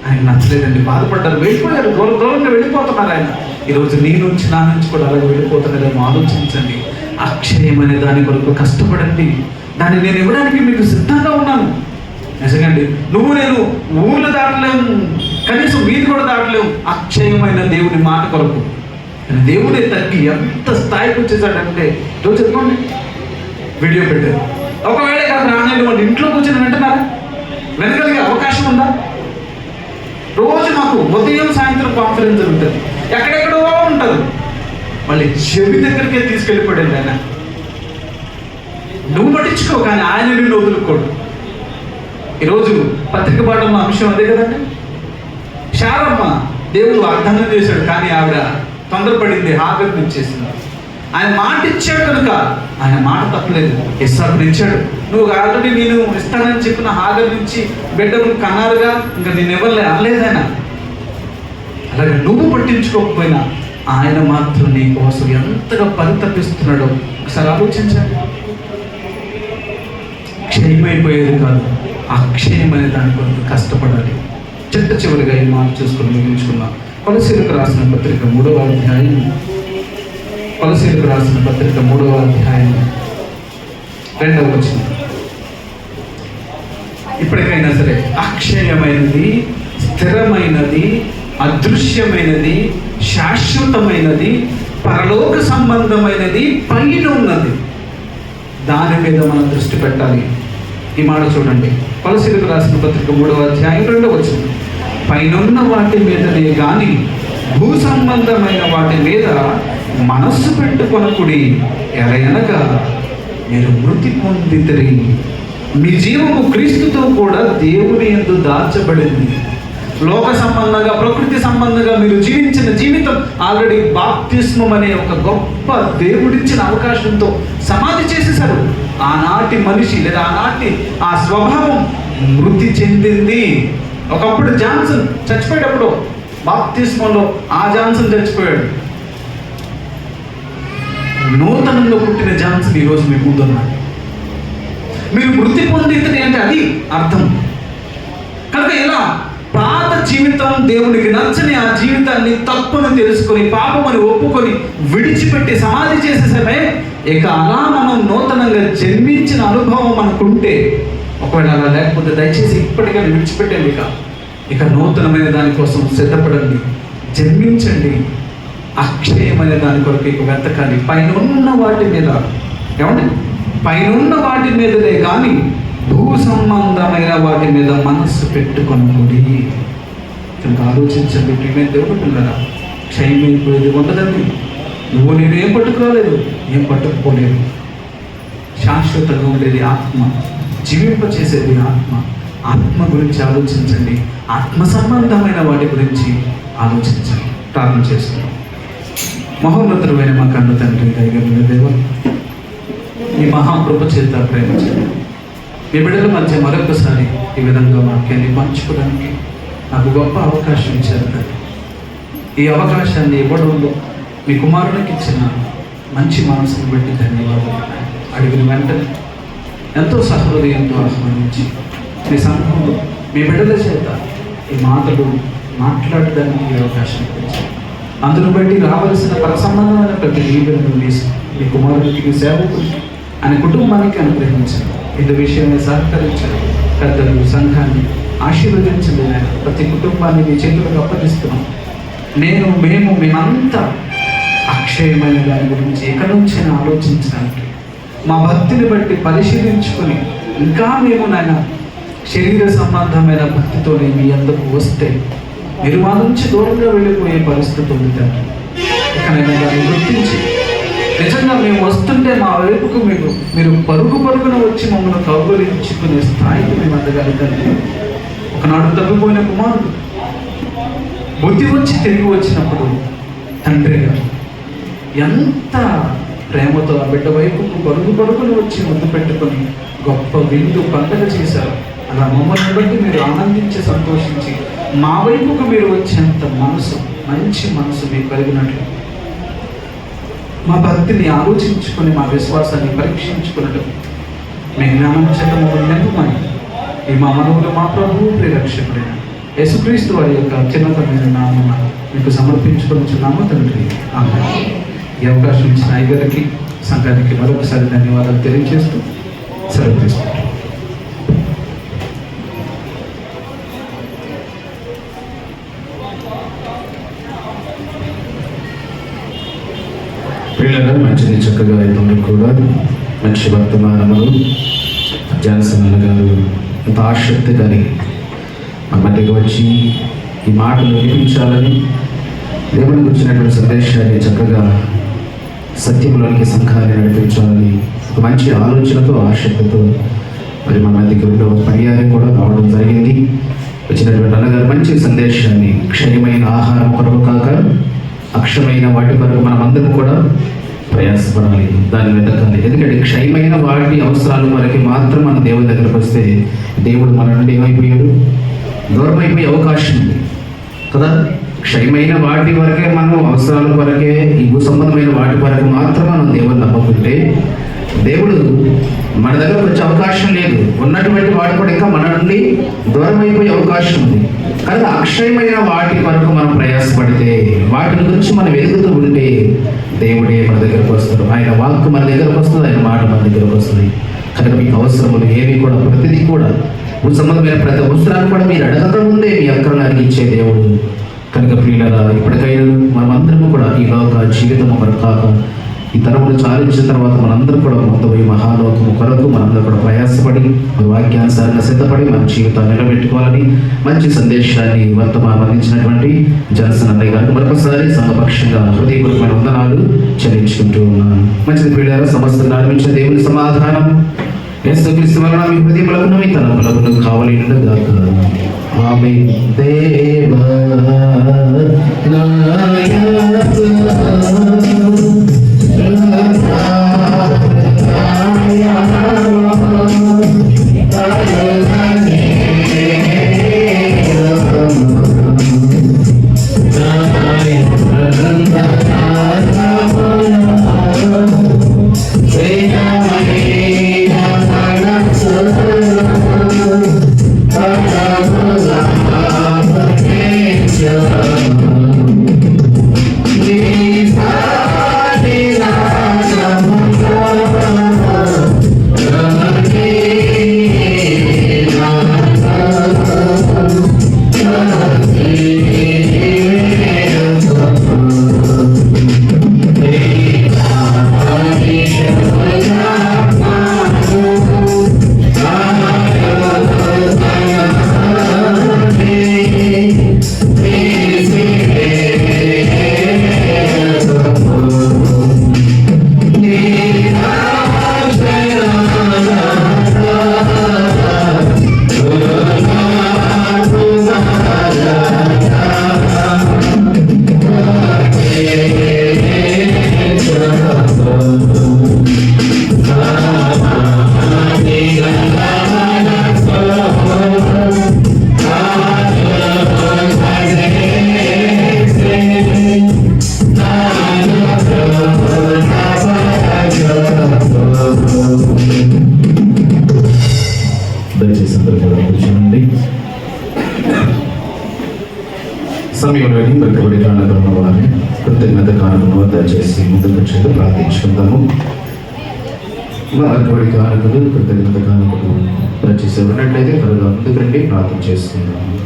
ఆయన నచ్చలేదండి, బాధపడ్డారు, వెళ్ళిపోయారు, దూరంగా వెళ్ళిపోతున్నారు. ఆయన ఈరోజు నీ నుంచి నా నుంచి కూడా అలాగే వెళ్ళిపోతున్నారేమో ఆలోచించండి. అక్షయమైన దాని కొరకు కష్టపడండి. దాన్ని నేను ఇవ్వడానికి మీకు సిద్ధంగా ఉన్నాను. నిజంగాండి, నేను ఊర్లు దాటలేము, కనీసం వీధి కూడా దాటలేము అక్షయమైన దేవుని మాట కొరకు. దేవుడే తగ్గి ఎంత స్థాయికి వచ్చేసాడంటే, రోజు చెప్పుకోండి, వీడియో పెట్టారు. ఒకవేళ ఇక్కడ రాణేలు వాళ్ళు ఇంట్లో కూర్చొని వింటున్నారా? వెనకలిగే అవకాశం ఉందా? రోజు మాకు ఉదయం సాయంత్రం కాన్ఫరెన్స్ జరుగుతుంది, ఎక్కడెక్కడో ఉంటారు, మళ్ళీ చెవి దగ్గరికే తీసుకెళ్ళిపోయాడు ఆయన. నువ్వు పట్టించుకో, కానీ ఆయన నిన్ను వదులుకోడు. ఈరోజు పత్రిక పాఠంలో అంశం అదే కదండి. శారమ్మ దేవుడు వాగ్దానం చేశాడు, కానీ ఆవిడ తొందరపడింది, హాగర్ని ఇచ్చేసింది. ఆయన మాట ఇచ్చాడు కనుక ఆయన మాట తప్పలేదు. ఇస్సాకుని ఇచ్చాడు. నువ్వు ఆల్రెడీ నేను ఇస్తానని చెప్పిన హాగర్ నుంచి బిడ్డను కన్నారుగా, ఇంకా నేను ఇవ్వలే అనలేదు ఆయన. అలాగే నువ్వు పట్టించుకోకపోయినా ఆయన మాత్రం నీ కోసం ఎంతగా పరితపిస్తున్నాడో ఒకసారి ఆలోచించండి. క్షయమైపోయేది కాదు, అక్షయమైన దాని కొరకు కష్టపడాలి. చివరిగా ఈ మాట చూసుకొని ముగించుకున్నాం. కొలసీలకు రాసిన పత్రిక 3వ అధ్యాయం, కొలసీలకు రాసిన పత్రిక 3వ అధ్యాయం 2వ వచనం. ఇప్పటికైనా సరే అక్షయమైనది, స్థిరమైనది, అదృశ్యమైనది, శాశ్వతమైనది, పరలోక సంబంధమైనది పైన ఉన్నది, దాని మీద మనం దృష్టి పెట్టాలి. ఈ మాట చూడండి, కొలసీలకు రాసిన పత్రిక 3వ అధ్యాయం 2వ వచనం. పైనున్న వాటి మీదనే గాని భూ సంబంధమైన వాటి మీద మనస్సు పెట్టుకొనకుడి, ఎలయనగా మీరు మృతి పొందితిరి, మీ జీవము క్రీస్తుతో కూడా దేవుని యందు దాచబడింది. లోక సంబంధంగా, ప్రకృతి సంబంధంగా మీరు జీవించిన జీవితం ఆల్రెడీ బాప్తిస్మం అనే ఒక గొప్ప దేవుడిచ్చిన అవకాశంతో సమాధి చేసేశారు. ఆనాటి మనిషి లేదా ఆనాటి ఆ స్వభావం మృతి చెందింది. ఒకప్పుడు జాన్సన్ చచ్చిపోయేటప్పుడు బాప్తిస్మంలో ఆ జాన్సన్ చచ్చిపోయాడు. నూతనంగా పుట్టిన జాన్సన్ ఈరోజు మీ ముందున్నాడు. మీరు మృతి పొందింది అంటే అది అర్థం. కనుక ఇలా పాత జీవితం, దేవునికి నచ్చని ఆ జీవితాన్ని తప్పును తెలుసుకొని పాపమని ఒప్పుకొని విడిచిపెట్టి సమాధి చేసేసమే. ఇక అలా మనం నూతనంగా జన్మించిన అనుభవం మనకుంటే, ఒకవేళ అలా లేకపోతే దయచేసి ఇప్పటికైనా విడిచిపెట్టండి. ఇక నూతనమైన దానికోసం సిద్ధపడండి, జన్మించండి. అక్షయమైన దాని కొరకు ఇక వెతకాలి. పైన ఉన్న వాటి మీద, ఏమండి, పైన వాటి మీదనే కానీ భూ సంబంధమైన వాటి మీద మనస్సు పెట్టుకొనకూడి. కనుక ఆలోచించండి ప్రియమైన దేవుడు పిల్లరా, క్షయమైపోయేది ఉండదండి. నువ్వు నేనేం పట్టుకోలేదు, ఏం పట్టుకుపోలేదు. శాశ్వతంగా ఉండేది ఆత్మ, జీవింపచేసేది ఆత్మ. ఆత్మ గురించి ఆలోచించండి, ఆత్మ సంబంధమైన వాటి గురించి ఆలోచించండి. ప్రార్థన చేసుకున్నాం. మహోన్నతుడైన మా కన్న తండ్రి, దయగలిగిన దేవ, ఈ మహాకృప చేత ప్రేమించండి. మీ బిడ్డల మధ్య మరొకసారి ఈ విధంగా వాక్యాన్ని పంచుకోవడానికి నాకు గొప్ప అవకాశం ఇచ్చారు తండ్రి. ఈ అవకాశాన్ని ఇవ్వడంలో మీ కుమారునికి ఇచ్చిన మంచి మనసును బట్టి ధన్యవాదాలు. అడిగిన వెంటనే ఎంతో సహృదయంతో ఆహ్వానించి మీ సంఘంలో మీ బిడ్డల చేత ఈ మాటలు మాట్లాడడానికి ఈ అవకాశం ఇచ్చారు. అందును బట్టి రావాల్సిన పరసంబంధమైన ప్రతి దీవెనను మీ కుమారుడికి, మీ సేవకుడికి, ఆయన కుటుంబానికి అనుగ్రహించండి. ఇందు విషయమే సహకరించండి. పెద్దలు, సంఘాన్ని ఆశీర్వదించండి. ప్రతి కుటుంబాన్ని మీ చేతులకు అప్పగిస్తున్నాం. మేమంతా అక్షయమైన దాని గురించి ఎక్కడి నుంచి ఆలోచించడానికి, మా భక్తిని బట్టి పరిశీలించుకొని ఇంకా మేము నాయన శరీర సంబంధమైన భక్తితోనే మీ అందకు వస్తే మీరు మా నుంచి దూరంగా వెళ్ళిపోయే పరిస్థితి ఉంది తండ్రి. ఇకనైనా దాన్ని గుర్తించి నిజంగా మేము వస్తుంటే మా వైపుకు మీరు పరుగున వచ్చి మమ్మల్ని కౌగులించుకునే స్థాయికి మేము అందగలుగుతాం. ఒకనాడు తప్పిపోయిన కుమారుడు బుద్ధి వచ్చి తిరిగి వచ్చినప్పుడు తండ్రిగా ఎంత ప్రేమతో ఆ బిడ్డ వైపుకు పరుగులు వచ్చి ముద్దు పెట్టుకొని గొప్ప విందు పండుగ చేశారు. అలా మమ్మల్ని బట్టి మీరు ఆనందించి సంతోషించి మా వైపుకు మీరు వచ్చేంత మనసు, మంచి మనసు మీకు కలిగినట్లు, మా భక్తిని ఆలోచించుకొని మా విశ్వాసాన్ని పరీక్షించుకున్నట్టు మీ జ్ఞానం చేత మమ్మల్ని నింపమని ఈ మా మనవులు మా ప్రభువు ప్రియరక్షకుడైన యేసుక్రీస్తు వారి యొక్క అత్యున్నతమైన నామమున మీకు సమర్పించుకొనిచున్నాము తండ్రి. ఆమేన్. ఈ అవకాశం ఇచ్చిన అయ్యగారికి, సంఘానికి మరొకసారి ధన్యవాదాలు తెలియజేస్తూ సెలవు తీసుకుంటాం. పిల్లలు మంచిది చక్కగా అయితే కూడా మంచి వర్తమానములు జాన్సన్ గారు ఎంత ఆసక్తి కలిగి మన మధ్యకి వచ్చి ఈ మాటలు వినిపించాలని దేవుడికి వచ్చినటువంటి సందేశాన్ని చక్కగా సత్యంలోనికి సంఘాన్ని నడిపించాలని ఒక మంచి ఆలోచనతో, ఆసక్తితో మరి మన మధ్యకి పర్యాయం కూడా రావడం జరిగింది. వచ్చినటువంటి అన్నగారు మంచి సందేశాన్ని, క్షయమైన ఆహారం కొరకు కాక అక్షయమైన వాటి కొరకు మనం అందరం కూడా ప్రయాసపడాలి, దాన్ని వెతకాలి. ఎందుకంటే క్షయమైన వాటి అవసరాల వరకు మాత్రం మన దేవుని దగ్గరకు వస్తే దేవుడు మన నుండి ఏమైపోయాడు, దూరం అయిపోయే అవకాశం ఉంది కదా. క్షయమైన వాటి వరకే మనం అవసరాల వరకే, ఈ భూ సంబంధమైన వాటి వరకు మాత్రం మనం దేవుని నమ్మకుంటే దేవుడు మన దగ్గరకు వచ్చే అవకాశం లేదు. ఉన్నటువంటి వాటి కూడా ఇంకా మన నుండి దూరం అయిపోయే అవకాశం ఉంది. కనుక అక్షయమైన వాటి వరకు మనం ప్రయాసపడితే, వాటిని గురించి మనం వెతుకుతూ ఉంటే దేవుడే మన దగ్గరకు వస్తాడు. ఆయన వాక్కు మన దగ్గరకు వస్తుంది, ఆయన మాట మన దగ్గరకు వస్తుంది. కనుక మీకు అవసరములు ఏవి కూడా, ప్రతిదీ కూడా, సంబంధమైన ప్రతి అవసరాన్ని కూడా మీరు అడగక ముందే మీ అక్కలను అడిగించే దేవుడు. కనుక ప్రియులారా, ఇప్పటికైనా మనమందరము కూడా ఈ లోక జీవితము మనకు కాక ఈ తరమును చాలించిన తర్వాత మనందరూ కూడా మొత్తమై మహాలోకము కొరకు మనందరూ కూడా ప్రయాసపడి వాక్యానుసారంగా సిద్ధపడి మన జీవితాన్ని నిలబెట్టుకోవాలని మంచి సందేశాన్ని వర్తమానం అందించినటువంటి జాన్సన్ అన్నయ్య గారికి మరొకసారి సంఘపక్షంగా హృదయపూర్వకమైన వందనాలు చెల్లించుకుంటూ ఉన్నాను. మంచిది ప్రియులారా, సమస్త ఆరంభించిన దేవుని సమాధానం యేసుక్రీస్తు వలన మీ హృదయములకు మీ తలపులకు కావలి గాక. ఆమేన్. దేవా సమయంలో పెట్టుబడి కానుకలు ఉన్నవారిని కృతజ్ఞత కానుకలు దయచేసి ముందుకు వచ్చేది ప్రార్థించుకుందాము. పెట్టుబడి కానుకలు, కృతజ్ఞత కానుకలు దయచేసి ఉన్నట్లయితే త్వరగా ముందుకు రండి, ప్రార్థన చేసుకుందాము.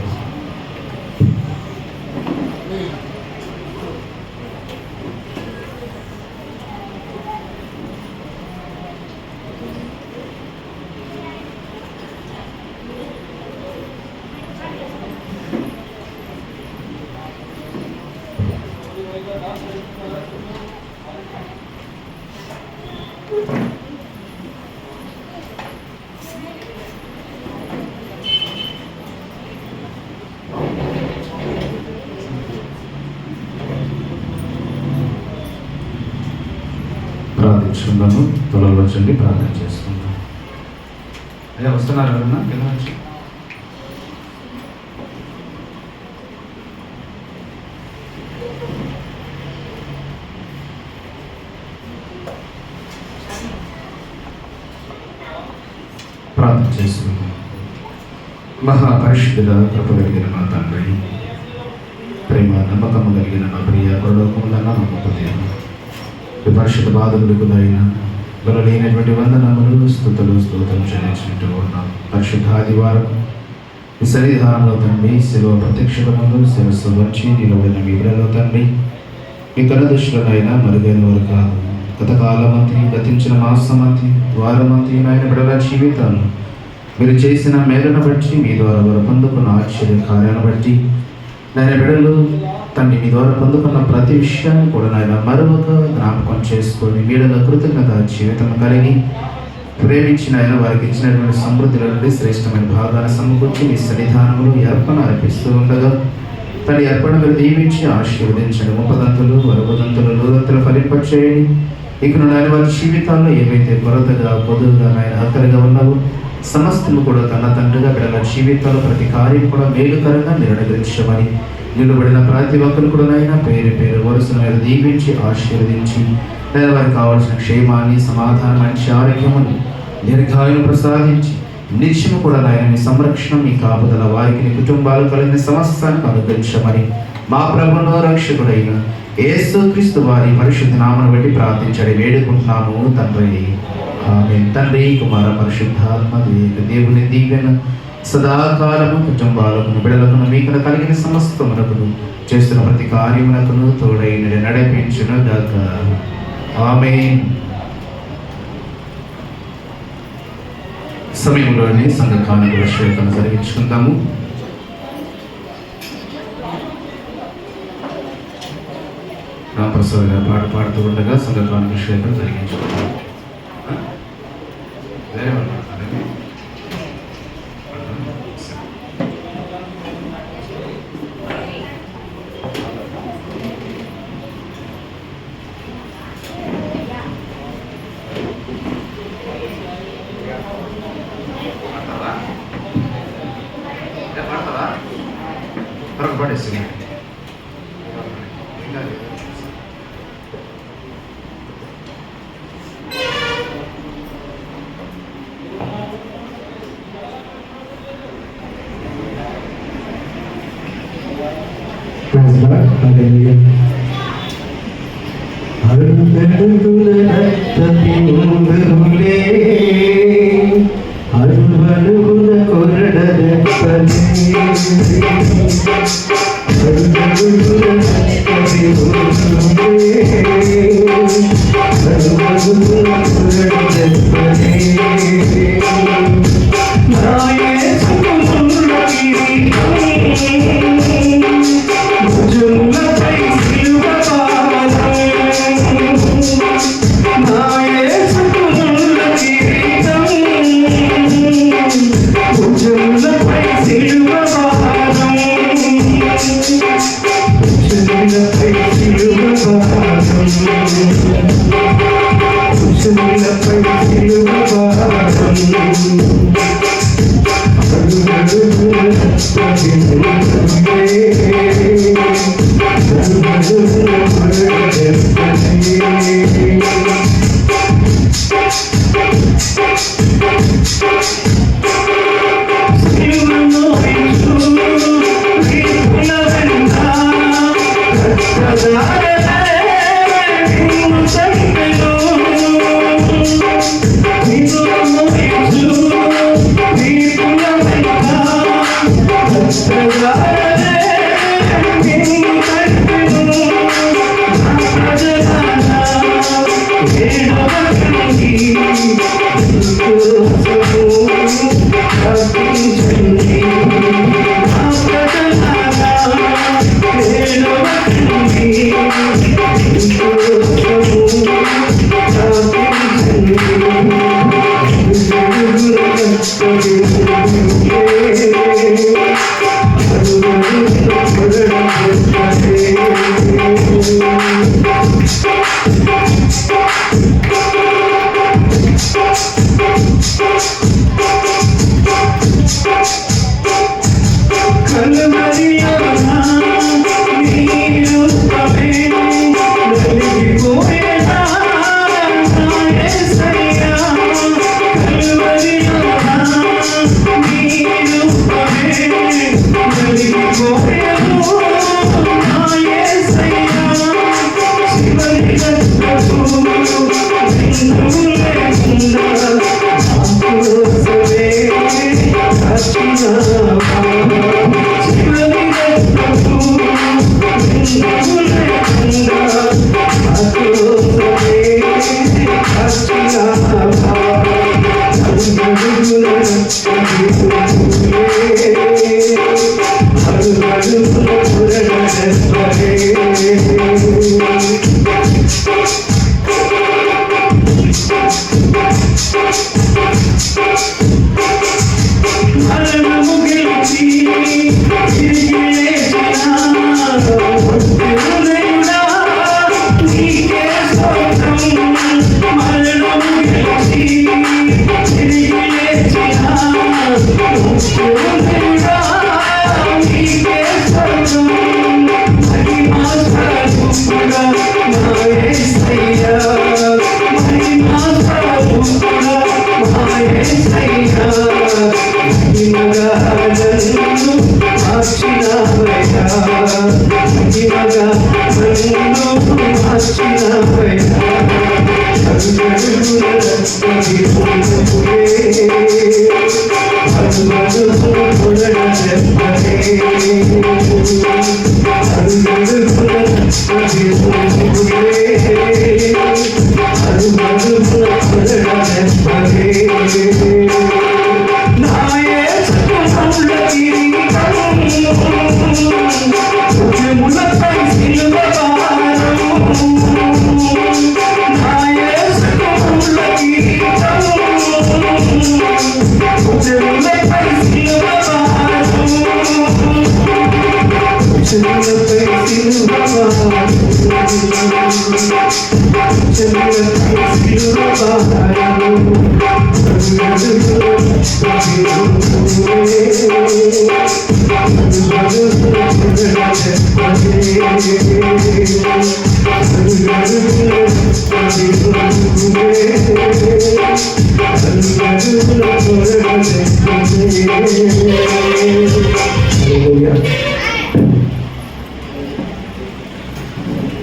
ప్రార్థించుకుందాము. త్వరలో వచ్చండి, ప్రార్థన చేసుకుందాం. అయ్యా వస్తున్నారు ఎవరన్నా కింద వచ్చి? ప్రార్థన చేసుకుందాం. మహాపరిశుద్ధుల కృప కలిగిన మా తండ్రి, ప్రేమ నమ్మకము కలిగిన నా ప్రియ పరలోకములన్నా నమ్మకం పరిశుద్ధ బాధకులైన లేనటువంటి వందనములు స్తుతులు స్తోత్రం చెల్లించినట్టు ఉన్నాం. పరిశుద్ధ ఆదివారం ఈ సన్నిధానంలో తండ్రి శిలువ ప్రత్యక్షములు శిరస్సు వచ్చి నిలబడిన మీ బిడ్డలో తండ్రి మీ కనుదృష్టిలోనైనా మరుగైన వారు కాదు. గతకాలమంతి గతించిన మాసమంతి వారమంతి నాయన బిడ్డల జీవితాలను మీరు చేసిన మేలును బట్టి మీ ద్వారా వారు పొందుకున్న ఆశ్చర్య కార్యాలను బట్టి నాయన బిడ్డలు తండ్రి మీ ద్వారా పొందుకున్న ప్రతి విషయాన్ని కూడా నాయన మరొక జ్ఞాపకం చేసుకొని మీడల కృతజ్ఞత జీవితం కలిగి ప్రేమించిన ఆయన వారికి ఇచ్చినటువంటి సమృద్ధిల నుండి శ్రేష్టమైన భాగాన్ని సమకూర్చి మీ సన్నిధానంలో అర్పణ అర్పిస్తూ ఉండగా తన అర్పణ మీరు దీవించి ఆశీర్వదించండి. ముప్పదంతులు అరవదంతులు నూరంతులు ఫలింపచేయండి. ఇక నాయన వారి జీవితాల్లో ఏవైతే కొరతగా పొదువుగా నాయన ఆకలిగా ఉన్నావో సమస్తము కూడా తన తండ్రిగా బిడ్డల జీవితాల్లో ప్రతి కార్యం కూడా మేలుకరంగా నిర్ణయించమని నిలబడిన ప్రతి ఒక్కరు కూడా నైనా పేరు పేరు వరుసను మీద దీవించి ఆశీర్వదించి లేదా వారికి కావాల్సిన క్షేమాన్ని సమాధానం మంచి ఆరోగ్యమును దీర్ఘాయును ప్రసాదించి నిత్యము కూడా నాయన మీ సంరక్షణ మీ కాపుదల వారికి నీ కుటుంబాలు కలిగిన సమస్తానికి అనుగ్రహించమని మా ప్రభువును రక్షకుడైన యేసుక్రీస్తు వారి పరిశుద్ధ నామమును బట్టి ప్రార్థించడి వేడుకుంటున్నాము తండ్రి. ఆమేన్. తండ్రి కుమార పరిశుద్ధాత్మ దేవుని దీవెన సదాకాలము కుటుంబాలకు బిడలకు మీకు కలిగిన సమస్తమునకును చేస్తున్న ప్రతి కార్యమునకును తోడైన నడిపించును గాక. ఆమేన్. సమయంలోని సంఘ కానుకల శ్వేతను జరిగించుకుందాము. రామప్రసాద్ గారు పాట పాడుతూ ఉండగా సంఘ కానుకల శ్వేతను జరిగించుకుందాము. వేరే వాళ్ళు మాట్లాడండి. పడేసి Silver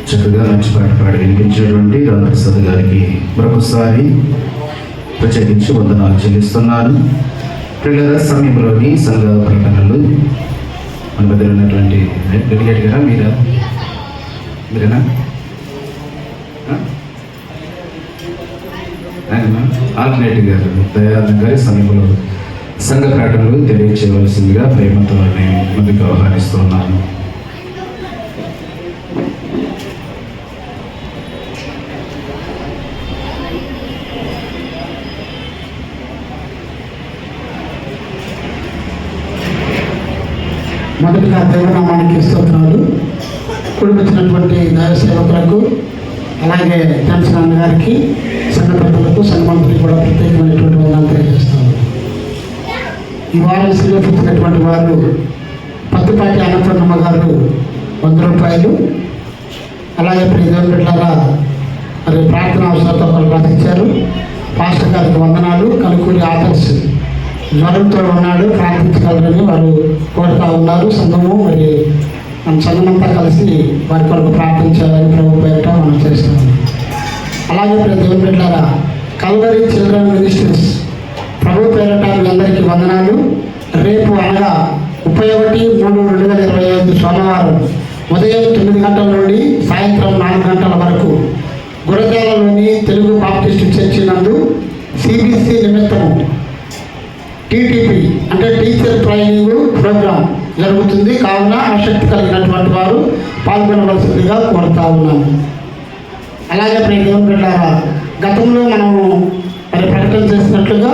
చక్కగా మంచి పాట పాడి వినిపించినటువంటి రామప్రసాద్ గారికి మరొకసారి ప్రత్యేకించి వందనాలు చెల్లిస్తున్నాను. పిల్లల సమయంలోని సంఘ ప్రకటనలు మన దగ్గర ఉన్నటువంటి డెలిగేట్ గారా మీరేనా ఆల్టర్నేటివ్ గారు దయానంద గారి సమయంలో సంఘ ప్రకటనలు తెలియచేయవలసిందిగా ప్రేమతో నేను ముందుకు ఆహ్వానిస్తున్నాను. మొదటిగా దేవనామానికి స్తోత్రాలు. కుడిపించినటువంటి దైవ సేవకులకు, అలాగే జనసేన అన్న గారికి, సంఘ పెద్దలకు, సంఘమంత్రికి కూడా ప్రత్యేకమైనటువంటి వందనాలు తెలియజేస్తాను. ఈ వారం స్వీకరించినటువంటి వారు పత్తిపాటి అన్నపూర్ణమ్మ గారు 100 రూపాయలు, అలాగే ప్రియదేవుని బిడ్డలారా మరి ప్రార్థన అవసరంతో ఒకరు ప్రార్థించారు. పాస్టర్ గారికి వందనాలు. కలుకూరి ఆదర్శ్ జ్వరంతో ఉన్నాడు, ప్రార్థించగలరని వారు కోరుతా ఉన్నారు. సంఘము మరి మన సంఘమంతా కలిసి వారి కొరకు ప్రార్థన చేయాలని ప్రభు పేరిట మనం చేస్తున్నాం. అలాగే దేవుని బిడ్డలారా కల్వరీ చిల్డ్రన్ మినిస్ట్రీస్ ప్రభు పేరిట మీ అందరికీ వందనాలు. రేపు అనగా 31/3/2025 సోమవారం ఉదయం 9 గంటల నుండి సాయంత్రం 4 గంటల వరకు గురజాలలోని తెలుగు బాప్టిస్ట్ చర్చి నందు సిబిసి నిమిత్తము టీటీపీ అంటే టీచర్ ట్రైనింగ్ ప్రోగ్రాం జరుగుతుంది. కావున ఆసక్తి కలిగినటువంటి వారు పాల్గొనవలసిందిగా కోరుతా ఉన్నాము. అలాగే దేవుని బిడ్డలారా గతంలో మనము మరి ప్రకటన చేసినట్లుగా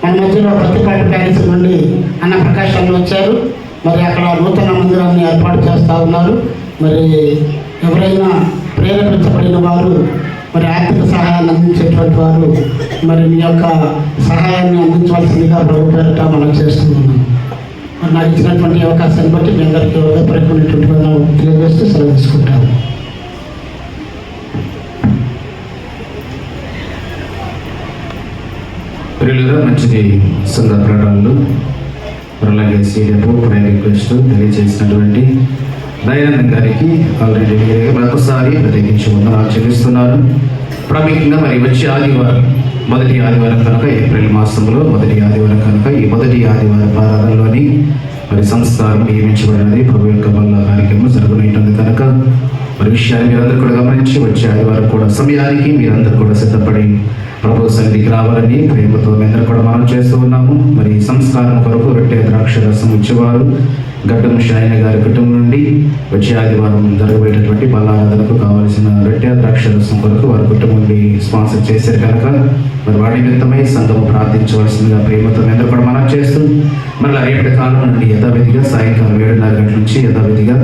మన మధ్యలో పత్తిపాటి ప్యారిస్ నుండి అన్న ప్రకాశాలు వచ్చారు. మరి అక్కడ నూతన మందిరాన్ని ఏర్పాటు చేస్తూ ఉన్నారు. మరి ఎవరైనా ప్రేరేపించబడిన వారు, మరి ఆర్థిక సహాయాన్ని అందించేటువంటి వారు మరి మీ యొక్క సహాయాన్ని అందించవలసిందిగా ప్రభు పేరిట మనం చేస్తున్నాము. మరి నాకు ఇచ్చినటువంటి అవకాశాన్ని బట్టి మీ అందరికీ హృదయపూర్వకమైనటువంటి వందనాలు తెలియజేస్తూ సెలవు తీసుకుంటాము. ప్రియులుగా మంచిది సంఘ ప్రకటనలు అలాగే సీడెపు ప్రేమ రిక్వెస్ట్ తెలియజేసినటువంటి దయానంద గారికి ఆల్రెడీ మరొకసారి ప్రత్యేకించి వందనాలు చెల్లిస్తున్నాను. ప్రాముఖ్యంగా మరి వచ్చే ఆదివారం మొదటి ఆదివారం కనుక ఏప్రిల్ మాసంలో మొదటి ఆదివారం కనుక ఈ మొదటి ఆదివారం ఆరాధనలోని మరి సంస్కారం నియమించబడినది ప్రభు యొక్క వల్ల కార్యక్రమం జరుగుతుంది కనుక మరి విషయాన్ని మీరందరూ కూడా గమనించి వచ్చే ఆదివారం కూడా సమయానికి మీరందరూ కూడా సిద్ధపడి ప్రభు సన్నిధికి రావాలని ప్రేమతో అందరూ కూడా మనం చేస్తూ ఉన్నాము. మరి సంస్కారం కొరకు రొట్టె ద్రాక్షరసం ఇచ్చేవారు గడ్డం షాయన గారి కుటుంబం నుండి వచ్చే ఆదివారం జరగబోయేటటువంటి బల్లారాధనకు కావలసిన రొట్టె ద్రాక్షరసం కొరకు వారి కుటుంబం నుండి స్పాన్సర్ చేశారు కనుక మరి వాడి నిమిత్తమై సంఘం ప్రార్థించవలసిందిగా ప్రేమతో అందరూ కూడా మనం చేస్తూ మళ్ళీ రేపటి కాలం నుండి యథావిధిగా సాయంకాలం 7:30 గంటల నుంచి యథావిధిగా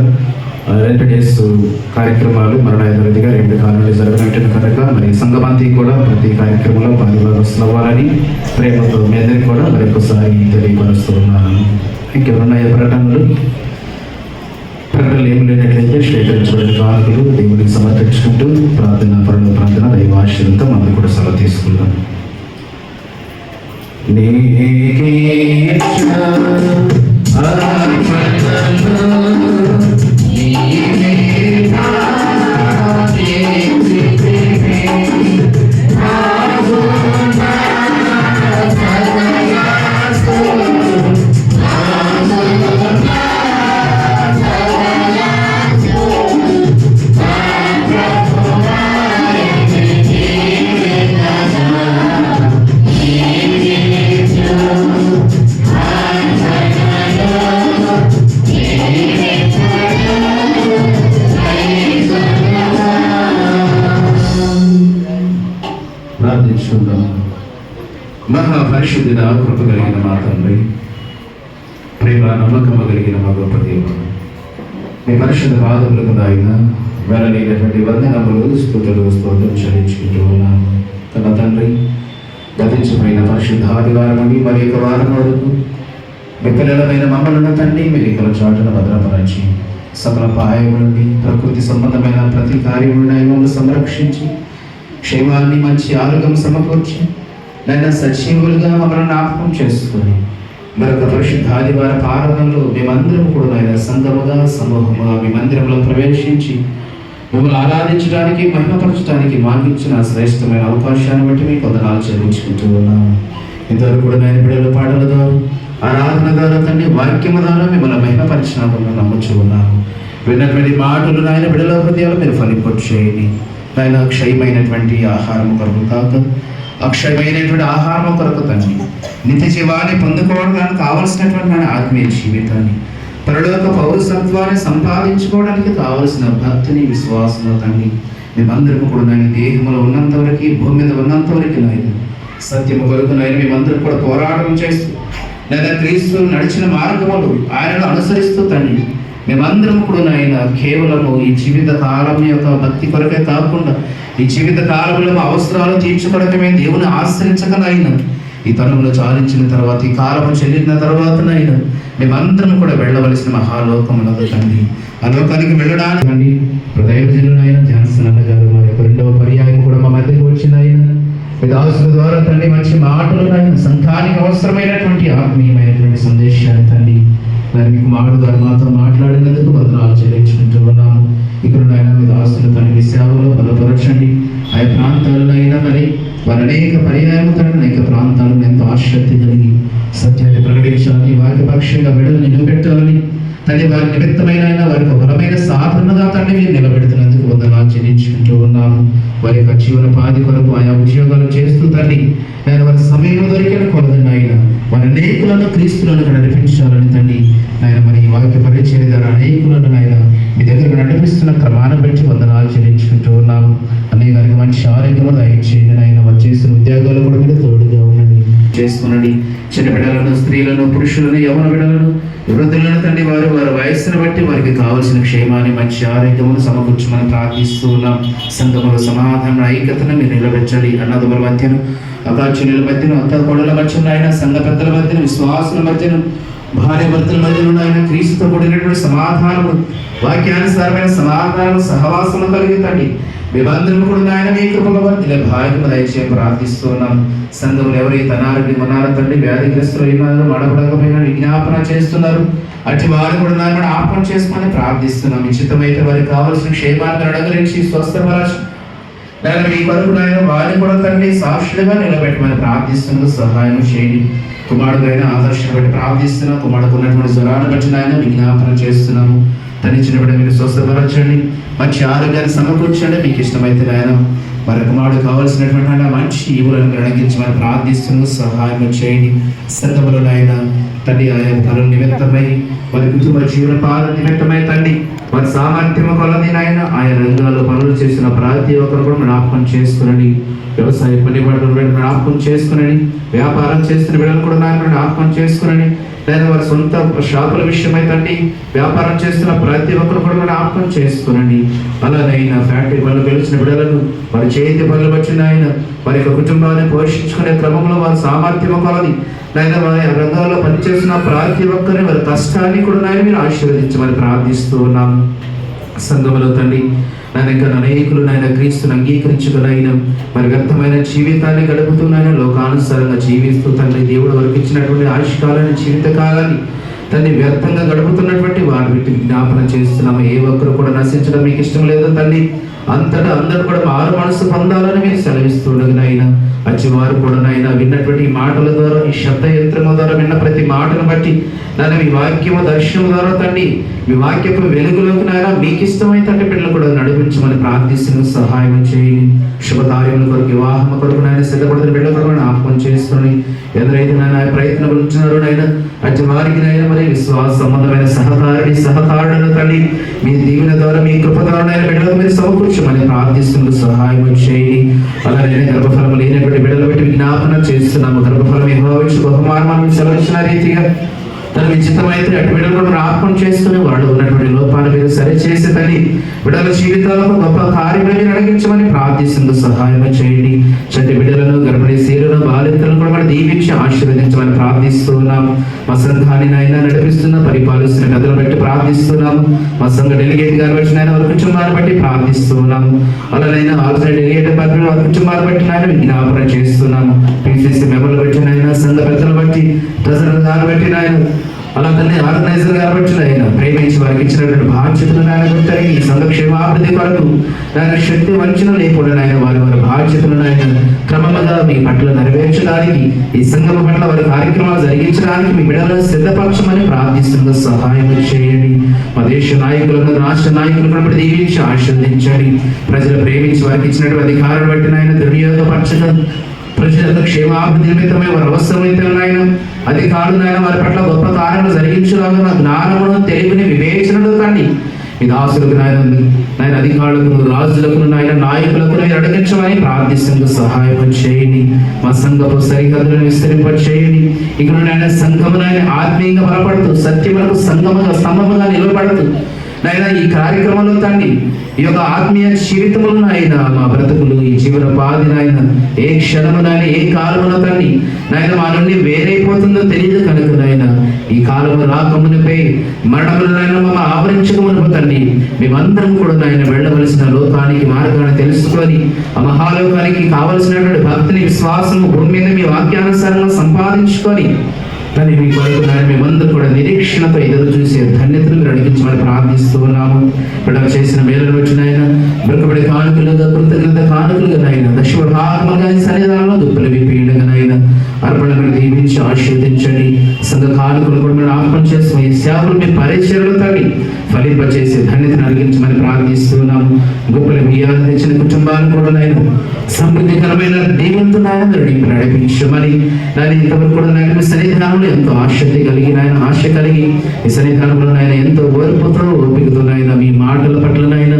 2 డేస్ కార్యక్రమాలు మరణ యథావిధిగా 2 కాలంలో జరగబెట్టిన కనుక మరి సంఘమంతి కూడా ప్రతి కార్యక్రమంలో భాగస్వాములు అవ్వాలని ప్రేమతో మీ అందరికీ కూడా మరొకసారి తెలియపరుస్తూ ఉన్నాను. ఇంకెవరున్నాయో ప్రకటనలు ఏమి లేనట్లయితే స్వీకరించబడిన కానుకలు దేవుడికి సమర్పించుకుంటూ ప్రార్థన దైవాశీర్వాదంతో మనం కూడా సెలవు తీసుకుందాం. మహాపరిశుద్ధుడ కృప కలిగిన మా తండ్రి, ప్రేమ నమ్మకము కలిగిన మా గొప్ప దేవుడు, మీ పరిశుద్ధ పాదములకు నాయన వెళ్ళలేనటువంటి వందనములు స్తుతులు స్తోత్రం చెల్లించుకుంటూ ఉన్నాను. తన తండ్రి గతించిపోయిన పరిశుద్ధ ఆదివారం నుండి మరి ఒక వారం వరకు మీ పిల్లలమైన మమ్మల్ని తండ్రి మీరు ఇక్కడ చాటున భద్రపరచి సకల పాయం నుండి ప్రకృతి సంబంధమైన ప్రతి కార్యం నుండి మమ్మల్ని సంరక్షించి క్షేమాన్ని మంచి ఆరోగ్యం సమకూర్చి నన్ను సజీవులుగా మమ్మల్ని జ్ఞాపకం చేసుకొని మరొక పరిశుద్ధ ఆదివార ఆరాధనలో మేమందరం కూడా ఆయన సంఘముగా సమూహముగా మీ మందిరంలో ప్రవేశించి మిమ్మల్ని ఆరాధించడానికి మహిమపరచడానికి మాకిచ్చిన శ్రేష్టమైన అవకాశాన్ని బట్టి మీకు వందనాలు చెల్లించుకుంటూ ఉన్నాము. ఇంతవరకు కూడా ఆయన బిడ్డల పాటల ద్వారా ఆరాధన ద్వారా తండ్రి వాక్యము ద్వారా మిమ్మల్ని మహిమపరిచినామని నమ్ముచూ ఉన్నాము. విన్నటువంటి మాటలు నాయన బిడ్డల హృదయాలు మీరు ఫలింపొచ్చు చేయండి. ఆయన క్షయమైనటువంటి ఆహారం కొరకు కాక అక్షయమైనటువంటి ఆహారం కొరకు తండ్రి నిత్య జీవాన్ని పొందుకోవడానికి కావలసినటువంటి ఆత్మీయ జీవితాన్ని పరలోక పౌరసత్వాన్ని సంపాదించుకోవడానికి కావలసిన భక్తిని విశ్వాసం తండ్రి మేమందరం కూడా నాయన దేహంలో ఉన్నంత వరకు భూమి మీద ఉన్నంత వరకు నాయన సత్యము కొరకు నాయన మేమందరం కూడా పోరాటం చేస్తూ లేదా క్రీస్తు నడిచిన మార్గములు ఆయనను అనుసరిస్తూ తండ్రి మేమందరం కూడా నాయన కేవలము ఈ జీవిత కాలం యొక్క భక్తి కొరకే కాకుండా ఈ జీవిత కాలంలో అవసరాలు తీర్చుకోవడానికి మేము దేవుని ఆశ్రయించకనైనా ఈ తరంలో చాలించిన తర్వాత ఈ కాలము చెల్లిన తర్వాతనైనా మేమందరం కూడా వెళ్ళవలసిన మహాలోకమునకు తండ్రి ఆ లోకానికి వెళ్ళడానికి హృదయజనులైన జాన్సన్ అన్న గారు మరి యొక్క 2వ పర్యాయం కూడా మా మధ్యకు వచ్చిన ఆయన దాసుల ద్వారా తండ్రి మంచి మాటలు ఆయన సంఘానికి అవసరమైనటువంటి ఆత్మీయమైనటువంటి సందేశాన్ని తండ్రి మరి మీకు మాటల ద్వారా మాతో మాట్లాడినందుకు వందనాలు చెల్లించుకుంటూ ఉన్నాము. ఇక్కడ ఆయన మీ దాసులు తండ్రి సేవలో బలపరచండి. ఆ ప్రాంతాల్లో అయినా మరి వారు అనేక పర్యాయం తండ్రి అనేక ప్రాంతాలను ఎంతో ఆసక్తి కలిగి సత్యాన్ని ప్రకటించాలని వారికి పక్షంగా బిడ్డలు నిలబెట్టాలని తండ్రి వారి నిమిత్తమైన వారికి బలమైన సాధనగా తండ్రి మీరు నిలబెడుతున్నందుకు వందనాలు చెల్లించుకుంటూ ఉన్నాము. వారి యొక్క జీవన పాది కొరకు ఆయా ఉద్యోగాలు చేస్తూ తండ్రి ఆయన వారి సమయం దొరికిన కొలదండి ఆయన వారి అనేకులను క్రీస్తులను నడిపించాలని తండ్రి ఆయన మరి వాక్య పరిచర్య ద్వారా అనేకులను ఆయన మీ దగ్గరకు నడిపిస్తున్న క్రమాన్ని బట్టి వందనాలు చెల్లించుకుంటూ ఉన్నాము. అన్నయ్య గారికి మంచి ఆరోగ్యము దయచేయండి. ఆయన వారు చేసిన ఉద్యోగాలు కూడా మీరు తోడుగా ఉండండి చేసుకునండి. చిన్న బిడ్డలను స్త్రీలను పురుషులను యవన బిడ్డలను వృద్ధులను తండ్రి వారి వయస్సును బట్టి వారికి కావలసిన క్షేమాన్ని మంచి ఆరోగ్యమును సమకూర్చమని ప్రార్థిస్తూ ఉన్నాం. సంఘముల సమాధాన ఐక్యతను మీరు నిలబెట్టండి. అన్నదముల మధ్యను అకాచుల మధ్యను అత్త కొడల మధ్యను ఆయన సంఘ పెద్దల మధ్యను విశ్వాసుల మధ్యను భార్య భర్తల మధ్యలో ఆయన క్రీస్తుతో కూడినటువంటి సమాధానము వాక్యానుసారమైన సమాధానం సహవాసము కలిగితండి. మేమందరం కూడా ఆయన మీ కృపల వర్తిలే భాగ్యము దయచేసి ప్రార్థిస్తూ ఉన్నాం. సంఘంలో ఎవరైతే అనారోగ్యం ఉన్నారో తండ్రి వ్యాధిగ్రస్తులు అయినారో మడపడకపోయినా విజ్ఞాపన చేస్తున్నారు అటు వారు కూడా నాయన ఆపణ చేసుకొని ప్రార్థిస్తున్నాం. నిశ్చితమైతే వారికి కావాల్సిన క్షేమాన్ని అనుగ్రహించి స్వస్థపరచు నేను మీ కొరకు నాయన వారిని కూడా తండ్రి సాక్షులుగా నిలబెట్టమని ప్రార్థిస్తున్నందుకు సహాయం చేయండి. కుమారుడైన ఆదర్శం బట్టి ప్రార్థిస్తున్నాం. కుమారుడు ఉన్నటువంటి జ్వరాన్ని బట్టి నాయన విజ్ఞాపన చేస్తున్నాము. తనిచ్చిన బిడ్డ మీరు స్వస్థపరచండి, మంచి ఆరోగ్యాన్ని సమకూర్చండి. మీకు ఇష్టమైతే నాయన మరి కుమారుడు కావాల్సినటువంటి మంచి ఈవులను గ్రహించమని ప్రార్థిస్తున్నందుకు సహాయం చేయండి. సంఘములో నాయన తండ్రి ఆయా పనుల నిమిత్తమై వారి కుటుంబ జీవన పాలన నిమిత్తమై తండ్రి వారి సామర్థ్యము కొలది నాయన ఆయా రంగాల్లో పనులు చేసిన ప్రతి ఒక్కరు కూడా జ్ఞాపకం చేసుకునండి. వ్యవసాయ పనిబడులు జ్ఞాపకం చేసుకునండి. వ్యాపారం చేస్తున్న బిడ్డలు కూడా నాయన జ్ఞాపకం చేసుకునండి. లేదా వారి సొంత షాపుల విషయమై తండ్రి వ్యాపారం చేస్తున్న ప్రతి ఒక్కరు కూడా జ్ఞాపకం చేసుకునండి. అలానైనా ఫ్యాక్టరీ పనులు గెలిచిన బిడ్డలను వారి చేతి పనులు వచ్చిన ఆయన వారి యొక్క కుటుంబాన్ని పోషించుకునే క్రమంలో వారి సామర్థ్యం కొలది నాయన వారి రంగాల్లో పనిచేస్తున్న ప్రతి ఒక్కరిని వారి కష్టాన్ని కూడా నాయన మీరు ఆశీర్వదించమని ప్రార్థిస్తూ ఉన్నాము. సంఘములో తండ్రి నాయన ఇంకా అనేకులు నాయన క్రీస్తుని అంగీకరించుకునైనా మరి వ్యర్థమైన జీవితాన్ని గడుపుతున్నాయన లోకానుసారంగా జీవిస్తూ తండ్రి దేవుడు వారికి ఇచ్చినటువంటి ఆయుష్కాలాన్ని జీవితకాలాన్ని తండ్రి వ్యర్థంగా గడుపుతున్నటువంటి వారి వీటిని జ్ఞాపనం చేస్తున్నాము. ఏ ఒక్కరు కూడా నశించడం మీకు ఇష్టం లేదు తండ్రి. అంతటా అందరూ కూడా మారు మనసు పొందాలని మీరు సెలవిస్తుండగానైనా అచ్చి వారు కూడా నాయన విన్నటువంటి మాటల ద్వారా ఈ శబ్ద యంత్రము ద్వారా విన్న ప్రతి మాటను బట్టి నాయన మీ వాక్యము దర్శనం ద్వారా తండ్రి మీ వాక్యపు వెలుగులోకి నాయన మీకు ఇష్టమైన తండ్రి బిడ్డలు కూడా నడిపించమని ప్రార్థిస్తున్న సహాయం చేయండి. శుభకార్యముల కొరకు వివాహం కొరకు నాయన సిద్ధపడుతున్న బిడ్డలు కూడా జ్ఞాపకం చేసుకొని ఎవరైతే నాయన ప్రయత్నం ఉంటున్నారో నాయన అచ్చి వారికి నాయన మరి విశ్వాస సంబంధమైన సహకారులను తండ్రి మీ దీవెన ద్వారా మీ కృప ద్వారా నాయన బిడ్డలకు మీరు సమకూర్చమని ప్రార్థిస్తున్న సహాయం చేయండి. అలాగే గర్భఫలం లేనటువంటి బిడ్డలు పెట్టి విజ్ఞాపన చేస్తున్నాము. గర్భఫలం యెహోవా బహుమానం సెలవించిన రీతిగా తన విచితమైతే అటు బిడ్డలు కూడా జ్ఞాపకం చేసుకుని వాళ్ళు ఉన్నటువంటి లోపాలు మీరు సరిచేసి తని బిడ్డల జీవితాలకు గొప్ప కార్యములు మీరు అడిగించమని ప్రార్థిస్తుంది సహాయం చేయండి. చంటి బిడ్డలను గర్భిణీ స్త్రీలను బాలింతలను కూడా మనం దీవించి ఆశీర్వదించమని ప్రార్థిస్తున్నాము. మా సంఘాన్ని అయినా నడిపిస్తున్న పరిపాలిస్తున్న కథలను బట్టి ప్రార్థిస్తున్నాము. మా సంఘ డెలిగేట్ గారు వచ్చిన ఆయన వారి కుటుంబాన్ని బట్టి ప్రార్థిస్తున్నాము. అలానైనా ఆల్రెడీ డెలిగేట్ పరిపాలన వారి కుటుంబాన్ని బట్టి ఆయన విజ్ఞాపన చేస్తున్నాము. పిసిసి మెంబర్లు పెట్టిన ఆయన సంఘ పెద్దలు బట్టి ప్రజలను దాన్ని బట్టి ఆయన అలా తల్లి ఆర్గనైజర్ కాబట్టి ఆయన ప్రేమించి వారికి ఇచ్చినటువంటి బాధ్యతలను ఆయన గుర్తరిగి ఈ సంఘ క్షేమాభివృద్ధి కొరకు ఆయన శక్తి వంచన లేకుండా ఆయన వారి బాధ్యతలను ఆయన క్రమంగా మీ పట్ల నెరవేర్చడానికి ఈ సంఘం పట్ల వారి కార్యక్రమాలు జరిగించడానికి మీ బిడ్డలను సిద్ధపరచమని ప్రార్థిస్తున్న సహాయం చేయండి. మా దేశ నాయకులను రాష్ట్ర నాయకులను దీవించి ఆశీర్వదించండి. ప్రజలు ప్రేమించి వారికి ఇచ్చినటువంటి అధికారులు బట్టి ఆయన దుర్యోగపరచగా ప్రజల క్షేమాభివృద్ధి నిమిత్తమై వారు అవసరమైతే నాయన అధికారులు నాయన వారి పట్ల గొప్ప కార్యాలు జరిగించలాగా జ్ఞానమును తెలివిని వివేచనలు తండ్రి మీ దాసులకు నాయన అధికారులకు రాజులకు నాయన నాయకులకు మీరు అడిగించమని ప్రార్థిస్తూ సహాయం చేయండి. మా సంఘపు సరిహద్దులను విస్తరింప చేయండి. ఇక్కడ నాయన సంఘము నాయన ఆత్మీయంగా బలపడుతూ సత్యములకు సంఘముగా స్తంభముగా నిలబడుతూ నాయన ఈ కార్యక్రమంలో తండ్రి ఈ యొక్క ఆత్మీయ జీవితములు నాయన మా బ్రతుకులు ఈ జీవన పాది నాయన ఏ క్షణము నాయన ఏ కాలమున తండ్రి నాయన మా నుండి వేరైపోతుందో తెలియదు కనుక నాయన ఈ కాలము రాకమునిపై మరణములు నాయన మా ఆవరించకమును తండ్రి మేమందరం కూడా నాయన వెళ్ళవలసిన లోకానికి మార్గాన్ని తెలుసుకొని ఆ మహాలోకానికి కావలసినటువంటి భక్తిని విశ్వాసము భూమి మీద మీ వాక్యానుసారంగా సంపాదించుకొని కానీ మీ కొరకు నాయన మేమందరూ కూడా నిరీక్షణతో ఎదురు చూసే ధన్యతను మీరు అడిగించమని ప్రార్థిస్తూ ఉన్నాము. బిడ్డలు చేసిన మేలను వచ్చిన ఆయన బ్రొక్కబడి కానుకలుగా కృతజ్ఞత కానుకలుగా నాయన దశమ భాగములుగా సన్నిధానంలో దుప్పులు విప్పేయడుగా నాయన అర్పణను దీవించి ఆశీర్వదించండి. సంఘ కానుకలు కూడా మీరు ఆహ్వానం చేస్తాం. ఈ సేవలు మీ పరిచయలు తండ్రి ఫలింపచేసే ధన్యతను అడిగించమని ప్రార్థిస్తున్నాము. గొప్పలు బియ్యాలు తెచ్చిన కుటుంబాలను కూడా నాయన సమృద్ధికరమైన దేవునితో నాయన నడిపించమని నాయన ఇంతవరకు కూడా నాయన మీ సన్నిధానంలో ఎంతో ఆసక్తి కలిగి నాయన ఆశ కలిగి ఈ సన్నిధానంలో నాయన ఎంతో ఓర్పుతో ఓపికతో నాయన మీ మాటల పట్ల నాయన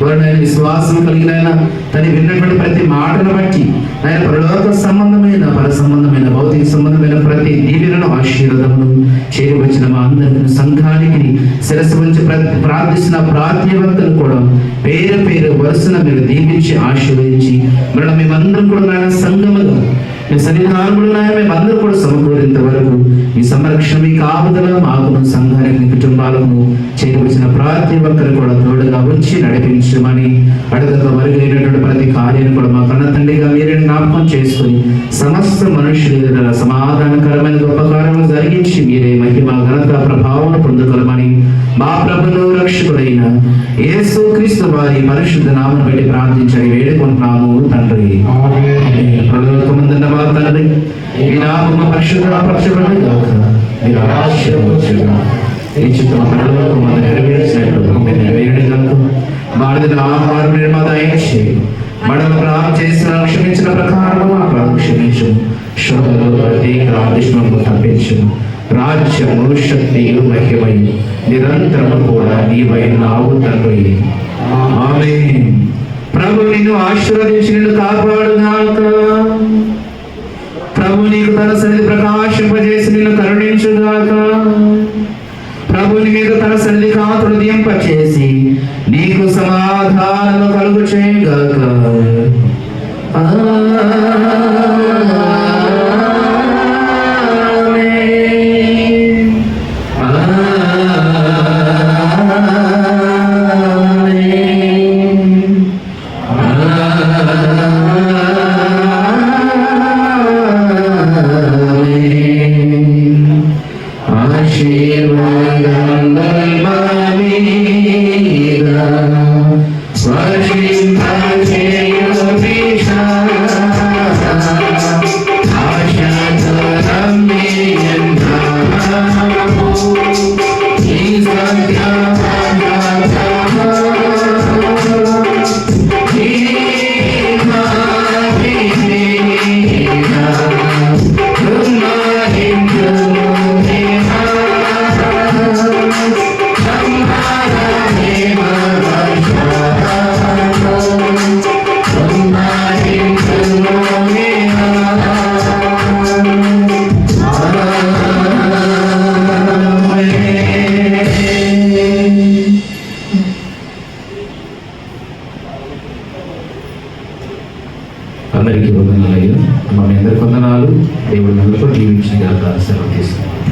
వారు నాయన విశ్వాసం కలిగిన ఆయన తను విన్నటువంటి ప్రతి మాటను బట్టి ఆయన పరలోక సంబంధమైన పర సంబంధమైన భౌతిక సంబంధమైన ప్రతి దీవెనను ఆశీర్వాదమును చేరువచ్చిన మా అందరికీ సంఘానికి శిరస్సు ఉంచి ప్రార్థిస్తున్న ప్రార్థ్యవంతులు కూడా పేరు పేరు వరుసన మీరు దీవించి ఆశీర్వదించి మరణ మేమందరం కూడా నాయన సంఘముగా మీ సన్నిధానంలో నాయన మేమందరూ కూడా సమకూరేంత వరకు మీ సంరక్షణ, మీ కాపుదల మాకును, సంఘానికి, మీ కుటుంబాలను చేరువచ్చిన ప్రతి ఒక్కరు కూడా తోడుగా ఉంచి నడిపించమని అడగక మరుగైనటువంటి ప్రతి కార్యాన్ని కూడా మా కన్న తండ్రిగా మీరే జ్ఞాపకం చేసుకుని సమస్త మనుషుల సమాధానకరమైన గొప్ప కార్యములు జరిగించి మీరే మహిమ, ఘనత, ప్రభావం పొందుకోమని మా ప్రభువు రక్షకుడైన యేసుక్రీస్తు వారి పరిశుద్ధ నామమును బట్టి ప్రార్థించని వేడుకుంటున్నాము తండ్రి. పరలోకమందున్న మా తండ్రి, మీ నామము పరిశుద్ధపరచబడును గాక. మీ రాజ్యం వచ్చును. మీ చిత్తము పరలోకమందు నెరవేర్చినట్లు భూమి మీద నెరవేరును గాక. మాదిన ఆహారం మా దయచేయి. మనము ప్రార్థన చేసిన క్షమించిన ప్రకారం మా ప్రార్థన క్షమించు. శోధనలో ప్రత్యేక ఆదిష్మము తప్పించు. రాజ్యము, శక్తియు, మహిమయు నిరంతరము కూడా నీవైనావు తండ్రి. ఆమేన్. ప్రభు నిన్ను ఆశీర్వదించి నిన్ను కాపాడుగాక. ప్రభు నీకు తన సన్నిధి ప్రకాశింపజేసి నిన్ను కరుణించుగాక. ప్రభుని మీద తన సన్నిధి కాంతులు దింపచేసి నీకు సమాధానము కలుగు చేయగాక. అందరికీ వందనాలు. మా అందరి వందనాలు. దేవుడు నన్ను దీవించి సెలవు తీసుకున్నాను.